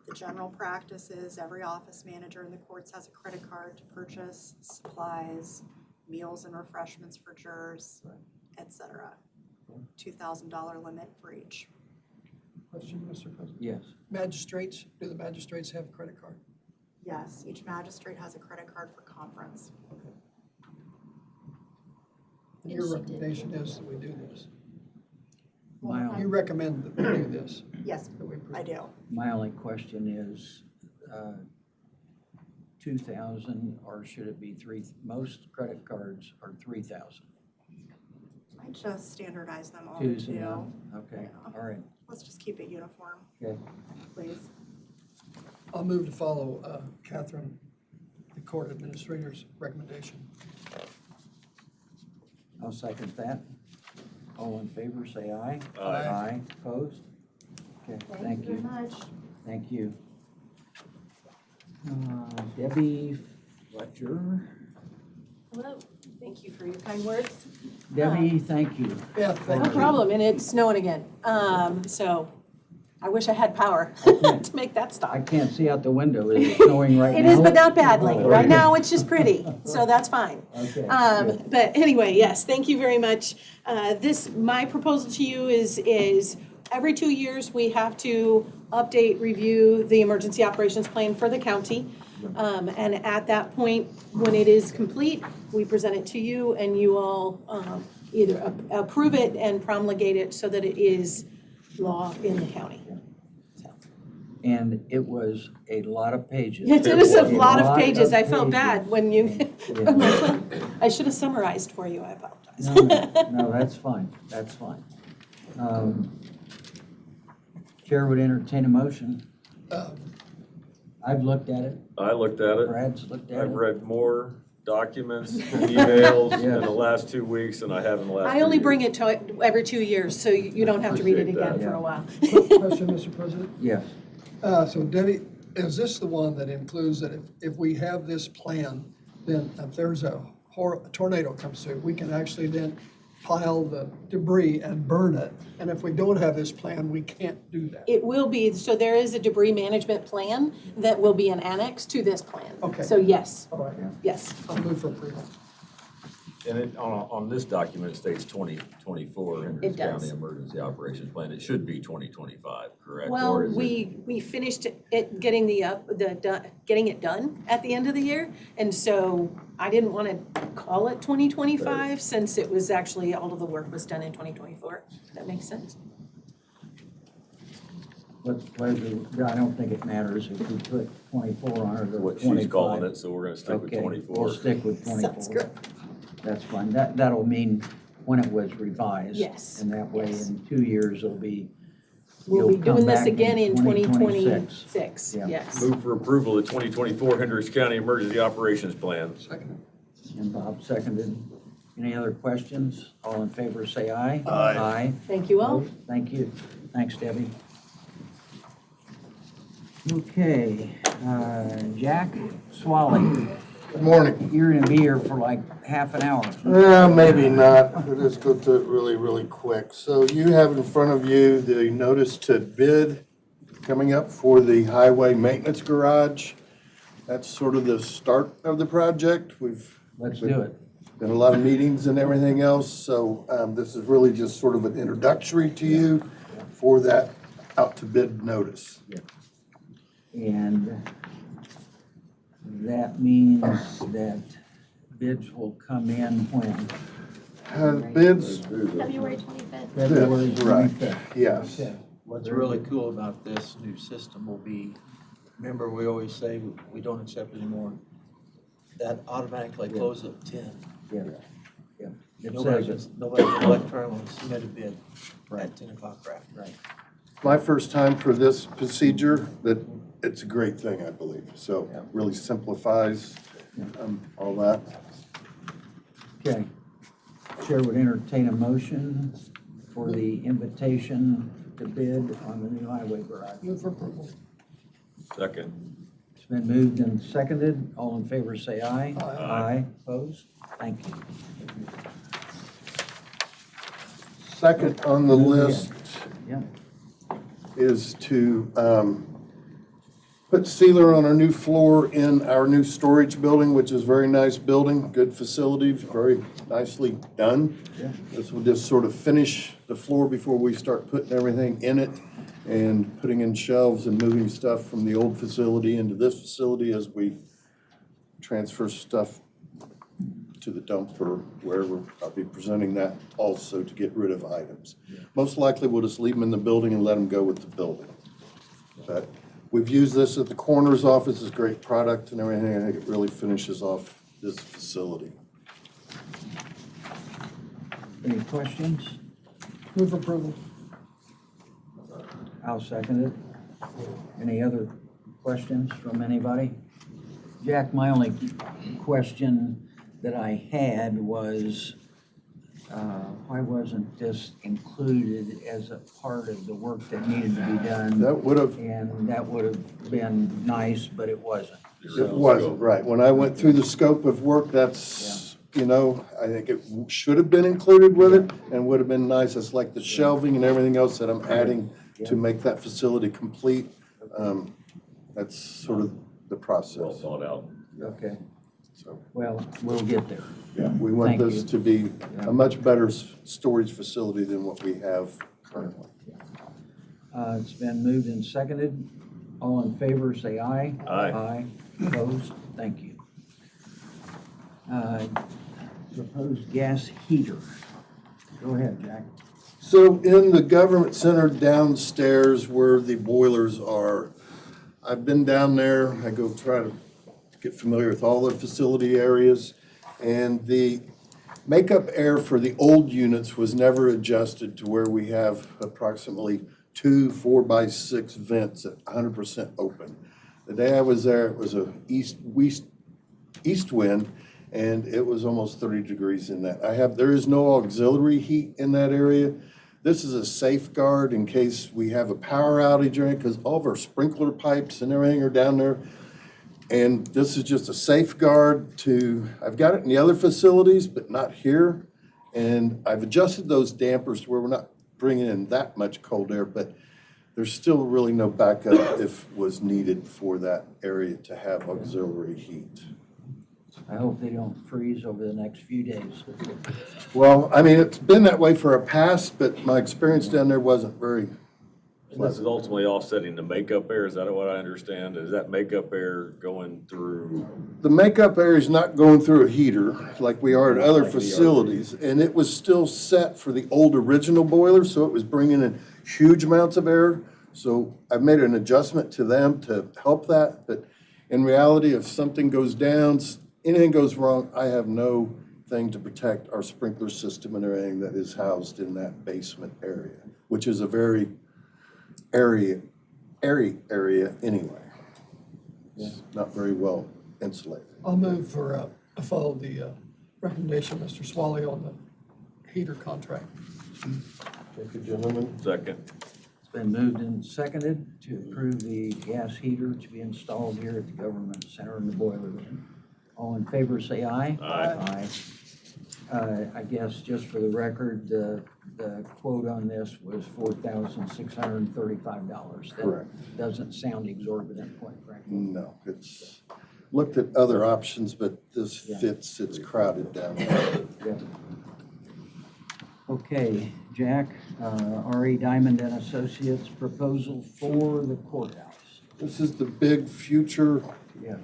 The general practice is every office manager in the courts has a credit card to purchase supplies, meals and refreshments for jurors, et cetera. $2,000 limit for each. Question, Mr. President? Yes. Magistrates, do the magistrates have a credit card? Yes, each magistrate has a credit card for conference. And your recommendation is that we do this? My, You recommend that we do this? Yes, That we approve? I do. my only question is, 2,000, or should it be most credit cards are 3,000? I just standardize them all Two's to enough? two. Okay, Yeah. all right, Let's just keep it uniform, okay. please. I'll move to follow Catherine, the court administrator's recommendation. I'll second that. All in favor, say aye. Aye. Aye, opposed? Okay, thank very you. much. Thank you. Debbie Fletcher. Hello, thank you for your kind words. Debbie, thank you. Yeah, thank No you. problem, and it's snowing again. So I wish I had power to make that I stop. can't see out the window. Is it snowing right now? It is, but not badly. Oh, Right okay. now, it's just pretty, so that's fine. Okay. But anyway, yes, thank you very much. My proposal to you is every 2 years, we have to update, review the emergency operations plan for the county. And at that point, when it is complete, we present it to you and you all either approve it and promulgate it so that it is law in the county. So. And it was a lot of pages. It is a lot of pages. I pages. felt bad when you, Yeah. I should have summarized for you. I apologize. No, that's fine, that's fine. Chair would entertain a motion. I've looked at it, I looked at it. Brad's looked at it. I've read more documents and emails Yeah. in the last 2 weeks than I have in the last I only 2 bring years. it to every 2 years, so you don't have to read it Appreciate again that. for a while. Quick question, Mr. President? Yes, So Debbie, is this the one that includes that if we have this plan, then if there's a tornado comes through, we can actually then pile the debris and burn it? And if we don't have this plan, we can't do that? It will be, so there is a debris management plan that will be an annex to this plan. Okay. So yes, All right, yes. I'll move for approval. And it, on this document, it states 2024 Hendricks It does. County Emergency Operations Plan. It should be 2025, correct? Well, Or is it- we finished it, getting getting it done at the end of the year. And so I didn't want to call it 2025 since it was actually, all of the work was done in 2024. Does that make sense? what's the pleasure? I don't think it matters if we put 24 on it or What 25. she's calling it, so we're gonna stick with Okay, 24. we'll stick with 24. Sounds good. That's fine. That'll mean when it was revised. Yes, And that way, yes. in 2 years, it'll be, We'll be you'll come doing this back again in 2026. 2026, Yeah. yes. Move for approval of the 2024 Hendricks County Emergency Operations Plan. Second. And Bob seconded. Any other questions? All in favor, say aye. Aye. Aye. Thank you all. Thank you. Thanks, Debbie. Okay, Jack Swally, Good morning. you're gonna be here for like half an hour. Maybe not. We'll just go through it really, really quick. So you have in front of you the notice to bid coming up for the highway maintenance garage. That's sort of the start of the project. Let's do it. Been a lot of meetings and everything else, so this is really just sort of an introductory to you for that out to bid notice. And that means that bids will come in when? Bids, February 25th. February right, 25th. yes. Okay. What's really cool about this new system will be, remember, we always say we don't accept anymore. That automatically closes at 10. Yeah, yeah. It Nobody says can electronically submit a bid at 10 o'clock right. Right. My first time for this procedure, that it's a great thing, I believe. So really simplifies all that. Okay. Chair would entertain a motion for the invitation to bid on the new highway garage. Move for approval. Second. It's been moved and seconded. All in favor, say aye. Aye. Aye. Opposed? Thank you. Second on the list Yeah. is to Put sealer on our new floor in our new storage building, which is a very nice building, good facility, very nicely done. Yeah. This will just sort of finish the floor before we start putting everything in it and putting in shelves and moving stuff from the old facility into this facility as we transfer stuff to the dump or wherever. I'll be presenting that also to get rid of items. Most likely, we'll just leave them in the building and let them go with the building. But we've used this at the coroner's office, it's a great product and everything. I think it really finishes off this facility. Any questions? Move approval. I'll second it. Any other questions from anybody? Jack, my only question that I had was, why wasn't this included as a part of the work that needed to be done? That would have. And that would have been nice, but it wasn't. It wasn't, right. When I went through the scope of work, that's, you know, I think it should have been included with it and would have been nice. It's like the shelving and everything else that I'm adding to make that facility complete. That's sort of the process. Well thought out. Okay, So, well, we'll get there. yeah, we want Thank this you. to be a much better storage facility than what we have currently. It's been moved and seconded. All in favor, say aye. Aye. Aye. Opposed? Thank you. Proposed gas heater. Go ahead, Jack. So in the government center downstairs where the boilers are, I've been down there, I go try to get familiar with all the facility areas, and the makeup air for the old units was never adjusted to where we have approximately 2 4x6 vents at 100% open. The day I was there, it was a east wind, and it was almost 30 degrees in that. There is no auxiliary heat in that area. This is a safeguard in case we have a power outage or anything, because all of our sprinkler pipes and everything are down there. And this is just a safeguard I've got it in the other facilities, but not here. And I've adjusted those dampers to where we're not bringing in that much cold air, but there's still really no backup if was needed for that area to have auxiliary heat. I hope they don't freeze over the next few days. Well, I mean, it's been that way for a past, but my experience down there wasn't very And this is ultimately offsetting the makeup air, is that what I understand? Is that makeup air going through? The makeup area is not going through a heater like we are at other Like we are. facilities, and it was still set for the old original boiler, so it was bringing in huge amounts of air. So I've made an adjustment to them to help that, but in reality, if something goes down, anything goes wrong, I have no thing to protect our sprinkler system and everything that is housed in that basement area, which is a very airy area anyway. It's not very well insulated. I'll move for, follow the recommendation of Mr. Swally on the heater contract. Thank you, gentlemen. Second. It's been moved and seconded to approve the gas heater to be installed here at the government center in the boiler room. All in favor, say aye. Aye. Aye. I guess just for the record, the quote on this was $4,635. Correct. That doesn't sound exorbitant, quite frankly. No, it's looked at other options, but this Yeah. fits, it's crowded down there. Yeah. Okay, Jack, R.E. Diamond and Associates proposal for the courthouse. This is the big future Yes.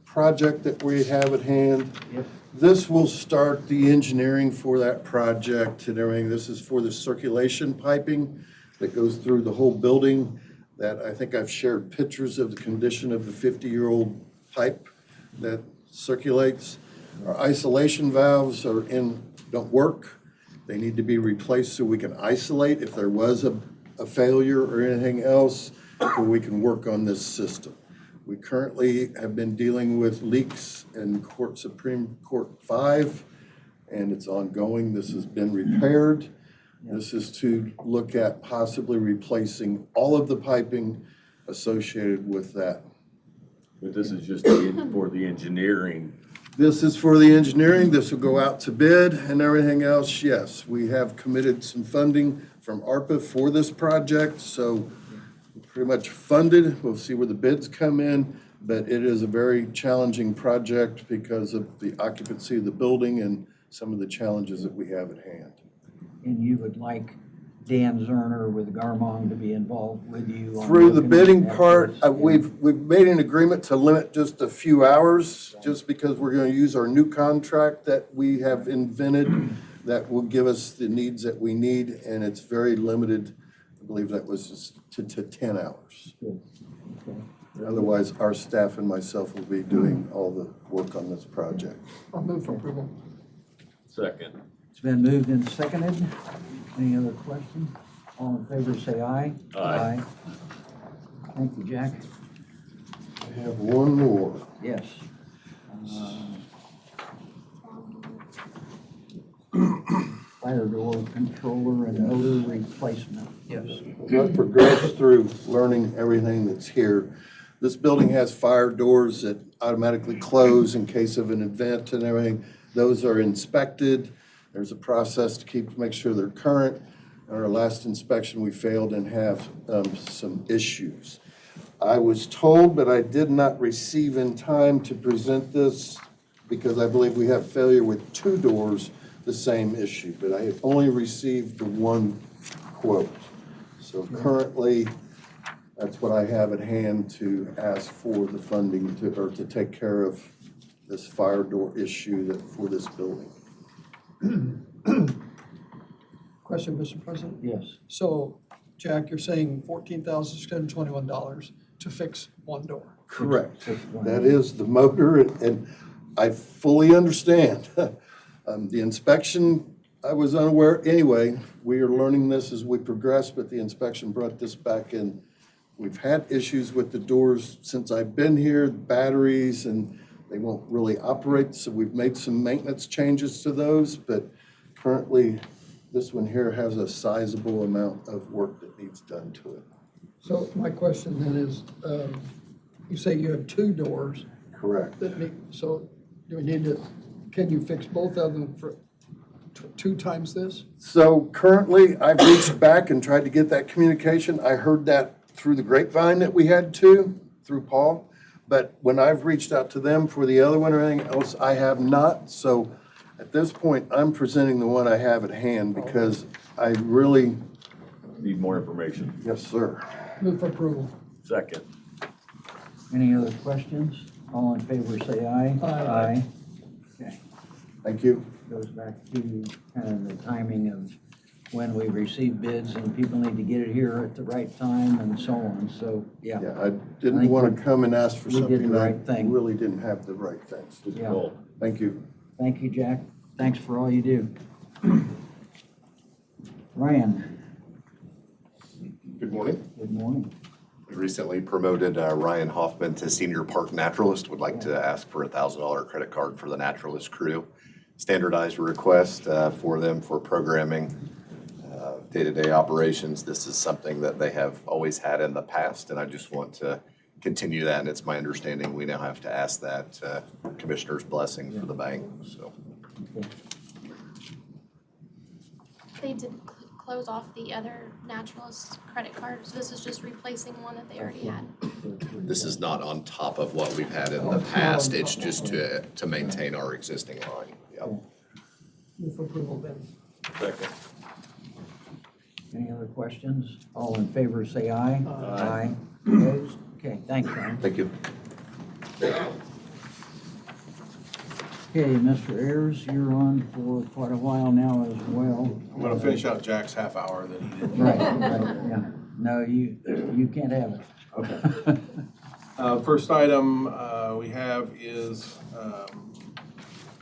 project that we have at hand. Yep. This will start the engineering for that project and everything. This is for the circulation piping that goes through the whole building. That I think I've shared pictures of the condition of the 50-year-old pipe that circulates. Our isolation valves don't work. They need to be replaced so we can isolate if there was a failure or anything else, so we can work on this system. We currently have been dealing with leaks in Supreme Court 5, and it's ongoing. This has been repaired. This is to look at possibly replacing all of the piping associated with that. But this is just for the engineering. This is for the engineering. This will go out to bid and everything else. Yes, we have committed some funding from ARPA for this project, so pretty much funded. We'll see where the bids come in, but it is a very challenging project because of the occupancy of the building and some of the challenges that we have at hand. And you would like Dan Zerner with Garmong to be involved with you? on Through the looking bidding at part, this? we've made an agreement to limit just a few hours, just because we're going to use our new contract that we have invented that will give us the needs that we need, and it's very limited. I believe that was just to 10 hours. Good. Okay. Otherwise, our staff and myself will be doing all the work on this project. I'll move for approval. Second. It's been moved and seconded. Any other questions? All in favor, say aye. Aye. Thank you, Jack. I have one more. Yes. Fire door controller and motor replacement. Yes. As I've progressed through learning everything that's here, this building has fire doors that automatically close in case of an event and everything. Those are inspected. There's a process to make sure they're current. In our last inspection, we failed and have some issues. I was told, but I did not receive in time to present this because I believe we have failure with 2 doors, the same issue, but I have only received the 1 quote. So currently, that's what I have at hand to ask for the funding to take care of this fire door issue for this building. Question, Mr. President? Yes. So, Jack, you're saying $14,621 to fix 1 door? Correct. That is the motor, and I fully understand. The inspection, I was unaware, anyway, we are learning this as we progress, but the inspection brought this back in. We've had issues with the doors since I've been here, batteries, and they won't really operate, so we've made some maintenance changes to those, but currently, this one here has a sizable amount of work that needs done to it. So my question then is, you say you have 2 doors. Correct. So do we need to, can you fix both of them for 2 times this? So currently, I've reached back and tried to get that communication. I heard that through the grapevine that we had to, through Paul. But when I've reached out to them for the other one or anything else, I have not. So at this point, I'm presenting the one I have at hand because I really. Need more information. Yes, sir. Move for approval. Second. Any other questions? All in favor, say aye. Aye. Okay. Thank you. Goes back to kind of the timing of when we receive bids and people need to get it here at the right time and so on. So, yeah. Yeah, I didn't want to come and ask for we did something the I right thing. really didn't have the right things. Yeah. Thank you. Thank you, Jack. Thanks for all you do. Ryan, Good morning. good morning. We recently promoted Ryan Hoffman to Senior Park Naturalist. Would like to ask for a $1,000 credit card for the naturalist crew. Standardized request for them for programming, day-to-day operations. This is something that they have always had in the past, and I just want to continue that. And it's my understanding we now have to ask that commissioner's blessing for the bank, so. They did close off the other naturalist credit card, so this is just replacing one that they already had. This is not on top of what we've had in the past. It's just to maintain our existing line. Yep. Move for approval then. Second. Any other questions? All in favor, say aye. Aye. Opposed? Okay, thanks, Ryan. Thank you. Okay, Mr. Ayers, you're on for quite a while now as well. I'm gonna finish out Jack's half hour that he did. Right, yeah. No, you can't have it. Okay. First item we have is,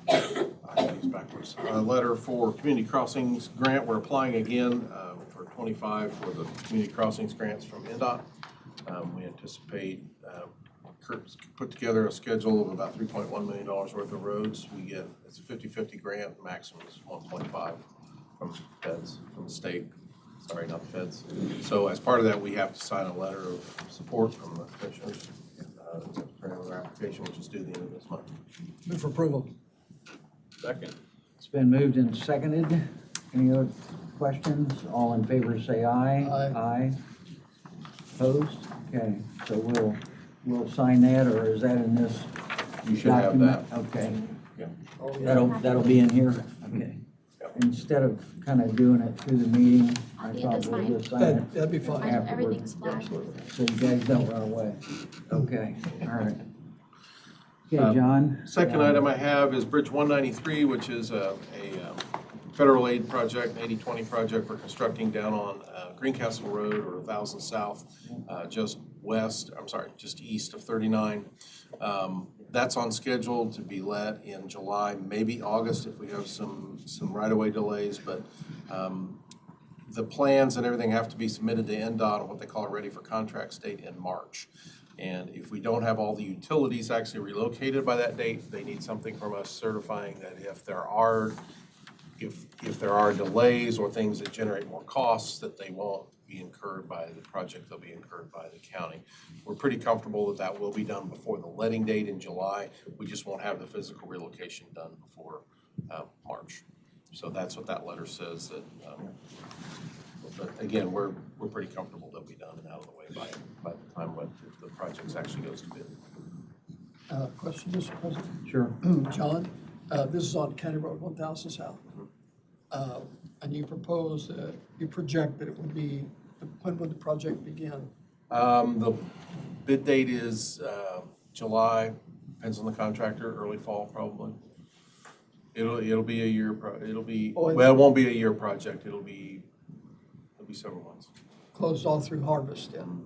backwards, a letter for Community Crossings grant. We're applying again for 25 for the Community Crossings grants from NDOT. We anticipate Kurt's put together a schedule of about $3.1 million worth of roads. We get, it's a 50-50 grant, maximum is 1.5 from feds, from the state, sorry, not the feds. So as part of that, we have to sign a letter of support from the commissioners for another application, which is due the end of this month. Move for approval. Second. It's been moved and seconded. Any other questions? All in favor, say aye. Aye. Aye. Opposed? Okay, so we'll sign that, or is that in this You should have document? that. Okay. Yeah. That'll be in here? Okay. Instead of kind of doing it through the meeting, I Yeah, thought that's we'll fine. just sign it That'd be fine. Everything's flat. so you guys don't run away. Okay, all right. Okay, John? Second item I have is Bridge 193, which is a federal aid project, 80/20 project we're constructing down on Greencastle Road or 1000 South, just east of 39. That's on schedule to be let in July, maybe August if we have some right-of-way delays, but the plans and everything have to be submitted to NDOT on what they call a ready for contract state in March. And if we don't have all the utilities actually relocated by that date, they need something from us certifying that if there are delays or things that generate more costs, that they won't be incurred by the project, they'll be incurred by the county. We're pretty comfortable that will be done before the letting date in July. We just won't have the physical relocation done before March. So that's what that letter says, that, but again, we're pretty comfortable they'll be done and out of the way by the time when the project actually goes to bid. Question, Mr. President? Sure. John, this is on County Road 1000 South. And you propose that, you project that it would be, when would the project begin? The bid date is July, depends on the contractor, early fall probably. It'll be a year, it won't be a year project, it'll be several months. Closed all through harvest then?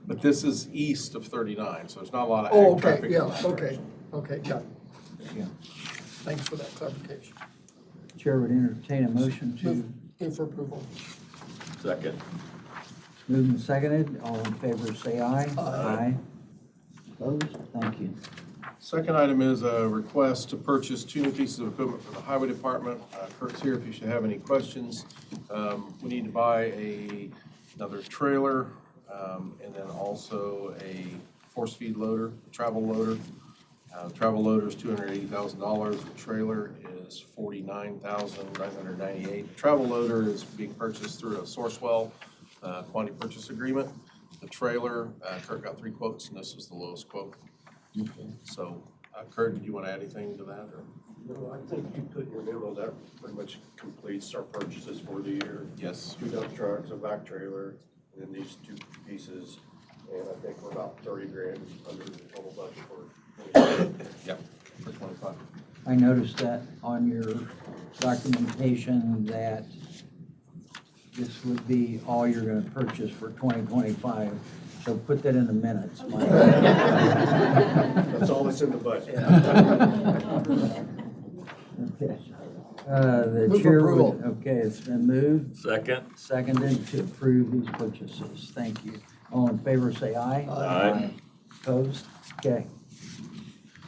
But this is east of 39, so there's not a lot of Oh, ag traffic. okay, yeah, okay, got it. Yeah. Thanks for that clarification. Chair would entertain a motion to Move for approval. Second. move and seconded. All in favor, say aye. Aye. Opposed? Thank you. Second item is a request to purchase 2 new pieces of equipment for the highway department. Kurt's here if you should have any questions. We need to buy another trailer, and then also a force feed loader, travel loader. Travel loader is $280,000. The trailer is $49,998. The travel loader is being purchased through a Sourcewell quantity purchase agreement. The trailer, Kurt got 3 quotes, and this was the lowest quote. So, Kurt, did you want to add anything to that, or? No, I think you put in your memo that pretty much completes our purchases for the year. Yes. 2 dump trucks, a back trailer, and then these 2 pieces. And I think we're about 30 grand under the total budget for. Yep, for 25. I noticed that on your documentation that this would be all you're gonna purchase for 2025. So put that in the minutes, Mike. That's all that's in the budget. Okay. The Move chair approval. would, okay, it's been moved, seconded to approve these purchases. Thank you. All in favor, say aye. Aye. Opposed? Okay.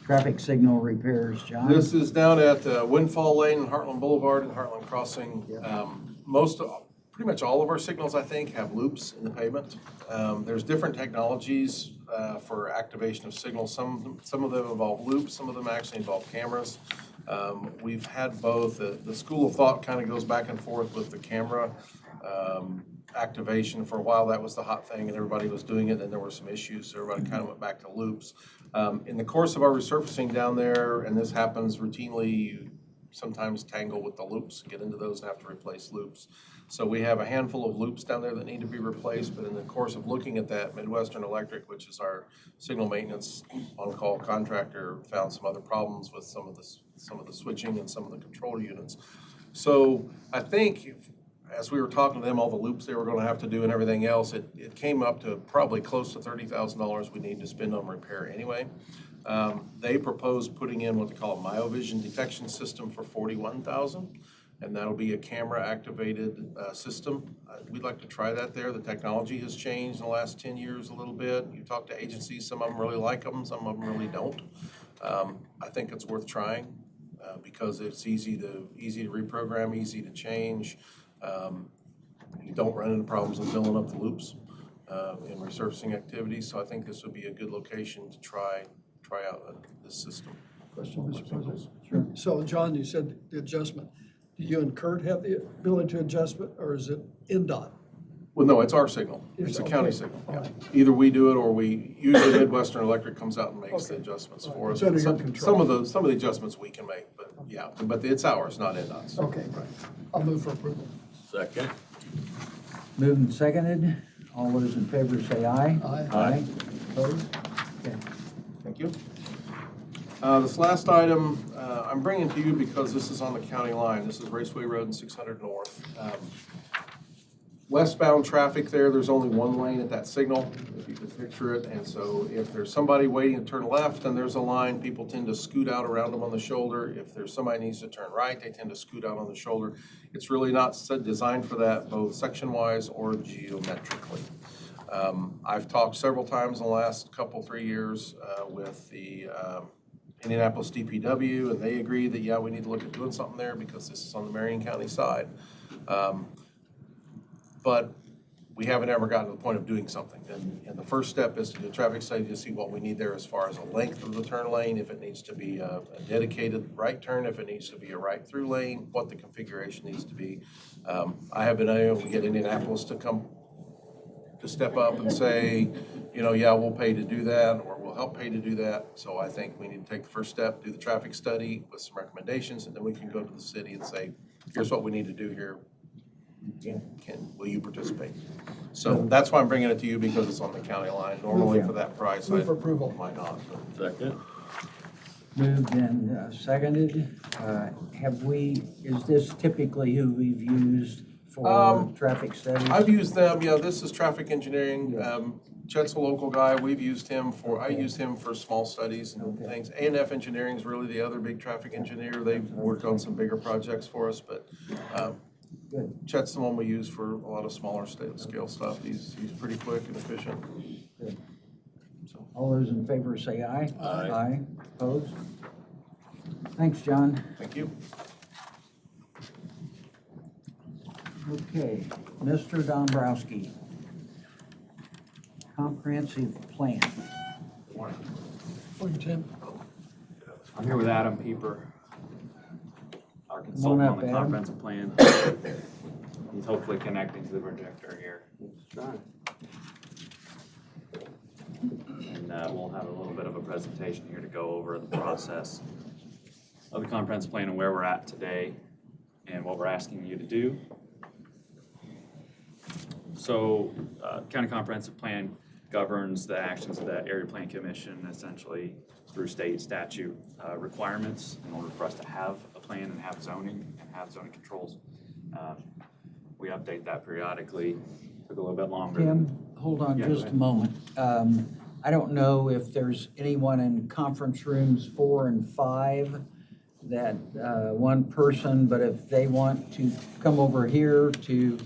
Traffic signal repairs, John? This is down at Windfall Lane and Heartland Boulevard and Heartland Crossing. Pretty much all of our signals, I think, have loops in the pavement. There's different technologies for activation of signals. Some of them involve loops, some of them actually involve cameras. We've had both. The school of thought kind of goes back and forth with the camera activation. For a while, that was the hot thing, and everybody was doing it, and there were some issues, so everybody kind of went back to loops. In the course of our resurfacing down there, and this happens routinely, you sometimes tangle with the loops, get into those and have to replace loops. So we have a handful of loops down there that need to be replaced, but in the course of looking at that, Midwestern Electric, which is our signal maintenance on-call contractor, found some other problems with some of the switching and some of the control units. So I think as we were talking to them, all the loops they were going to have to do and everything else, it came up to probably close to $30,000 we need to spend on repair anyway. They proposed putting in what they call a myovision detection system for $41,000, and that'll be a camera-activated system. We'd like to try that there. The technology has changed in the last 10 years a little bit. You talk to agencies, some of them really like them, some of them really don't. I think it's worth trying because it's easy to reprogram, easy to change. You don't run into problems with filling up the loops in resurfacing activities, so I think this would be a good location to try out this system. Question, Mr. President? Sure. So, John, you said the adjustment. Do you and Kurt have the ability to adjust it, or is it NDOT? Well, no, it's our signal. It's a county okay. signal. All Yeah. right. Either we do it or usually Midwestern Electric comes out and makes the Okay. adjustments All right. for us. It's under your Some control. some of the adjustments we can make, but yeah, but it's ours, not NDOT's. Okay, I'll move for approval. Second. Moved and seconded. All those in favor say aye. Aye. Aye. Opposed? Okay. Thank you. This last item, I'm bringing to you because this is on the county line. This is Raceway Road and 600 North. Westbound traffic there's only one lane at that signal, if you can picture it. And so if there's somebody waiting to turn left and there's a line, people tend to scoot out around them on the shoulder. If there's somebody needs to turn right, they tend to scoot out on the shoulder. It's really not designed for that, both section-wise or geometrically. I've talked several times in the last 3 years with the Indianapolis DPW, and they agree that, yeah, we need to look at doing something there because this is on the Marion County side. But we haven't ever gotten to the point of doing something. And the first step is to do a traffic study to see what we need there as far as a length of the turn lane, if it needs to be a dedicated right turn, if it needs to be a right through lane, what the configuration needs to be. I have been able to get Indianapolis to step up and say, you know, yeah, we'll pay to do that, or we'll help pay to do that. So I think we need to take the first step, do the traffic study with some recommendations, and then we can go to the city and say, here's what we need to do here. Will you participate? So that's why I'm bringing it to you, because it's on the county line. Normally for that price, I Move for approval. might not. Second. Moved and seconded. Is this typically who we've used for traffic studies? I've used them, yeah, this is traffic engineering. Chet's a local guy. We've used him I used him for small studies and things. A&F Engineering is really the other big traffic engineer. They've worked on some bigger projects for us, but Good. Chet's the one we use for a lot of smaller scale stuff. He's pretty quick and efficient. Good. All those in favor say aye. Aye. Aye. Opposed? Thanks, John. Thank you. Okay, Mr. Dombrowski. Comprehensive plan. Morning, Tim. I'm here with Adam Pieper, our on consultant up, on the Adam. comprehensive plan. He's hopefully connecting to the projector here. And we'll have a little bit of a presentation here to go over the process of the comprehensive plan and where we're at today and what we're asking you to do. So, County Comprehensive Plan governs the actions of the Area Plan Commission essentially through state statute requirements in order for us to have a plan and have zoning controls. We update that periodically. Took a little bit longer. Tim, hold on Yeah, go just a ahead. moment. I don't know if there's anyone in conference rooms 4 and 5 that one person, but if they want to come over here to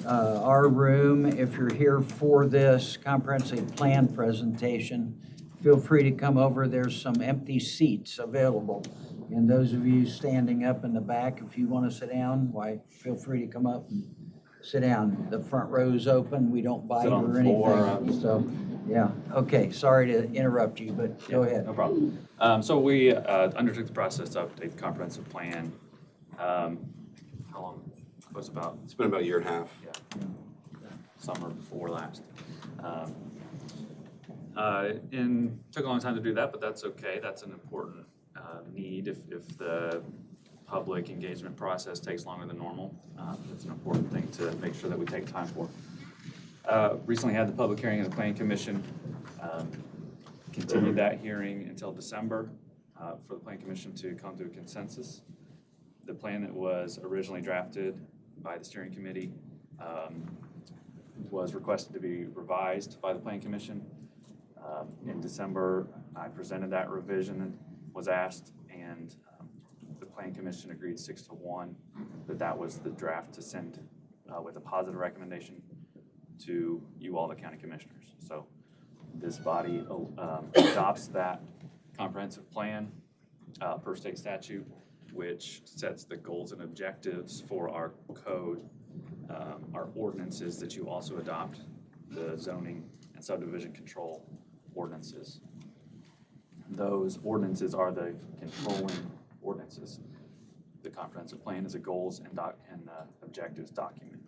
our room, if you're here for this comprehensive plan presentation, feel free to come over. There's some empty seats available. And those of you standing up in the back, if you want to sit down, why, feel free to come up and sit down. The front row's open. We don't bite Sit on or the floor, anything. So, yeah, okay, sorry to interrupt you, but go ahead. No problem. So we undertook the process to update the comprehensive plan. How long? It was about. It's been about a year and a half. Yeah, summer before last. And took a long time to do that, but that's okay. That's an important need if the public engagement process takes longer than normal. It's an important thing to make sure that we take time for. Recently had the public hearing of the Planning Commission. Continued that hearing until December for the Planning Commission to come to a consensus. The plan that was originally drafted by the steering committee was requested to be revised by the Planning Commission. In December, I presented that revision and was asked, and the Planning Commission agreed 6-1 that was the draft to send with a positive recommendation to you all, the county commissioners. So this body adopts that comprehensive plan per state statute, which sets the goals and objectives for our code, our ordinances that you also adopt, the zoning and subdivision control ordinances. Those ordinances are the controlling ordinances. The comprehensive plan is a goals and objectives document.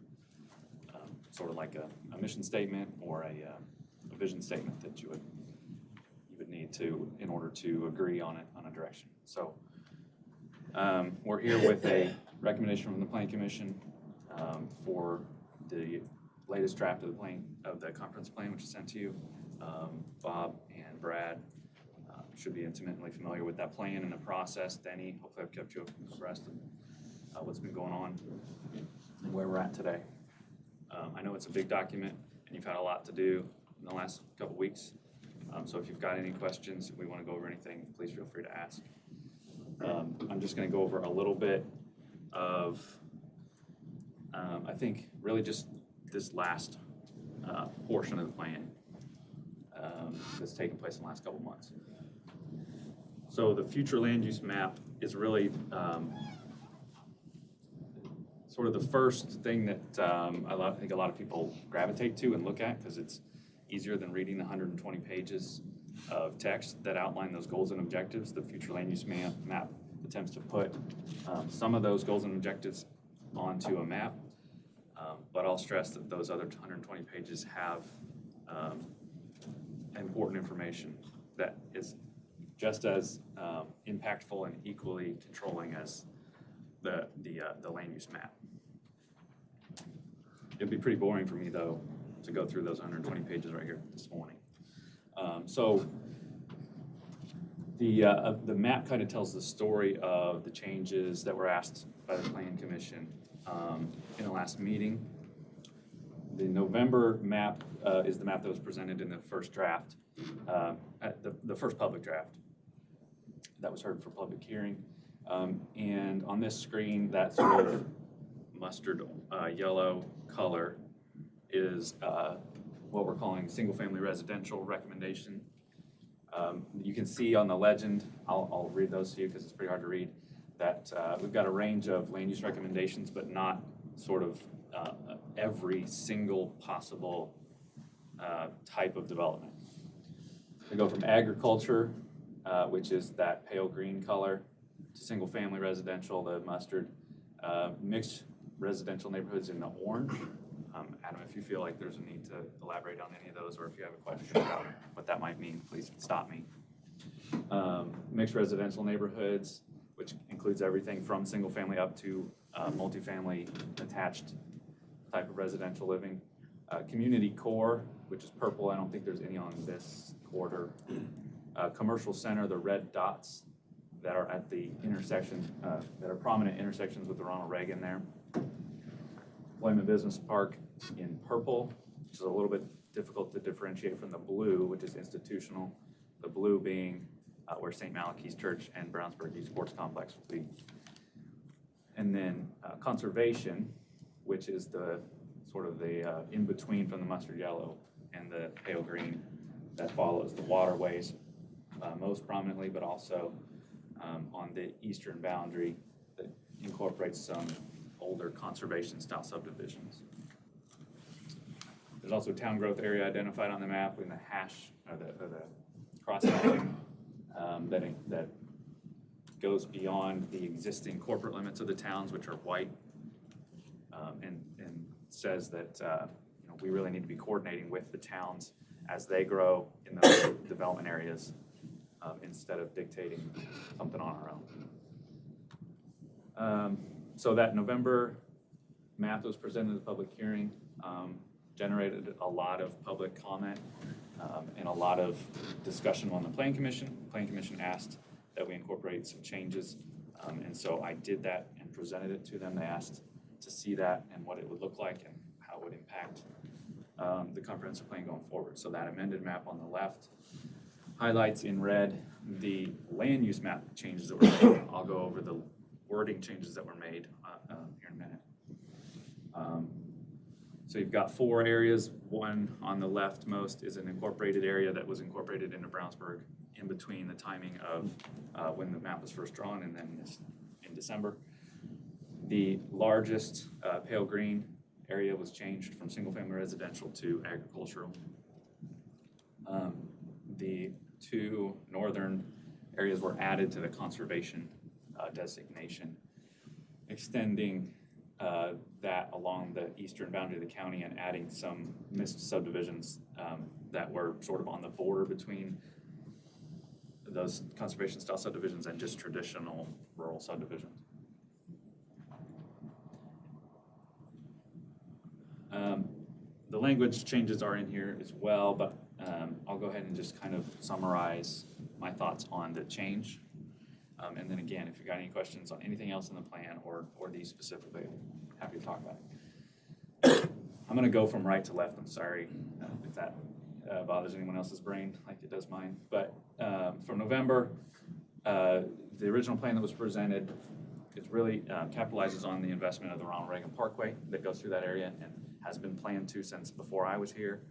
sort of like a mission statement or a vision statement that you would need to, in order to agree on a direction. So we're here with a recommendation from the Planning Commission for the latest draft of the comprehensive plan, which is sent to you. Bob and Brad should be intimately familiar with that plan and the process. Denny, hopefully I've kept you abreast of what's been going on and where we're at today. I know it's a big document and you've had a lot to do in the last couple weeks. So if you've got any questions, if we want to go over anything, please feel free to ask. I'm just going to go over a little bit of, I think, really just this last portion of the plan that's taken place in the last couple months. So the future land use map is really sort of the first thing that I think a lot of people gravitate to and look at, because it's easier than reading the 120 pages of text that outline those goals and objectives. The future land use map attempts to put some of those goals and objectives onto a map, but I'll stress that those other 120 pages have important information that is just as impactful and equally controlling as the land use map. It'd be pretty boring for me, though, to go through those 120 pages right here this morning. So the map kind of tells the story of the changes that were asked by the Planning Commission in the last meeting. The November map is the map that was presented in the first draft, at the first public draft that was heard for public hearing. And on this screen, that sort of mustard yellow color is what we're calling single-family residential recommendation. You can see on the legend, I'll read those to you because it's pretty hard to read, that we've got a range of land use recommendations, but not sort of every single possible type of development. We go from agriculture, which is that pale green color, to single-family residential, the mustard, mixed residential neighborhoods in the orange. Adam, if you feel like there's a need to elaborate on any of those, or if you have a question about what that might mean, please stop me. Mixed residential neighborhoods, which includes everything from single-family up to multifamily attached type of residential living. Community core, which is purple. I don't think there's any on this quarter. Commercial center, the red dots that are at the intersection, that are prominent intersections with the Ronald Reagan there. Employment Business Park in purple, which is a little bit difficult to differentiate from the blue, which is institutional. The blue being where St. Malachi's Church and Brownsburg Youth Sports Complex will be. And then conservation, which is the sort of the in-between from the mustard yellow and the pale green that follows the waterways most prominently, but also on the eastern boundary that incorporates some older conservation-style subdivisions. There's also a town growth area identified on the map in the hash, or the cross-hatching that goes beyond the existing corporate limits of the towns, which are white, and says that we really need to be coordinating with the towns as they grow in those development areas instead of dictating something on our own. So that November map that was presented at the public hearing generated a lot of public comment and a lot of discussion on the Planning Commission. The Planning Commission asked that we incorporate some changes, and so I did that and presented it to them. They asked to see that and what it would look like and how it would impact the comprehensive plan going forward. So that amended map on the left highlights in red the land use map changes that were made. I'll go over the wording changes that were made here in a minute. So you've got 4 areas. One on the leftmost is an incorporated area that was incorporated into Brownsburg in between the timing of when the map was first drawn and then in December. The largest pale green area was changed from single-family residential to agricultural. The 2 northern areas were added to the conservation designation, extending that along the eastern boundary of the county and adding some mixed subdivisions that were sort of on the border between those conservation style subdivisions and just traditional rural subdivisions. The language changes are in here as well, but I'll go ahead and just kind of summarize my thoughts on the change. And then again, if you've got any questions on anything else in the plan or these specifically, I'm happy to talk about it. I'm gonna go from right to left, I'm sorry if that bothers anyone else's brain like it does mine. But from November, the original plan that was presented, it really capitalizes on the investment of the Ronald Reagan Parkway that goes through that area and has been planned to since before I was here.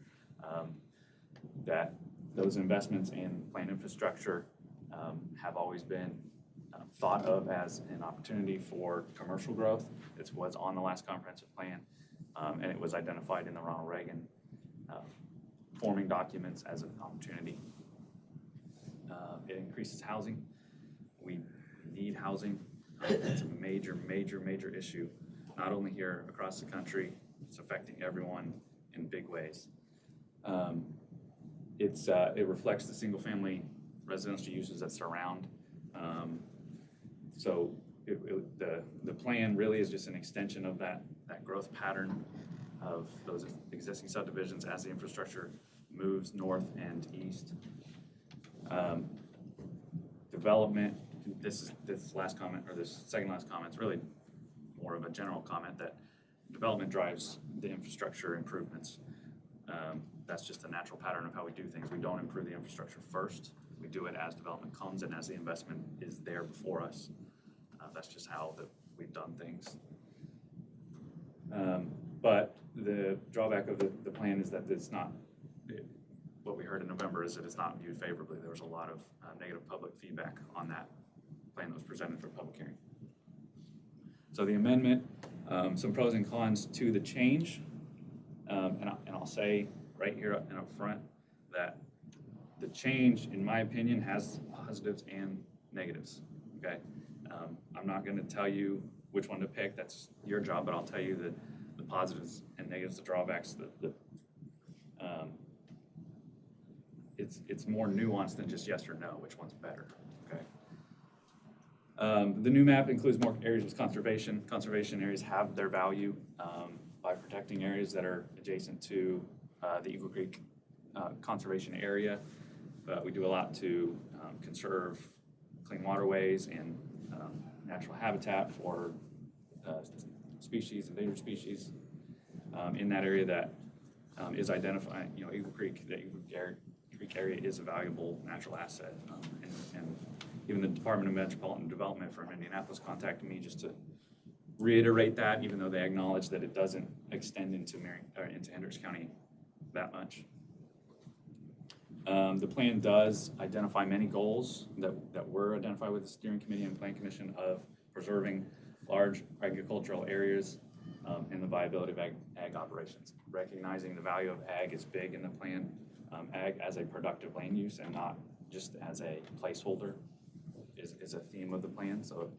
That those investments in plant infrastructure have always been thought of as an opportunity for commercial growth. It was on the last comprehensive plan, and it was identified in the Ronald Reagan forming documents as an opportunity. It increases housing. We need housing. It's a major, major, major issue, not only here across the country, it's affecting everyone in big ways. It reflects the single-family residential uses that surround. So the plan really is just an extension of that growth pattern of those existing subdivisions as the infrastructure moves north and east. Development, this last comment, or this second last comment, is really more of a general comment that development drives the infrastructure improvements. That's just a natural pattern of how we do things. We don't improve the infrastructure first. We do it as development comes and as the investment is there before us. That's just how we've done things. But the drawback of the plan is that it's not, what we heard in November is that it's not viewed favorably. There was a lot of negative public feedback on that plan that was presented for public hearing. So the amendment, some pros and cons to the change, and I'll say right here and up front that the change, in my opinion, has positives and negatives, okay? I'm not gonna tell you which one to pick, that's your job, but I'll tell you the positives and negatives, the drawbacks, it's more nuanced than just yes or no, which one's better, okay? The new map includes more areas with conservation. Conservation areas have their value by protecting areas that are adjacent to the Eagle Creek conservation area. But we do a lot to conserve clean waterways and natural habitat for species, endangered species in that area that is identifying, Eagle Creek, the Eagle Creek area is a valuable natural asset. And even the Department of Metropolitan Development from Indianapolis contacted me just to reiterate that, even though they acknowledge that it doesn't extend into Hendricks County that much. The plan does identify many goals that were identified with the steering committee and plan commission of preserving large agricultural areas and the viability of ag operations. Recognizing the value of ag is big in the plan. Ag as a productive land use and not just as a placeholder is a theme of the plan. So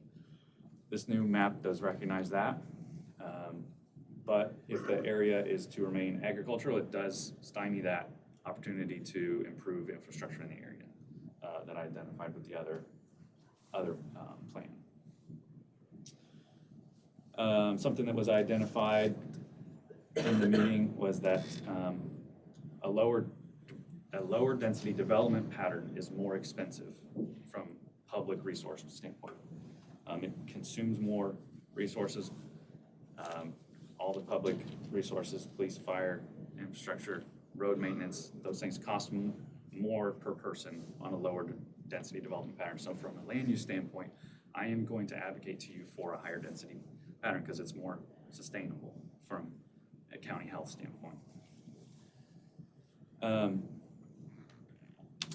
this new map does recognize that. But if the area is to remain agricultural, it does stymie that opportunity to improve infrastructure in the area that I identified with the other plan. Something that was identified in the meeting was that a lower density development pattern is more expensive from public resource standpoint. It consumes more resources. All the public resources, police, fire, infrastructure, road maintenance, those things cost more per person on a lower density development pattern. So from a land use standpoint, I am going to advocate to you for a higher density pattern because it's more sustainable from a county health standpoint.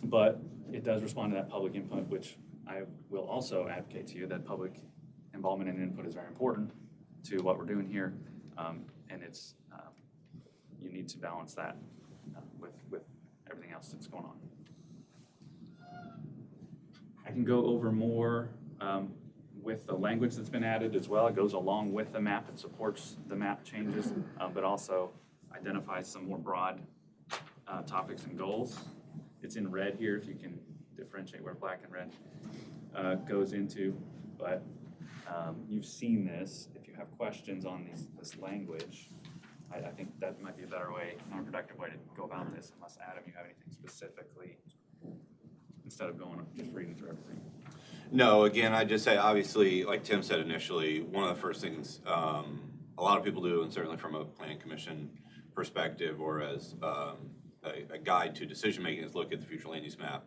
But it does respond to that public input, which I will also advocate to you that public involvement and input is very important to what we're doing here. And it's, you need to balance that with everything else that's going on. I can go over more with the language that's been added as well. It goes along with the map. It supports the map changes, but also identifies some more broad topics and goals. It's in red here, if you can differentiate where black and red goes into. But you've seen this. If you have questions on this language, I think that might be a better way, more productive way to go about this, unless, Adam, you have anything specifically, instead of going, just reading through everything. No, again, I just say, obviously, like Tim said initially, one of the first things a lot of people do, and certainly from a planning commission perspective or as a guide to decision-making, is look at the future land use map.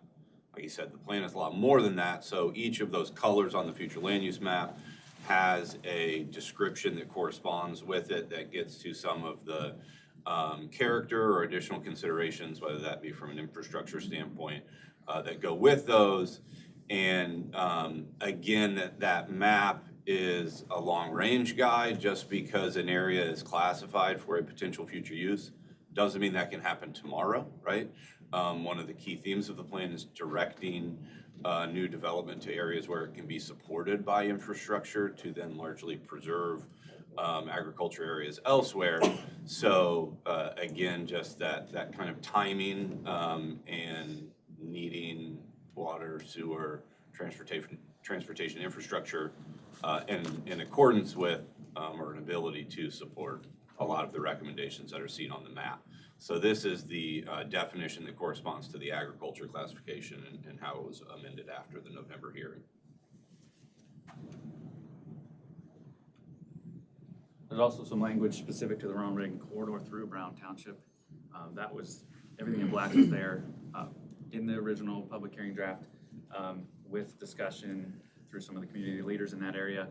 Like you said, the plan is a lot more than that, so each of those colors on the future land use map has a description that corresponds with it that gets to some of the character or additional considerations, whether that be from an infrastructure standpoint, that go with those. And again, that map is a long-range guide. Just because an area is classified for a potential future use doesn't mean that can happen tomorrow, right? One of the key themes of the plan is directing new development to areas where it can be supported by infrastructure to then largely preserve agriculture areas elsewhere. So again, just that kind of timing and needing water, sewer, transportation infrastructure in accordance with or an ability to support a lot of the recommendations that are seen on the map. So this is the definition that corresponds to the agriculture classification and how it was amended after the November hearing. There's also some language specific to the Ronald Reagan corridor through Brown Township. That was, everything in black was there in the original public hearing draft with discussion through some of the community leaders in that area.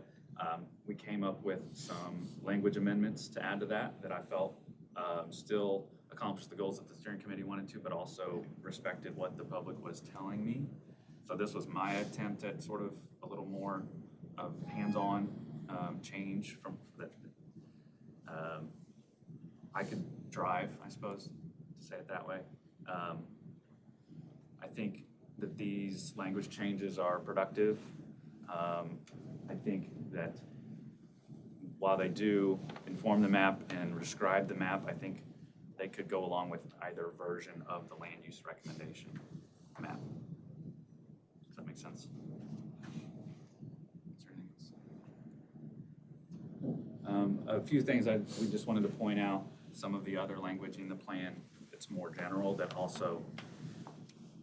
We came up with some language amendments to add to that I felt still accomplished the goals that the steering committee wanted to, but also respected what the public was telling me. So this was my attempt at sort of a little more of hands-on change from that. I could drive, I suppose, to say it that way. I think that these language changes are productive. I think that while they do inform the map and describe the map, I think they could go along with either version of the land use recommendation map. Does that make sense? Is there anything else? A few things we just wanted to point out, some of the other language in the plan that's more general that also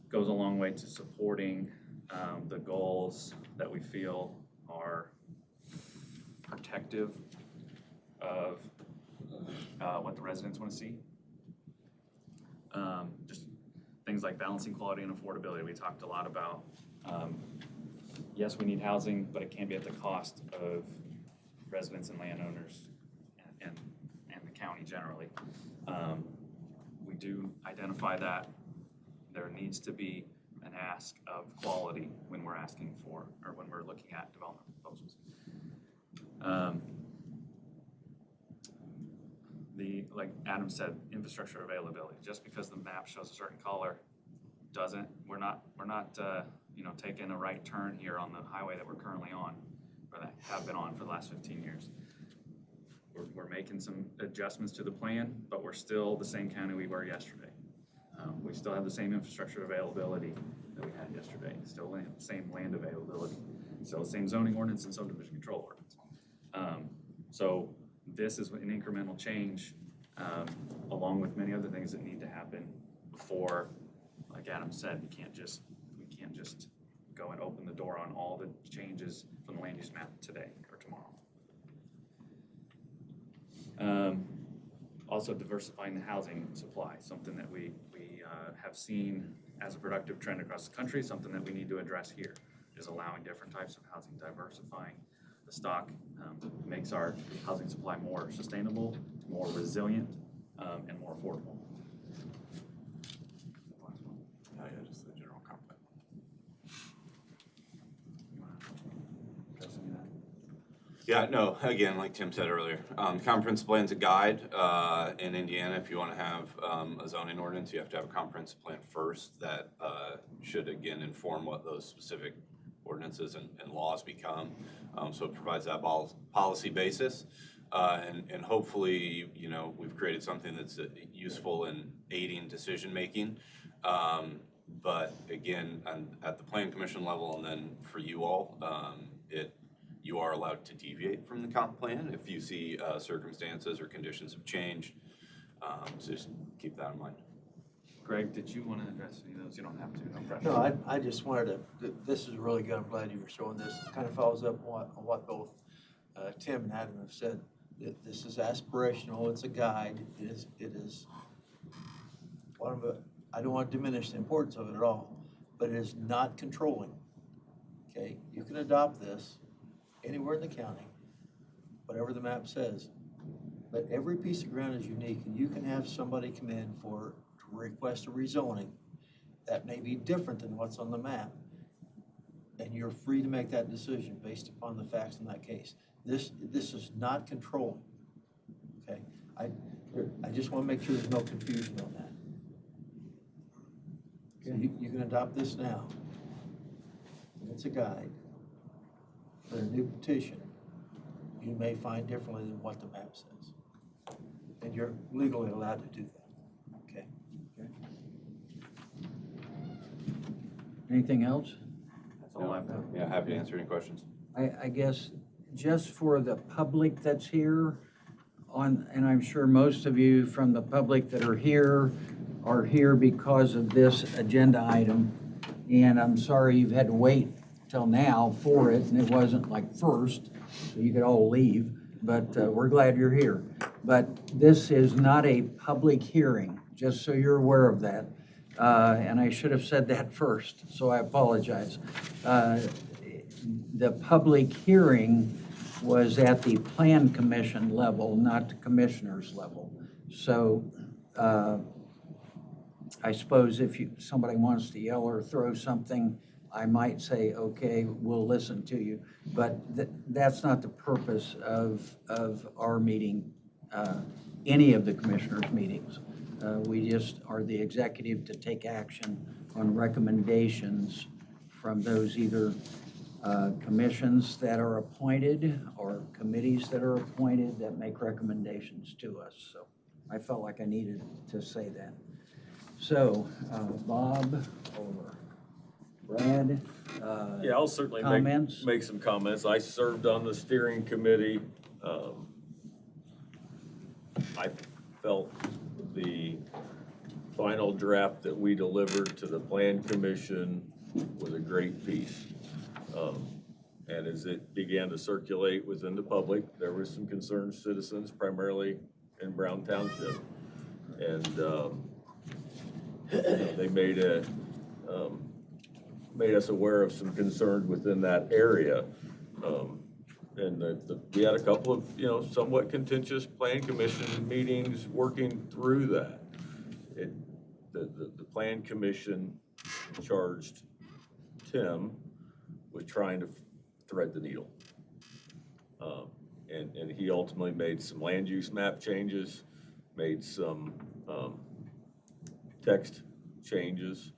goes a long way to supporting the goals that we feel are protective of what the residents want to see. Just things like balancing quality and affordability. We talked a lot about, yes, we need housing, but it can't be at the cost of residents and landowners and the county generally. We do identify that there needs to be an ask of quality when we're asking for, or when we're looking at development proposals. Like Adam said, infrastructure availability. Just because the map shows a certain color doesn't, we're not taking a right turn here on the highway that we're currently on, or that have been on for the last 15 years. We're making some adjustments to the plan, but we're still the same county we were yesterday. We still have the same infrastructure availability that we had yesterday, still same land availability, still the same zoning ordinance and subdivision control ordinance. So this is an incremental change along with many other things that need to happen before, like Adam said, we can't just go and open the door on all the changes from the land use map today or tomorrow. Also diversifying the housing supply, something that we have seen as a productive trend across the country, something that we need to address here, is allowing different types of housing, diversifying the stock, makes our housing supply more sustainable, more resilient, and more affordable. Just the general comment. Yeah, no, again, like Tim said earlier, comprehensive plan's a guide. In Indiana, if you want to have a zoning ordinance, you have to have a comprehensive plan first that should, again, inform what those specific ordinances and laws become. So it provides that policy basis. And hopefully, you know, we've created something that's useful in aiding decision-making. But again, at the Plan Commission level, and then for you all, you are allowed to deviate from the comp plan if you see circumstances or conditions have changed. So just keep that in mind. Greg, did you want to address any of those? You don't have to, no pressure. No, I just wanted to, this is really good. I'm glad you were showing this. It kind of follows up on what both Tim and Adam have said. That this is aspirational. It's a guide. It is one of the, I don't want to diminish the importance of it at all, but it is not controlling. Okay, you can adopt this anywhere in the county, whatever the map says. But every piece of ground is unique, and you can have somebody come in to request a rezoning that may be different than what's on the map. And you're free to make that decision based upon the facts in that case. This is not controlling, okay? I just want to make sure there's no confusion on that. So you can adopt this now. It's a guide. For a new petition, you may find differently than what the map says. And you're legally allowed to do that, okay? Anything else? That's all I've got. Yeah, happy to answer any questions. I guess just for the public that's here and I'm sure most of you from the public that are here because of this agenda item. And I'm sorry you've had to wait till now for it, and it wasn't like first, so you could all leave, but we're glad you're here. But this is not a public hearing, just so you're aware of that. And I should have said that first, so I apologize. The public hearing was at the Plan Commission level, not the commissioners level. So I suppose if somebody wants to yell or throw something, I might say, okay, we'll listen to you. But that's not the purpose of our meeting, any of the commissioners' meetings. We just are the executive to take action on recommendations from those either commissions that are appointed or committees that are appointed that make recommendations to us. So I felt like I needed to say that. So, Bob or Brad, Yeah, I'll certainly comments? make some comments. I served on the steering committee. I felt the final draft that we delivered to the Plan Commission was a great piece. And as it began to circulate within the public, there was some concerned citizens, primarily in Brown Township. And they made us aware of some concerns within that area. And we had a couple of, somewhat contentious Plan Commission meetings working through that. The Plan Commission charged Tim with trying to thread the needle. And he ultimately made some land use map changes, made some text changes.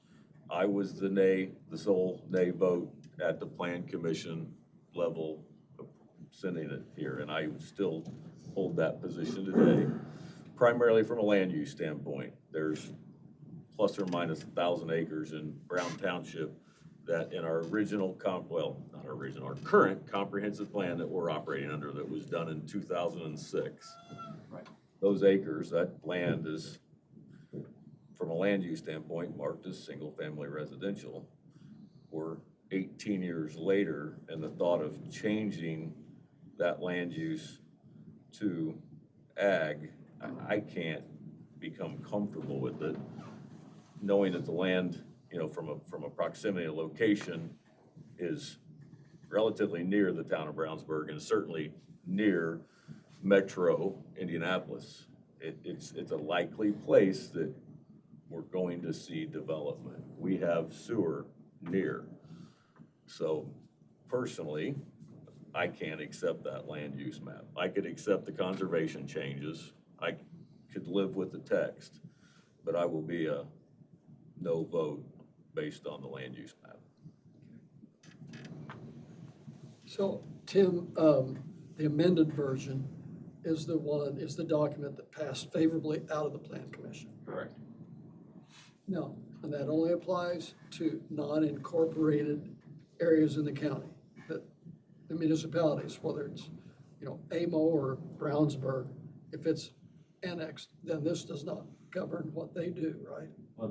I was the sole nay vote at the Plan Commission level, sending it here, and I still hold that position today, primarily from a land use standpoint. There's plus or minus 1,000 acres in Brown Township that in our our current comprehensive plan that we're operating under that was done in 2006. Right. Those acres, that land is, from a land use standpoint, marked as single-family residential. We're 18 years later, and the thought of changing that land use to ag, I can't become comfortable with it, knowing that the land, from a proximity of location is relatively near the town of Brownsburg and certainly near Metro Indianapolis. It's a likely place that we're going to see development. We have sewer near. So personally, I can't accept that land use map. I could accept the conservation changes. I could live with the text, but I will be a no vote based on the land use map. So, Tim, the amended version is the document that passed favorably out of the Plan Commission. Correct. No, and that only applies to non-incorporated areas in the county, that the municipalities, whether it's, Amo or Brownsburg, if it's annexed, then this does not govern what they do, right? Well,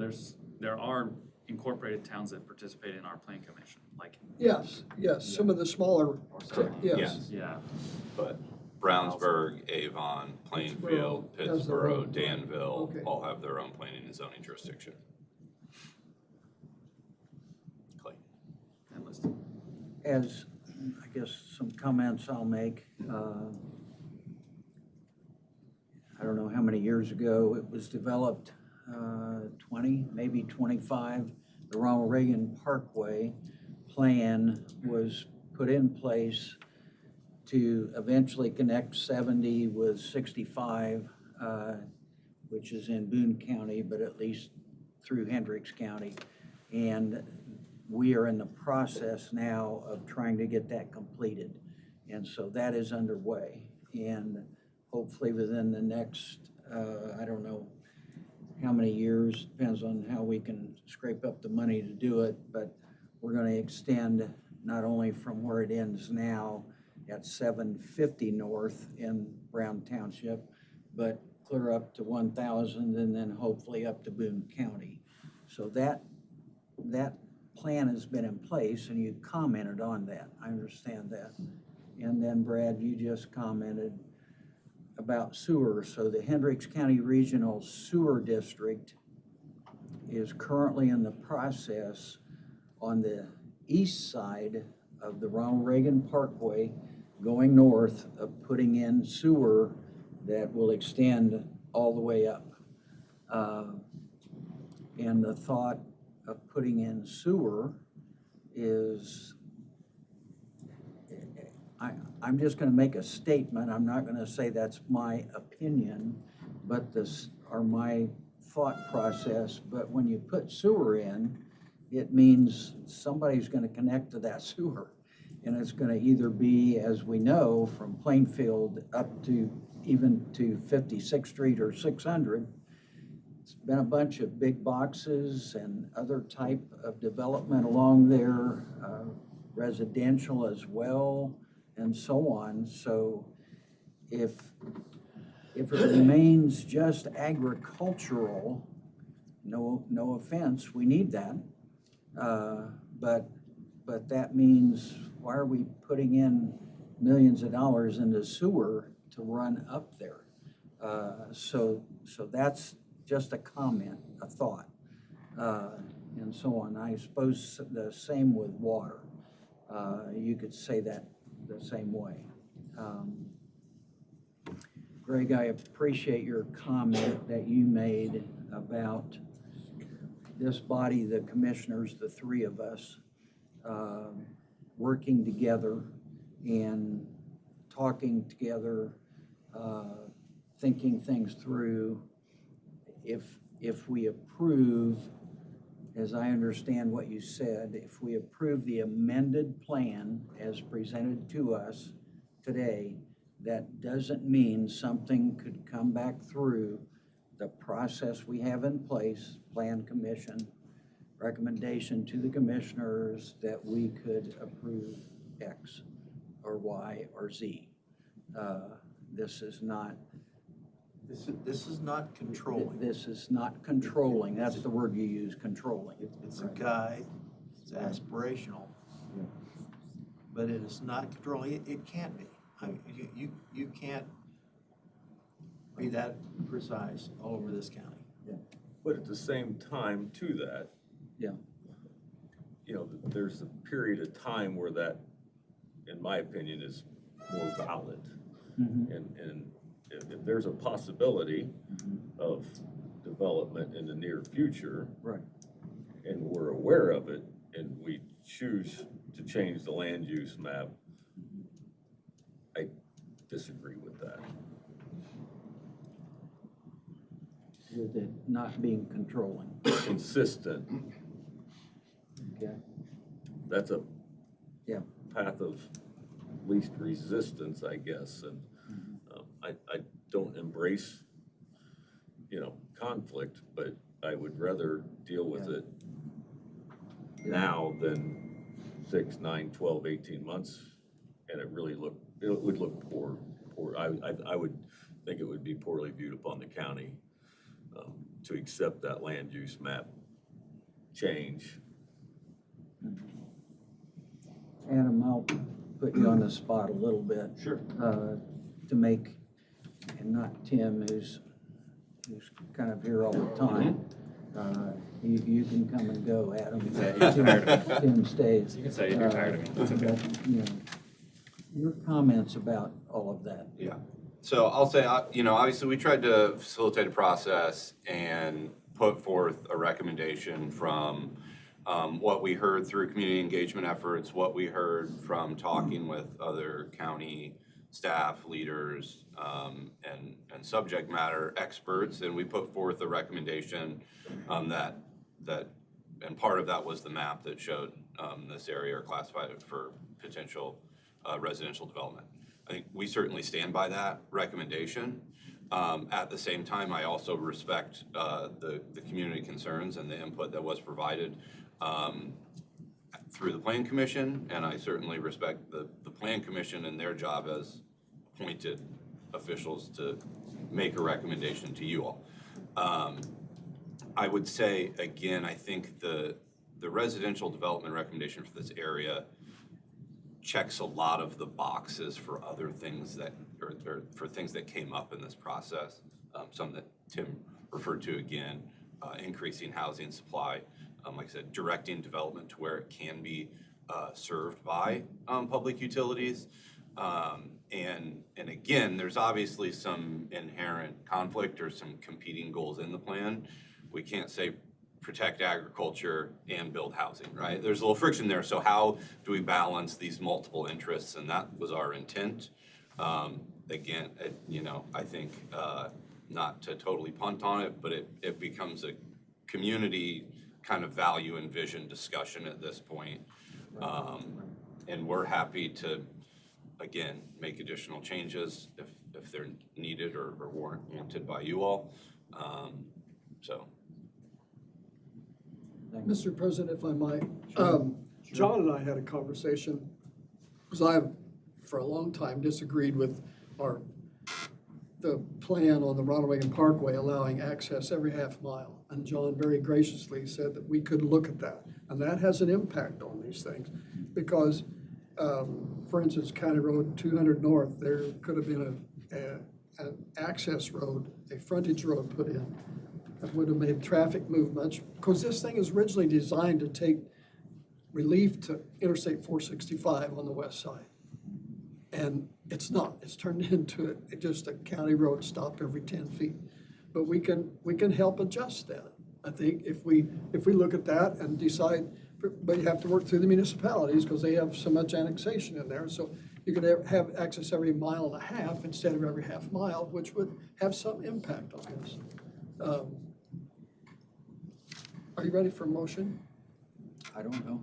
there are incorporated towns that participate in our plan commission, like. Yes, some of the smaller, yes. Yeah. But Brownsburg, Avon, Plainfield, Pittsboro has their Pittsboro, own. Danville, Okay. all have their own planning and zoning jurisdiction. Clay. And listed. As, I guess, some comments I'll make. I don't know how many years ago it was developed, 20, maybe 25. The Ronald Reagan Parkway plan was put in place to eventually connect 70 with 65, which is in Boone County, but at least through Hendricks County. And we are in the process now of trying to get that completed. And so that is underway. And hopefully within the next, I don't know how many years, depends on how we can scrape up the money to do it, but we're going to extend not only from where it ends now at 750 North in Brown Township, but clear up to 1,000 and then hopefully up to Boone County. So that plan has been in place, and you commented on that. I understand that. And then, Brad, you just commented about sewer. So the Hendricks County Regional Sewer District is currently in the process on the east side of the Ronald Reagan Parkway going north of putting in sewer that will extend all the way up. And the thought of putting in sewer is, I'm just gonna make a statement, I'm not gonna say that's my opinion, but this, or my thought process, but when you put sewer in, it means somebody's gonna connect to that sewer. And it's gonna either be, as we know, from Plainfield up to, even to 56th Street or 600. It's been a bunch of big boxes and other type of development along there, residential as well, and so on. So if it remains just agricultural, no offense, we need that. But that means, why are we putting in millions of dollars into sewer to run up there? So that's just a comment, a thought, and so on. I suppose the same with water. You could say that the same way. Greg, I appreciate your comment that you made about this body, the commissioners, the three of us, working together and talking together, thinking things through. If we approve, as I understand what you said, if we approve the amended plan as presented to us today, that doesn't mean something could come back through the process we have in place, Plan Commission, recommendation to the commissioners that we could approve X or Y or Z. This is not controlling. This is not controlling. That's the word you use, controlling. It's a guide, it's aspirational, but it is not controlling. It can't be. I mean, you can't be that precise all over this county. But at the same time to that, there's a period of time where that, in my opinion, is more valid. And if there's a possibility of development in the near future, right, and we're aware of it, and we choose to change the land use map, I disagree with that. With it not being controlling. Consistent. Okay. That's a Yeah. path of least resistance, I guess, and I don't embrace, conflict, but I would rather deal with it now than 6, 9, 12, 18 months, and it would look poor. I would think it would be poorly viewed upon the county to accept that land use map change. Adam, I'll put you on the spot a little bit. Sure. To make, and not Tim, who's kind of here all the time. You can come and go, Adam. You can say you're tired of me. Tim stays. You can say you're tired of me. That's okay. But, your comments about all of that. Yeah. So I'll say, obviously we tried to facilitate a process and put forth a recommendation from what we heard through community engagement efforts, what we heard from talking with other county staff, leaders, and subject matter experts, and we put forth a recommendation that and part of that was the map that showed this area or classified it for potential residential development. I think we certainly stand by that recommendation. At the same time, I also respect the community concerns and the input that was provided through the Plan Commission, and I certainly respect the Plan Commission and their job as appointed officials to make a recommendation to you all. I would say, again, I think the residential development recommendation for this area checks a lot of the boxes for other things that, or for things that came up in this process. Some that Tim referred to again, increasing housing supply, like I said, directing development to where it can be served by public utilities. And again, there's obviously some inherent conflict or some competing goals in the plan. We can't say protect agriculture and build housing, right? There's a little friction there. So how do we balance these multiple interests? And that was our intent. Again, I think not to totally punt on it, but it becomes a community kind of value and vision discussion at this point. And we're happy to, again, make additional changes if they're needed or warranted by you all. Mr. President, if I might, John and I had a conversation, because I have, for a long time, disagreed with the plan on the Ronald Reagan Parkway allowing access every half mile. And John very graciously said that we could look at that. And that has an impact on these things because, for instance, County Road 200 North, there could have been an access road, a frontage road put in that would have made traffic move much, because this thing is originally designed to take relief to Interstate 465 on the west side. And it's not, it's turned into just a county road stop every 10 feet. But we can help adjust that. I think if we look at that and decide, but you have to work through the municipalities because they have so much annexation in there. So you could have access every 1.5 miles instead of every half mile, which would have some impact on this. Are you ready for a motion? I don't know.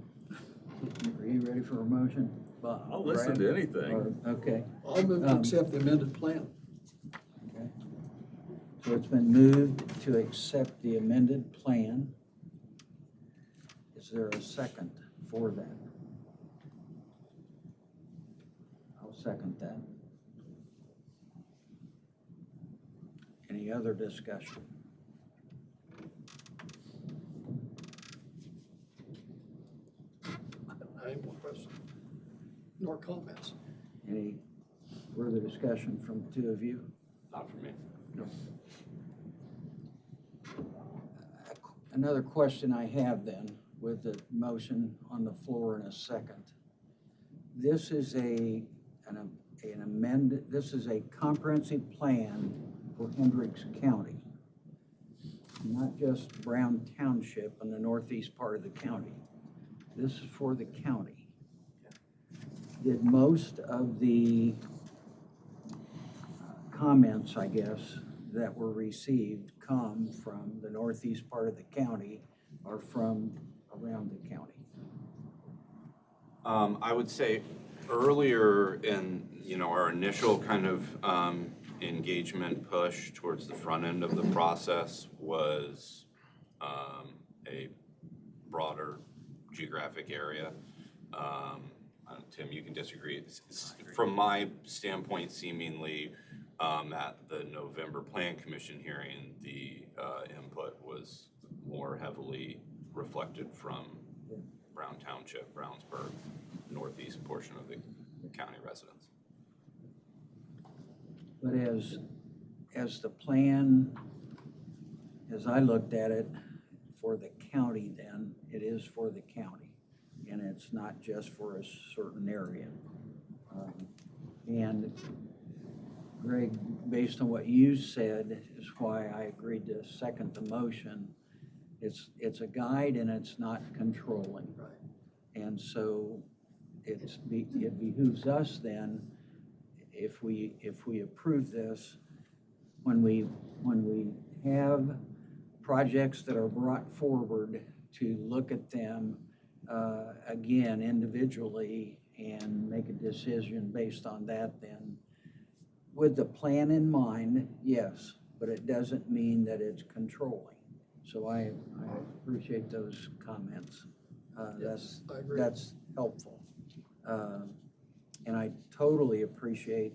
Are you ready for a motion? I'll listen to anything. Okay. I'll move to accept the amended plan. Okay. So it's been moved to accept the amended plan. Is there a second for that? I'll second that. Any other discussion? I have one question. Nor comments. Any further discussion from the two of you? Not for me. No. Another question I have then, with the motion on the floor in a second. This is an amended, this is a comprehensive plan for Hendricks County, not just Brown Township in the northeast part of the county. This is for the county. Did most of the comments, I guess, that were received come from the northeast part of the county or from around the county? I would say Earlier in, our initial kind of engagement push towards the front end of the process was a broader geographic area. Tim, you can disagree. From my standpoint, seemingly, at the November Plan Commission hearing, the input was more heavily reflected from Brown Township, Brownsburg, northeast portion of the county residents. But as the plan, as I looked at it, for the county then, it is for the county. And it's not just for a certain area. And Greg, based on what you said, is why I agreed to second the motion. It's a guide and it's not controlling. Right. And so it behooves us then, if we approve this, when we have projects that are brought forward, to look at them again individually and make a decision based on that then. With the plan in mind, yes, but it doesn't mean that it's controlling. So I appreciate those comments. Yes, I agree. That's helpful. And I totally appreciate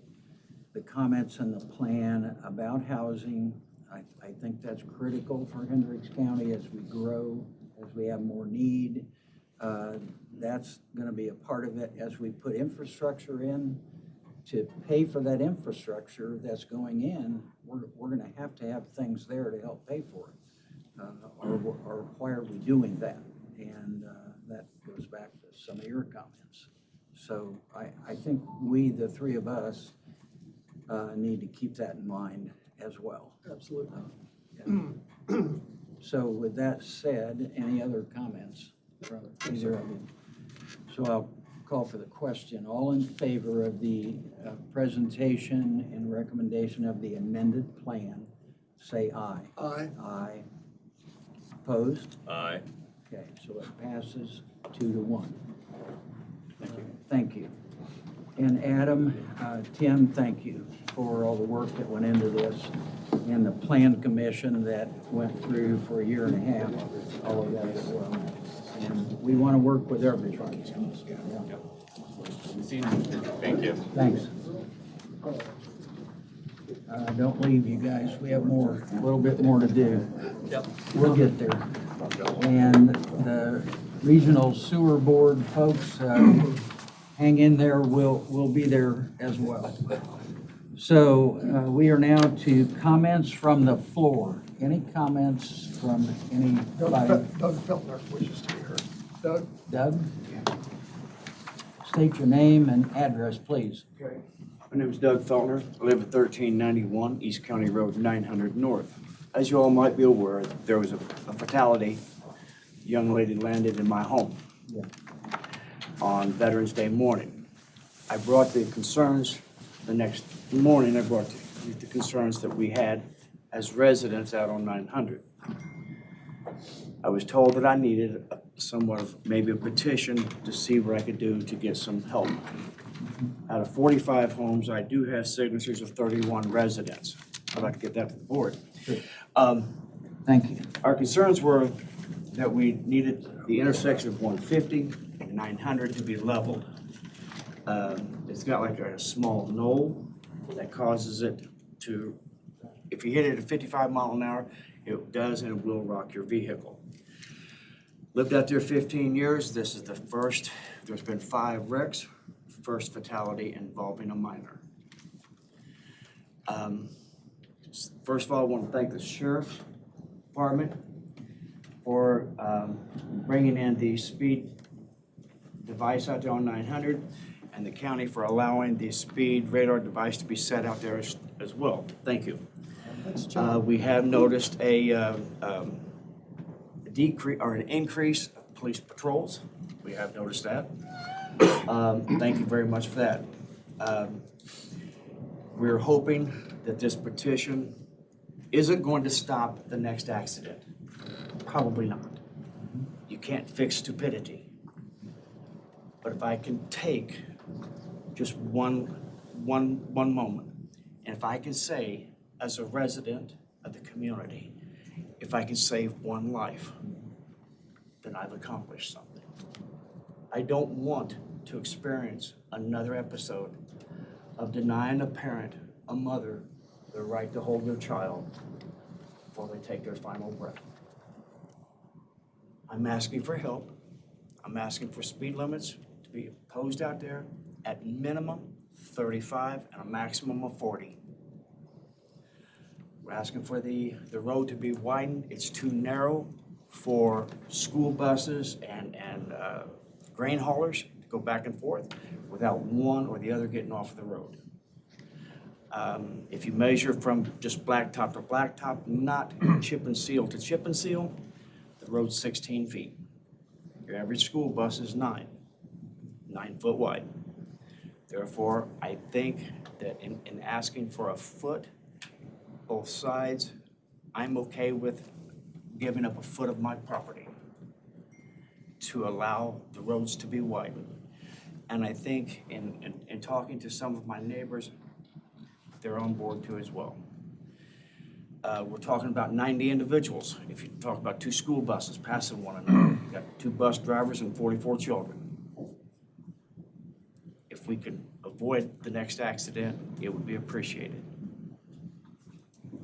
the comments in the plan about housing. I think that's critical for Hendricks County as we grow, as we have more need. That's gonna be a part of it as we put infrastructure in. To pay for that infrastructure that's going in, we're gonna have to have things there to help pay for it. Or why are we doing that? And that goes back to some of your comments. So I think we, the three of us, need to keep that in mind as well. Absolutely. So with that said, any other comments from either of you? So I'll call for the question. All in favor of the presentation and recommendation of the amended plan, say aye. Aye. Aye. Opposed? Aye. Okay, so it passes 2-1. Thank you. And Adam, Tim, thank you for all the work that went into this, and the Plan Commission that went through for a year and a half, all of that as well. And we want to work with everybody. Yeah. Thank you. Thanks. Don't leave, you guys. We have more, a little bit more to do. Yep. We'll get there. And the Regional Sewer Board folks, hang in there. We'll be there as well. So we are now to comments from the floor. Any comments from anybody? Doug Feltner wishes to be heard. Doug? Doug? State your name and address, please. Okay. My name is Doug Feltner. I live at 1391 East County Road 900 North. As you all might be aware, there was a fatality. A young lady landed in my home on Veterans Day morning. I brought the concerns the next morning. I brought the concerns that we had as residents out on 900. I was told that I needed somewhat of maybe a petition to see what I could do to get some help. Out of 45 homes, I do have signatures of 31 residents. I'd like to get that to the board. Thank you. Our concerns were that we needed the intersection of 150 and 900 to be leveled. It's got like a small knoll that causes it to, if you hit it at 55 mile an hour, it does and it will rock your vehicle. Lived out there 15 years. This is the first, there's been 5 wrecks, first fatality involving a minor. First of all, I want to thank the Sheriff's Department for bringing in the speed device out there on 900, and the county for allowing the speed radar device to be set out there as well. Thank you. We have noticed a decrease or an increase of police patrols. We have noticed that. Thank you very much for that. We're hoping that this petition isn't going to stop the next accident. Probably not. You can't fix stupidity. But if I can take just one moment. And if I can say, as a resident of the community, if I can save one life, then I've accomplished something. I don't want to experience another episode of denying a parent, a mother, the right to hold their child before they take their final breath. I'm asking for help. I'm asking for speed limits to be imposed out there at minimum 35 and a maximum of 40. We're asking for the road to be widened. It's too narrow for school buses and grain haulers to go back and forth without one or the other getting off the road. If you measure from just blacktop to blacktop, not chip and seal to chip and seal, the road's 16 feet. Your average school bus is 9 foot wide. Therefore, I think that in asking for a foot, both sides, I'm okay with giving up a foot of my property to allow the roads to be widened. And I think in talking to some of my neighbors, they're on board too as well. We're talking about 90 individuals. If you talk about 2 school buses passing one another, you got 2 bus drivers and 44 children. If we could avoid the next accident, it would be appreciated.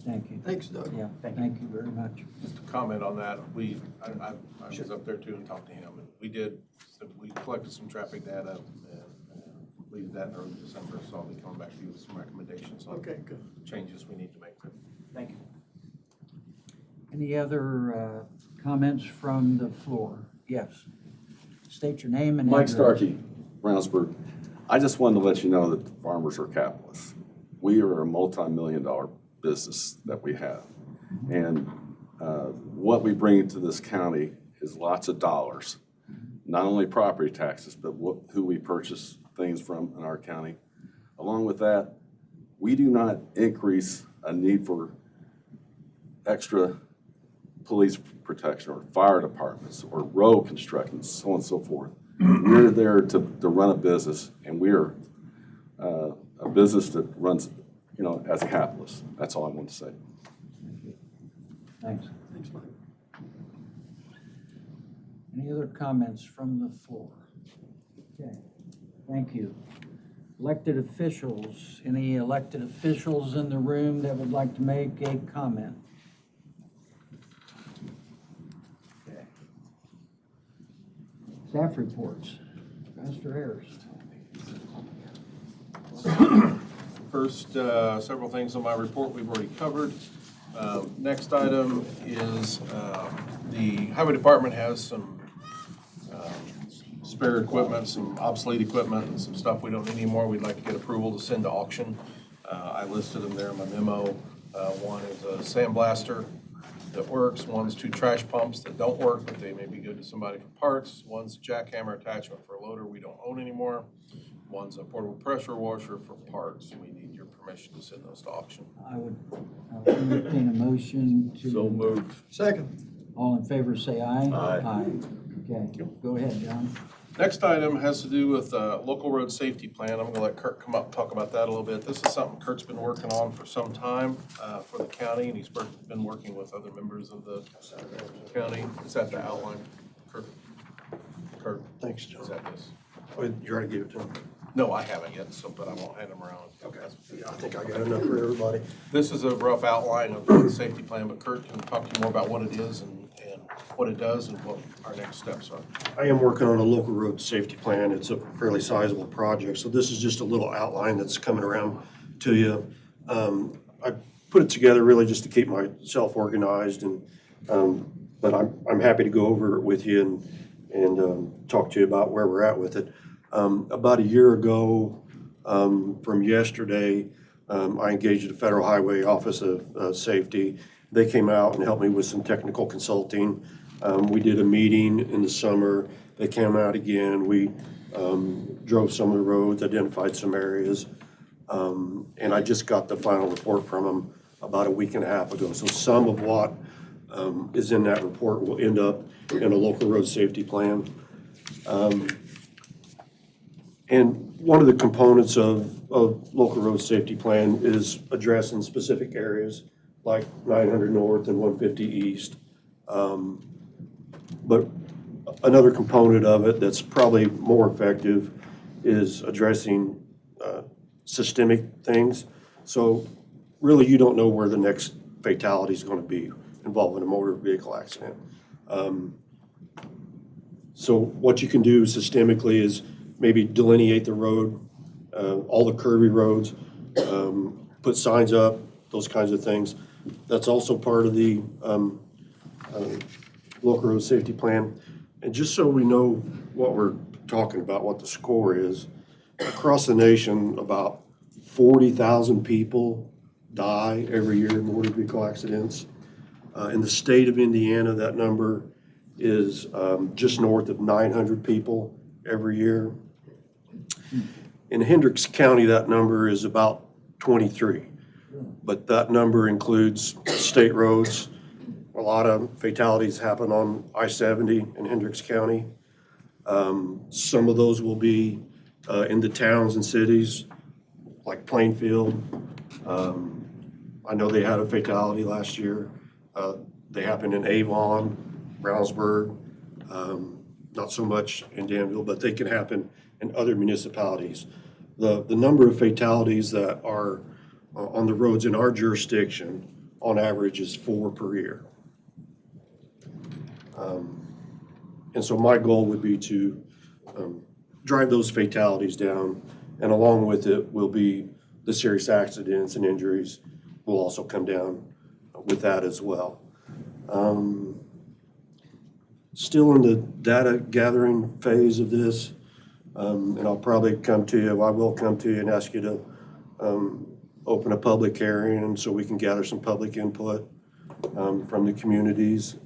Thank you. Thanks, Doug. Yeah, thank you very much. Just to comment on that, I was up there too and talked to him, and we collected some traffic data and completed that in early December, so I'll be coming back to you with some recommendations on Okay, good. changes we need to make. Thank you. Any other comments from the floor? Yes. State your name and Mike address. Starkey, Brownsburg. I just wanted to let you know that the farmers are capitalists. We are a multi-million-dollar business that we have. And what we bring to this county is lots of dollars, not only property taxes, but who we purchase things from in our county. Along with that, we do not increase a need for extra police protection or fire departments or road construction, so on and so forth. We're there to run a business, and we're a business that runs, as capitalists. That's all I want to say. Thanks. Thanks, Mike. Any other comments from the floor? Okay, thank you. Elected officials, any elected officials in the room that would like to make a comment? Okay. Staff reports. Mr. Ayers. First, several things on my report we've already covered. Next item is the Highway Department has some spare equipment, some obsolete equipment, and some stuff we don't need anymore. We'd like to get approval to send to auction. I listed them there in my memo. One is a sandblaster that works. One's 2 trash pumps that don't work, but they may be good to somebody for parts. One's a jackhammer attachment for a loader we don't own anymore. One's a portable pressure washer for parts. We need your permission to send those to auction. I would entertain a motion to. So moved. Second. All in favor, say aye. Aye. Aye. Okay, go ahead, John. Next item has to do with local road safety plan. I'm gonna let Kurt come up and talk about that a little bit. This is something Kurt's been working on for some time for the county, and he's been working with other members of the county. Is that the outline, Kurt? Kurt? Thanks, John. Is that this? Oh, you already gave it to him? No, I haven't yet, but I won't hand them around. Okay. Yeah, I think I got enough for everybody. This is a rough outline of the safety plan, but Kurt can talk to you more about what it is and what it does and what our next steps are. I am working on a local road safety plan. It's a fairly sizable project, so this is just a little outline that's coming around to you. I put it together really just to keep myself organized, and but I'm happy to go over it with you and talk to you about where we're at with it. About a year ago, from yesterday, I engaged the Federal Highway Office of Safety. They came out and helped me with some technical consulting. We did a meeting in the summer. They came out again. We drove some of the roads, identified some areas. And I just got the final report from them about a week and a half ago. So some of what is in that report will end up in a local road safety plan. And one of the components of local road safety plan is addressing specific areas like 900 North and 150 East. But another component of it that's probably more effective is addressing systemic things. So really, you don't know where the next fatality is going to be involving a motor vehicle accident. So what you can do systemically is maybe delineate the road, all the curvy roads, put signs up, those kinds of things. That's also part of the local road safety plan. And just so we know what we're talking about, what the score is, across the nation, about 40,000 people die every year in motor vehicle accidents. In the state of Indiana, that number is just north of 900 people every year. In Hendricks County, that number is about 23, but that number includes state roads. A lot of fatalities happen on I-70 in Hendricks County. Some of those will be in the towns and cities like Plainfield. I know they had a fatality last year. They happened in Avon, Brownsburg, not so much in Danville, but they can happen in other municipalities. The number of fatalities that are on the roads in our jurisdiction on average is 4 per year. And so my goal would be to drive those fatalities down, and along with it will be the serious accidents and injuries will also come down with that as well. Still in the data gathering phase of this, and I'll probably come to you, I will come to you and ask you to open a public hearing and so we can gather some public input from the communities.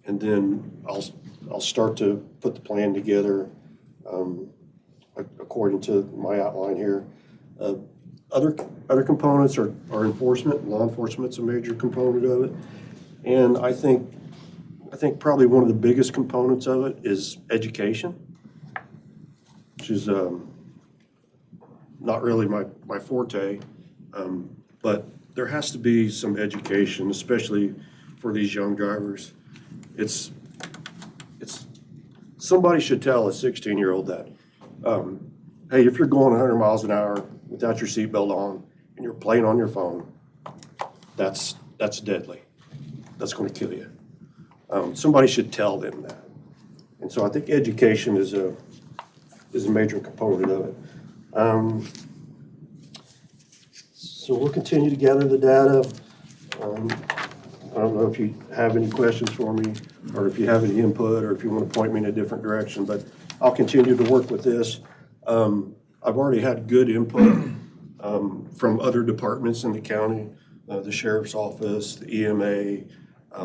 And then I'll start to put the plan together according to my outline here. Other components are enforcement. Law enforcement's a major component of it. And I think probably one of the biggest components of it is education, which is not really my forte, but there has to be some education, especially for these young drivers. It's somebody should tell a 16-year-old that, hey, if you're going 100 miles an hour without your seatbelt on and you're playing on your phone, that's deadly. That's going to kill you. Somebody should tell them that. And so I think education is a major component of it. So we'll continue to gather the data. I don't know if you have any questions for me, or if you have any input, or if you want to point me in a different direction, but I'll continue to work with this. I've already had good input from other departments in the county, the sheriff's office, the EMA,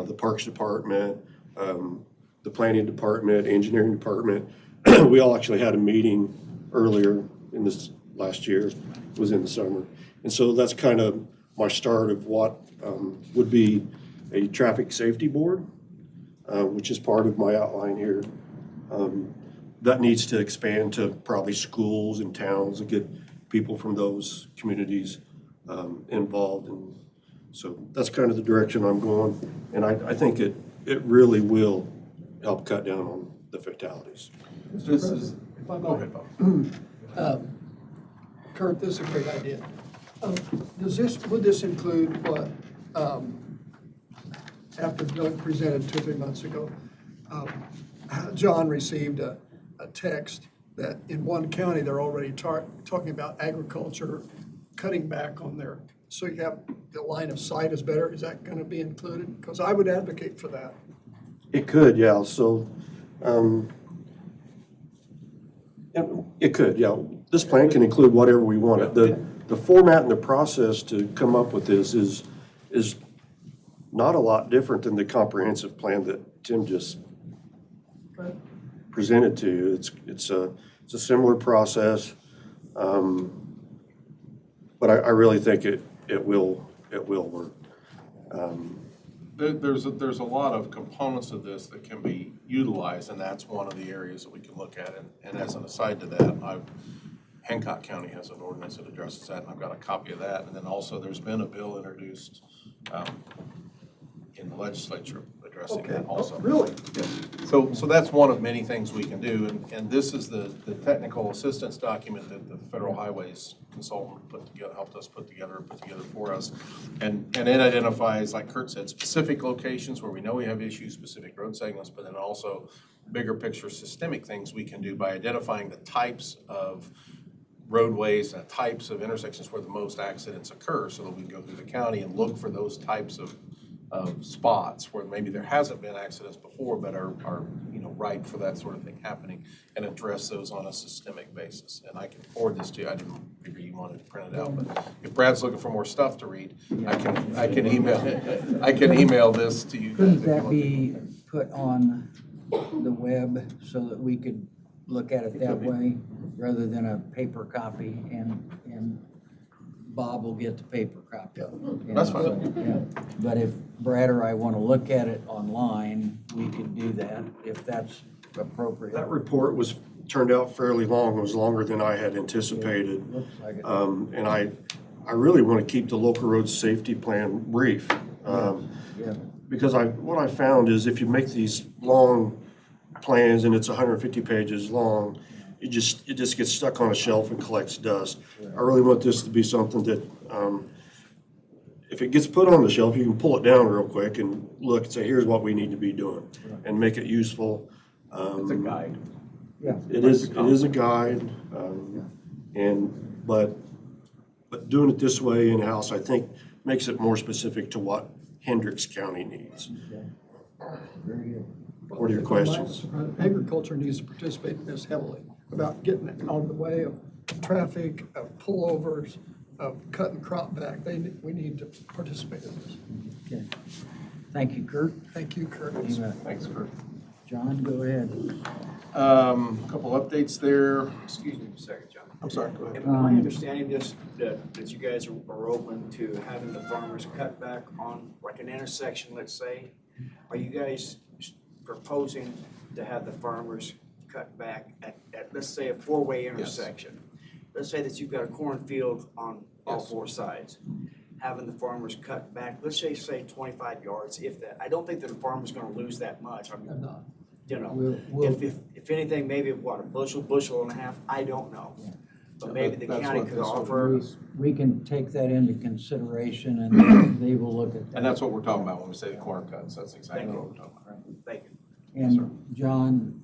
the Parks Department, the Planning Department, Engineering Department. We all actually had a meeting earlier in this last year, it was in the summer. And so that's kind of my start of what would be a traffic safety board, which is part of my outline here. That needs to expand to probably schools and towns and get people from those communities involved. And so that's kind of the direction I'm going. And I think it really will help cut down on the fatalities. This is, if I might. Kurt, this is a great idea. Would this include what, after Doug presented 2 or 3 months ago, John received a text that in one county, they're already talking about agriculture cutting back on their, so you have the line of sight is better. Is that going to be included? Because I would advocate for that. It could, yeah. So it could, yeah. This plan can include whatever we want. The format and the process to come up with this is not a lot different than the comprehensive plan that Tim just presented to you. It's a similar process, but I really think it will work. There's a lot of components of this that can be utilized, and that's one of the areas that we can look at. And as an aside to that, Hancock County has an ordinance that addresses that, and I've got a copy of that. And then also, there's been a bill introduced in the legislature addressing that also. Really? So that's one of many things we can do, and this is the technical assistance document that the Federal Highways consultant helped us put together for us. And it identifies, like Kurt said, specific locations where we know we have issues, specific road segments, but then also bigger picture systemic things we can do by identifying the types of roadways and types of intersections where the most accidents occur, so that we can go through the county and look for those types of spots where maybe there hasn't been accidents before, but are ripe for that sort of thing happening, and address those on a systemic basis. And I can forward this to you. I didn't figure you wanted to print it out, but if Brad's looking for more stuff to read, I can email this to you. Couldn't that be put on the web so that we could look at it that way, rather than a paper copy, and Bob will get the paper copy? That's fine. Yeah. But if Brad or I want to look at it online, we could do that, if that's appropriate. That report turned out fairly long. It was longer than I had anticipated. Looks like it. And I really want to keep the local road safety plan brief. Yeah. Because what I found is if you make these long plans and it's 150 pages long, it just gets stuck on a shelf and collects dust. I really want this to be something that, if it gets put on the shelf, you can pull it down real quick and look and say, here's what we need to be doing, and make it useful. It's a guide. Yeah. It is a guide, but doing it this way in-house, I think, makes it more specific to what Hendricks County needs. Very good. What are your questions? Agriculture needs to participate in this heavily, about getting it out of the way of traffic, of pullovers, of cutting crop back. We need to participate in this. Okay. Thank you, Kurt. Thank you, Kurt. Thanks, Kurt. John, go ahead. Couple updates there. Excuse me a second, John. I'm sorry, go ahead. Am I understanding this, that you guys are open to having the farmers cut back on, like an intersection, let's say? Are you guys proposing to have the farmers cut back at let's say, a four-way intersection? Let's say that you've got a cornfield on all four sides. Having the farmers cut back, let's say 25 yards, if that. I don't think that the farmer's gonna lose that much. I mean, you know, if anything, maybe what, a bushel and a half, I don't know. But maybe the county could offer. We can take that into consideration, and they will look at that. And that's what we're talking about when we say the corn cuts. That's exactly what we're talking about. Thank you. And John,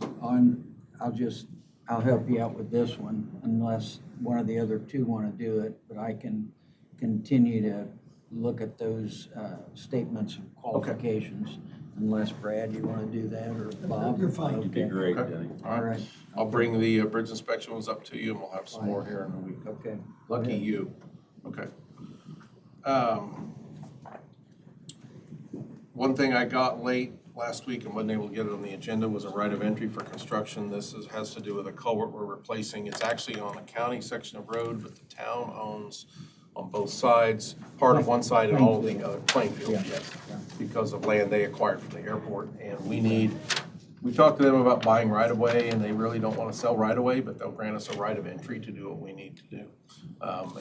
I'll help you out with this one, unless one of the other two want to do it, but I can continue to look at those statements of qualifications. Unless, Brad, you want to do that, or Bob? You're fine. You'd be great, Okay. Denny. All right. I'll bring the bridge inspection ones up to you, and we'll have some more here in a week. Okay. Lucky you. Okay. One thing I got late last week and wasn't able to get it on the agenda was a right of entry for construction. This has to do with a culvert we're replacing. It's actually on a county section of road, but the town owns on both sides, part of one side and all of the other, Plainfield, yes, because of land they acquired from the airport. And we talked to them about buying right of way, and they really don't want to sell right of way, but they'll grant us a right of entry to do what we need to do.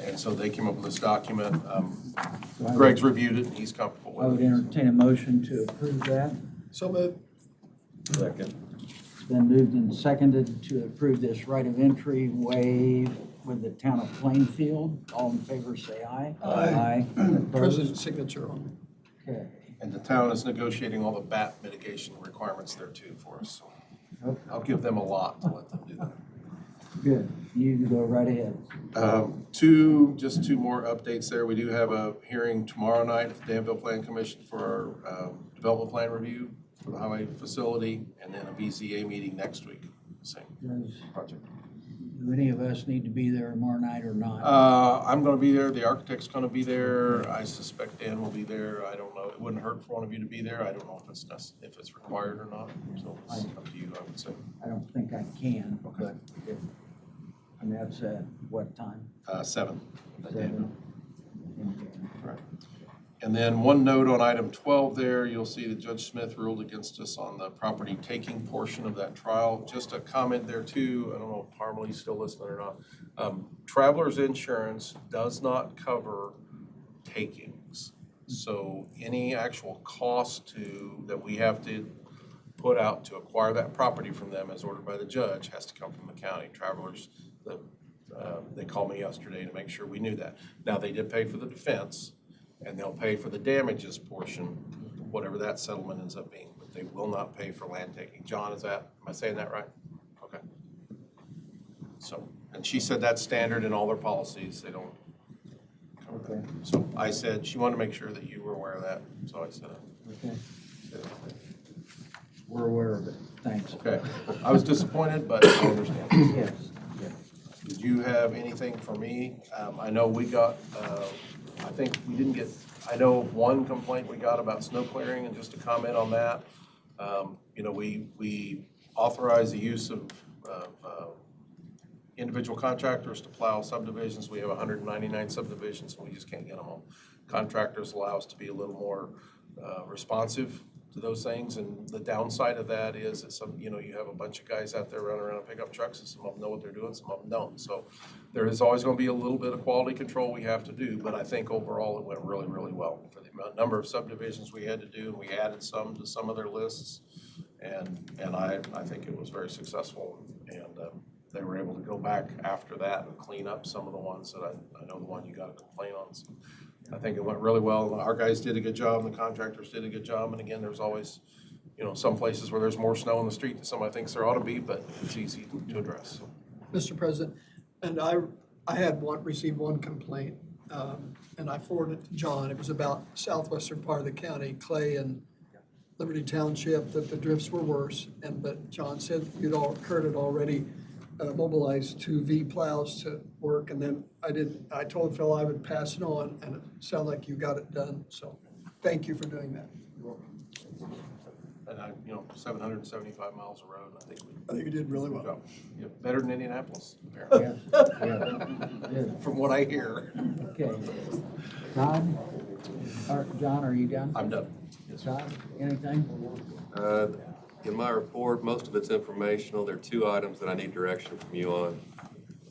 And so they came up with this document. Greg's reviewed it, and he's comfortable I with would it. entertain a motion to approve that. So moved. Second. It's been moved and seconded to approve this right of entry waive with the town of Plainfield. All in favor, say aye. Aye. Opposed? President's signature on Okay. And the town is negotiating all the bat mitigation requirements there too for us. So I'll give them a lot to let them do that. Good. You can go right ahead. Just two more updates there. We do have a hearing tomorrow night at the Danville Plan Commission for our development plan review for the highway facility, and then a BZA meeting next week, same project. Do any of us need to be there tomorrow night or not? I'm gonna be there, the architect's gonna be there, I suspect Dan will be there, I don't know, it wouldn't hurt for one of you to be there, I don't know if it's required or not, so it's up to you, I would say. I don't think I can, but and that's at what time? 7. Seven. Right. And then one note on item 12 there, you'll see that Judge Smith ruled against us on the property taking portion of that trial. Just a comment there too, I don't know if Parmalee's still listening or not. Traveler's insurance does not cover takings. So any actual cost that we have to put out to acquire that property from them as ordered by the judge has to come from the county. Travelers, they called me yesterday to make sure we knew that. Now, they did pay for the defense, and they'll pay for the damages portion, whatever that settlement ends up being, but they will not pay for land taking. John, am I saying that right? Okay. So, and she said that's standard in all their policies, they don't. Okay. So I said, she wanted to make sure that you were aware of that, so I said. Okay. We're aware of it, thanks. Okay, I was disappointed, but I understand. Yes, yes. Did you have anything for me? I know we got, I think we didn't get, I know one complaint we got about snow clearing, and just to comment on that. You know, we authorize the use of individual contractors to plow subdivisions. We have 199 subdivisions, and we just can't get them all. Contractors allow us to be a little more responsive to those things, and the downside of that is that you have a bunch of guys out there running around in pickup trucks, and some of them know what they're doing, some of them don't. So there is always going to be a little bit of quality control we have to do, but I think overall it went really, really well for the number of subdivisions we had to do, and we added some to some of their lists, and I think it was very successful, and they were able to go back after that and clean up some of the ones that I know the one you got a complaint on. So I think it went really well. Our guys did a good job, and the contractors did a good job. And again, there's always, some places where there's more snow on the street than somebody thinks there ought to be, but it's easy to address. Mr. President, and I received one complaint, and I forwarded it to John. It was about southwestern part of the county, Clay and Liberty Township, that the drifts were worse. But John said Kurt had already mobilized 2 V plows to work, and then I told Phil I would pass it on, and it sounded like you got it done, so thank you for doing that. And 775 miles of road, I think you did really well. Yeah, better than Indianapolis, apparently. Good. From what I hear. Okay. John, are you done? I'm done. Todd, anything? In my report, most of it's informational. There are 2 items that I need direction from you on.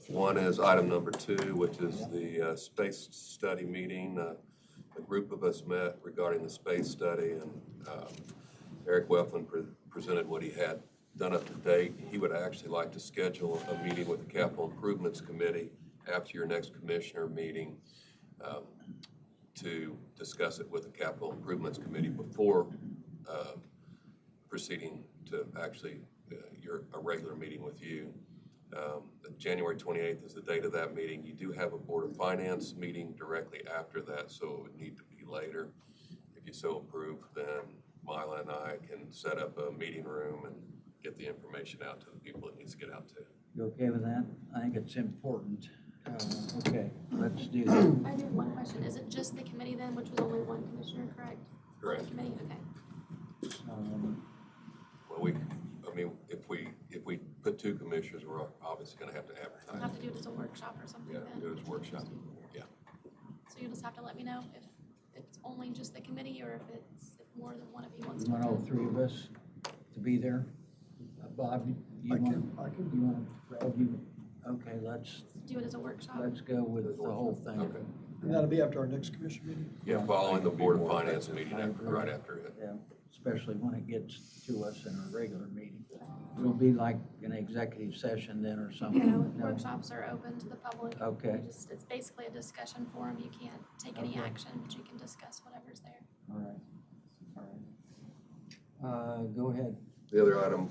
One is item number 2, which is the space study meeting. A group of us met regarding the space study, and Eric Wefflin presented what he had done up to date. He would actually like to schedule a meeting with the Capital Improvements Committee after your next commissioner meeting to discuss it with the Capital Improvements Committee before proceeding to actually a regular meeting with you. January 28th is the date of that meeting. You do have a Board of Finance meeting directly after that, so it would need to be later. If you so approve, then Mila and I can set up a meeting room and get the information out to the people it needs to get out to. You okay with that? I think it's important. Okay, let's do that. I do have one question. Is it just the committee then, which was only one commissioner, correct? Correct. The committee, okay. Well, if we put 2 commissioners, we're obviously gonna have to advertise. We'll have to do it as a workshop or something Yeah, then. do it as a workshop, yeah. So you'll just have to let me know if it's only just the committee or if more than one of you wants to. You want all 3 of us to be there? Bob, you want, Brad, okay, let's Do it as a workshop. go with the whole thing. Okay. And that'll be after our next commission meeting. Yeah, following the Board of Finance meeting, right after it. Yeah, especially when it gets to us in a regular meeting. It'll be like an executive session then or something. No, workshops are open to the public. Okay. It's basically a discussion forum. You can't take any action, but you can discuss whatever's there. All right. Go ahead. The other item,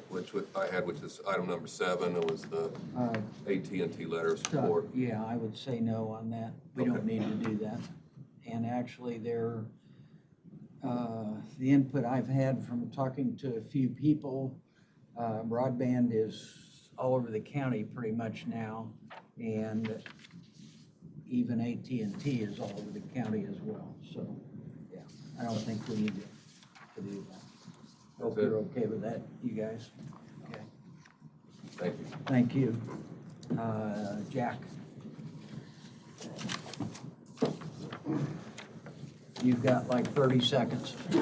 which is item number 7, it was the AT&T letter of support. Yeah, I would say no on that. We don't need to do that. And actually, the input I've had from talking to a few people, broadband is all over the county pretty much now, and even AT&T is all over the county as well. So, yeah, I don't think we need to do that. Hope you're okay with that, you guys. Okay. Thank you. Thank you. Jack. You've got like 30 seconds. That's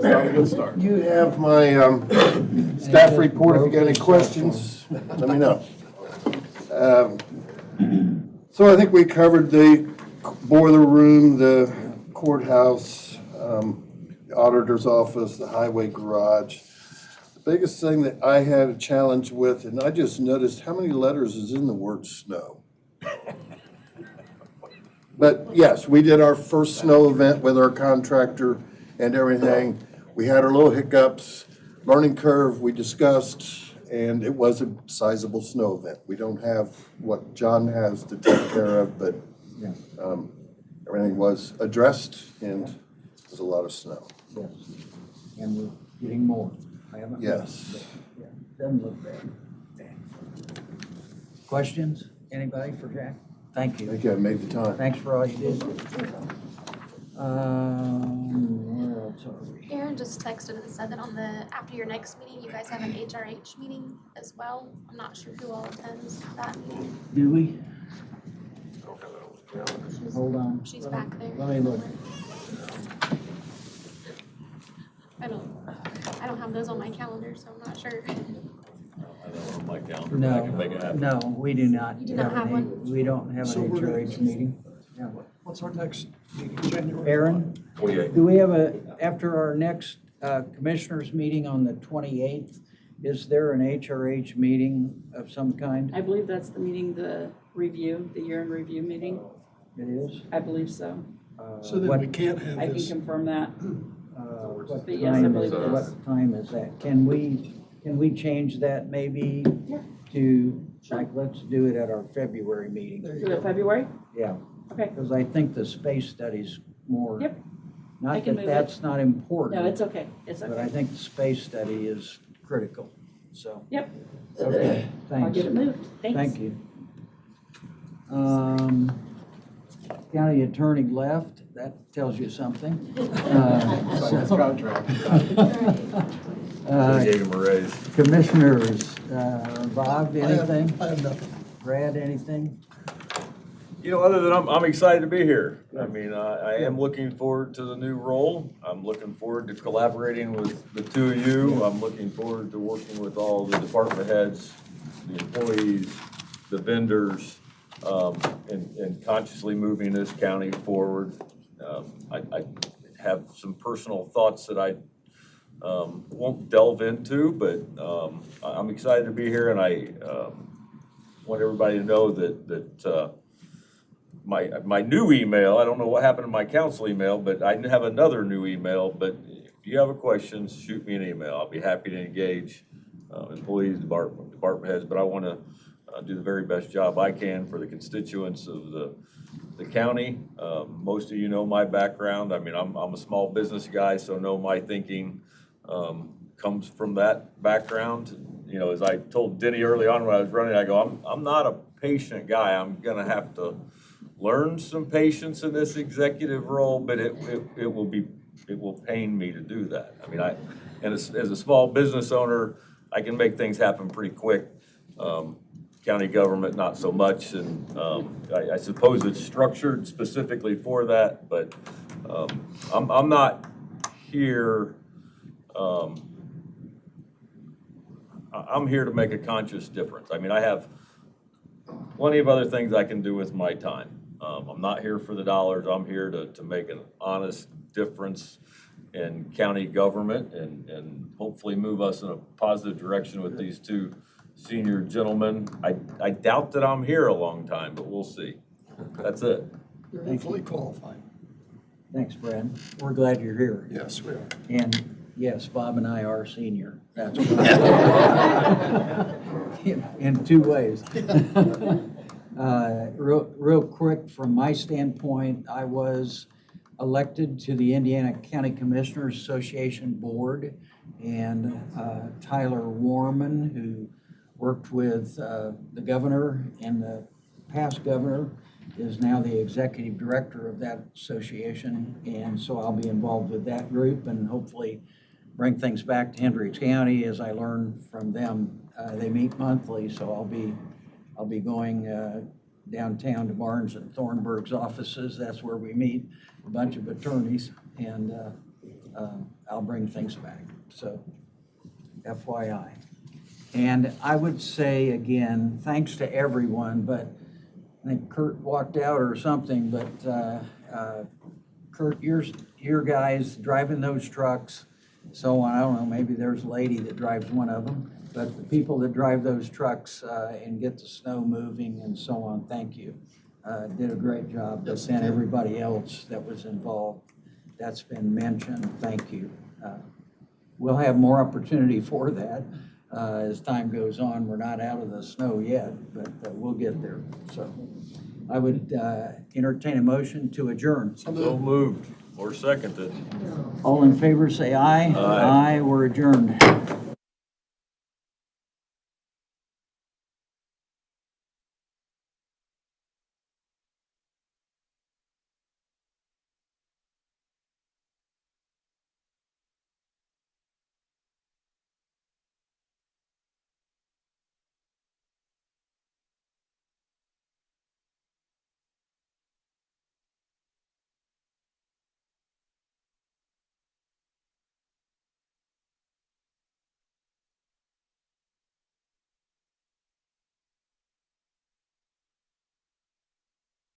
not a good start. You have my staff report. If you got any questions, let me know. So I think we covered the boiler room, the courthouse, the auditor's office, the highway garage. The biggest thing that I had a challenge with, and I just noticed how many letters is in the word snow. But yes, we did our first snow event with our contractor and everything. We had our little hiccups, learning curve we discussed, and it was a sizable snow event. We don't have what John has to take care of, but Yeah. everything was addressed and it was a lot of snow. Yes. And we're getting more. I haven't. Yes. But, yeah, doesn't look bad. Questions? Anybody for Jack? Thank you. Thank you, I made the time. Thanks for all you did. Where else are we? Aaron just texted and said that after your next meeting, you guys have an HRH meeting as well. I'm not sure who all attends that meeting. Do we? Hold on. She's back there. Let me look. I don't have those on my calendar, so I'm not sure. I don't know my calendar, but I can make it happen. No, we do not. You do not have any- one? We don't have So an we're gonna- HRH meeting. Yeah. What's our next meeting, January? Aaron, 28. do we have after our next commissioners meeting on the 28th, is there an HRH meeting of some kind? I believe that's the meeting, the year in review meeting. It is? I believe so. So then we can't have I can this. confirm that. What But yes, I time believe is- it is. What time is that? Can we change that maybe to, like, let's do it at our February meeting? Do it February? Yeah, Okay. because I think the space study's more. Yep. I Not can that move it. that's not important. No, it's okay. It's But I okay. think the space study is critical, so. Yep. Okay, thanks. I'll get it moved. Thanks. Thank you. County attorney left, that tells you something. His contract. They gave him a raise. Commissioners, Bob, anything? I have nothing. Brad, anything? You know, other than I'm excited to be here. I mean, I am looking forward to the new role. I'm looking forward to collaborating with the two of you. I'm looking forward to working with all the department heads, the employees, the vendors, and consciously moving this county forward. I have some personal thoughts that I won't delve into, but I'm excited to be here, and I want everybody to know that my new email, I don't know what happened to my council email, but I have another new email. But if you have a question, shoot me an email. I'll be happy to engage employees, department heads. But I want to do the very best job I can for the constituents of the county. Most of you know my background. I mean, I'm a small business guy, so know my thinking comes from that background. You know, as I told Denny early on when I was running, I go, I'm not a patient guy. I'm gonna have to learn some patience in this executive role, but it will pain me to do that. I mean, and as a small business owner, I can make things happen pretty quick. County government, not so much, and I suppose it's structured specifically for that, but I'm not here. I'm here to make a conscious difference. I mean, I have plenty of other things I can do with my time. I'm not here for the dollars. I'm here to make an honest difference in county government and hopefully move us in a positive direction with these two senior gentlemen. I doubt that I'm here a long time, but we'll see. That's it. You're fully qualified. Thanks, Brad. We're glad you're here. Yes, we are. And yes, Bob and I are senior. That's in two ways. Real quick, from my standpoint, I was elected to the Indiana County Commissioners Association Board, and Tyler Warman, who worked with the governor and the past governor, is now the executive director of that association, and so I'll be involved with that group and hopefully bring things back to Hendricks County as I learn from them. They meet monthly, so I'll be going downtown to Barnes and Thornburg's offices. That's where we meet, a bunch of attorneys, and I'll bring things back. So FYI. And I would say again, thanks to everyone, but I think Kurt walked out or something, but Kurt, your guys driving those trucks, so on, I don't know, maybe there's a lady that drives one of them, but the people that drive those trucks and get the snow moving and so on, thank you. Did a great job, but then everybody else that was involved, that's been mentioned, thank you. We'll have more opportunity for that as time goes on. We're not out of the snow yet, but we'll get there. So I would entertain a motion to adjourn. So moved or seconded. All in favor, say aye. Aye. Aye, we're adjourned.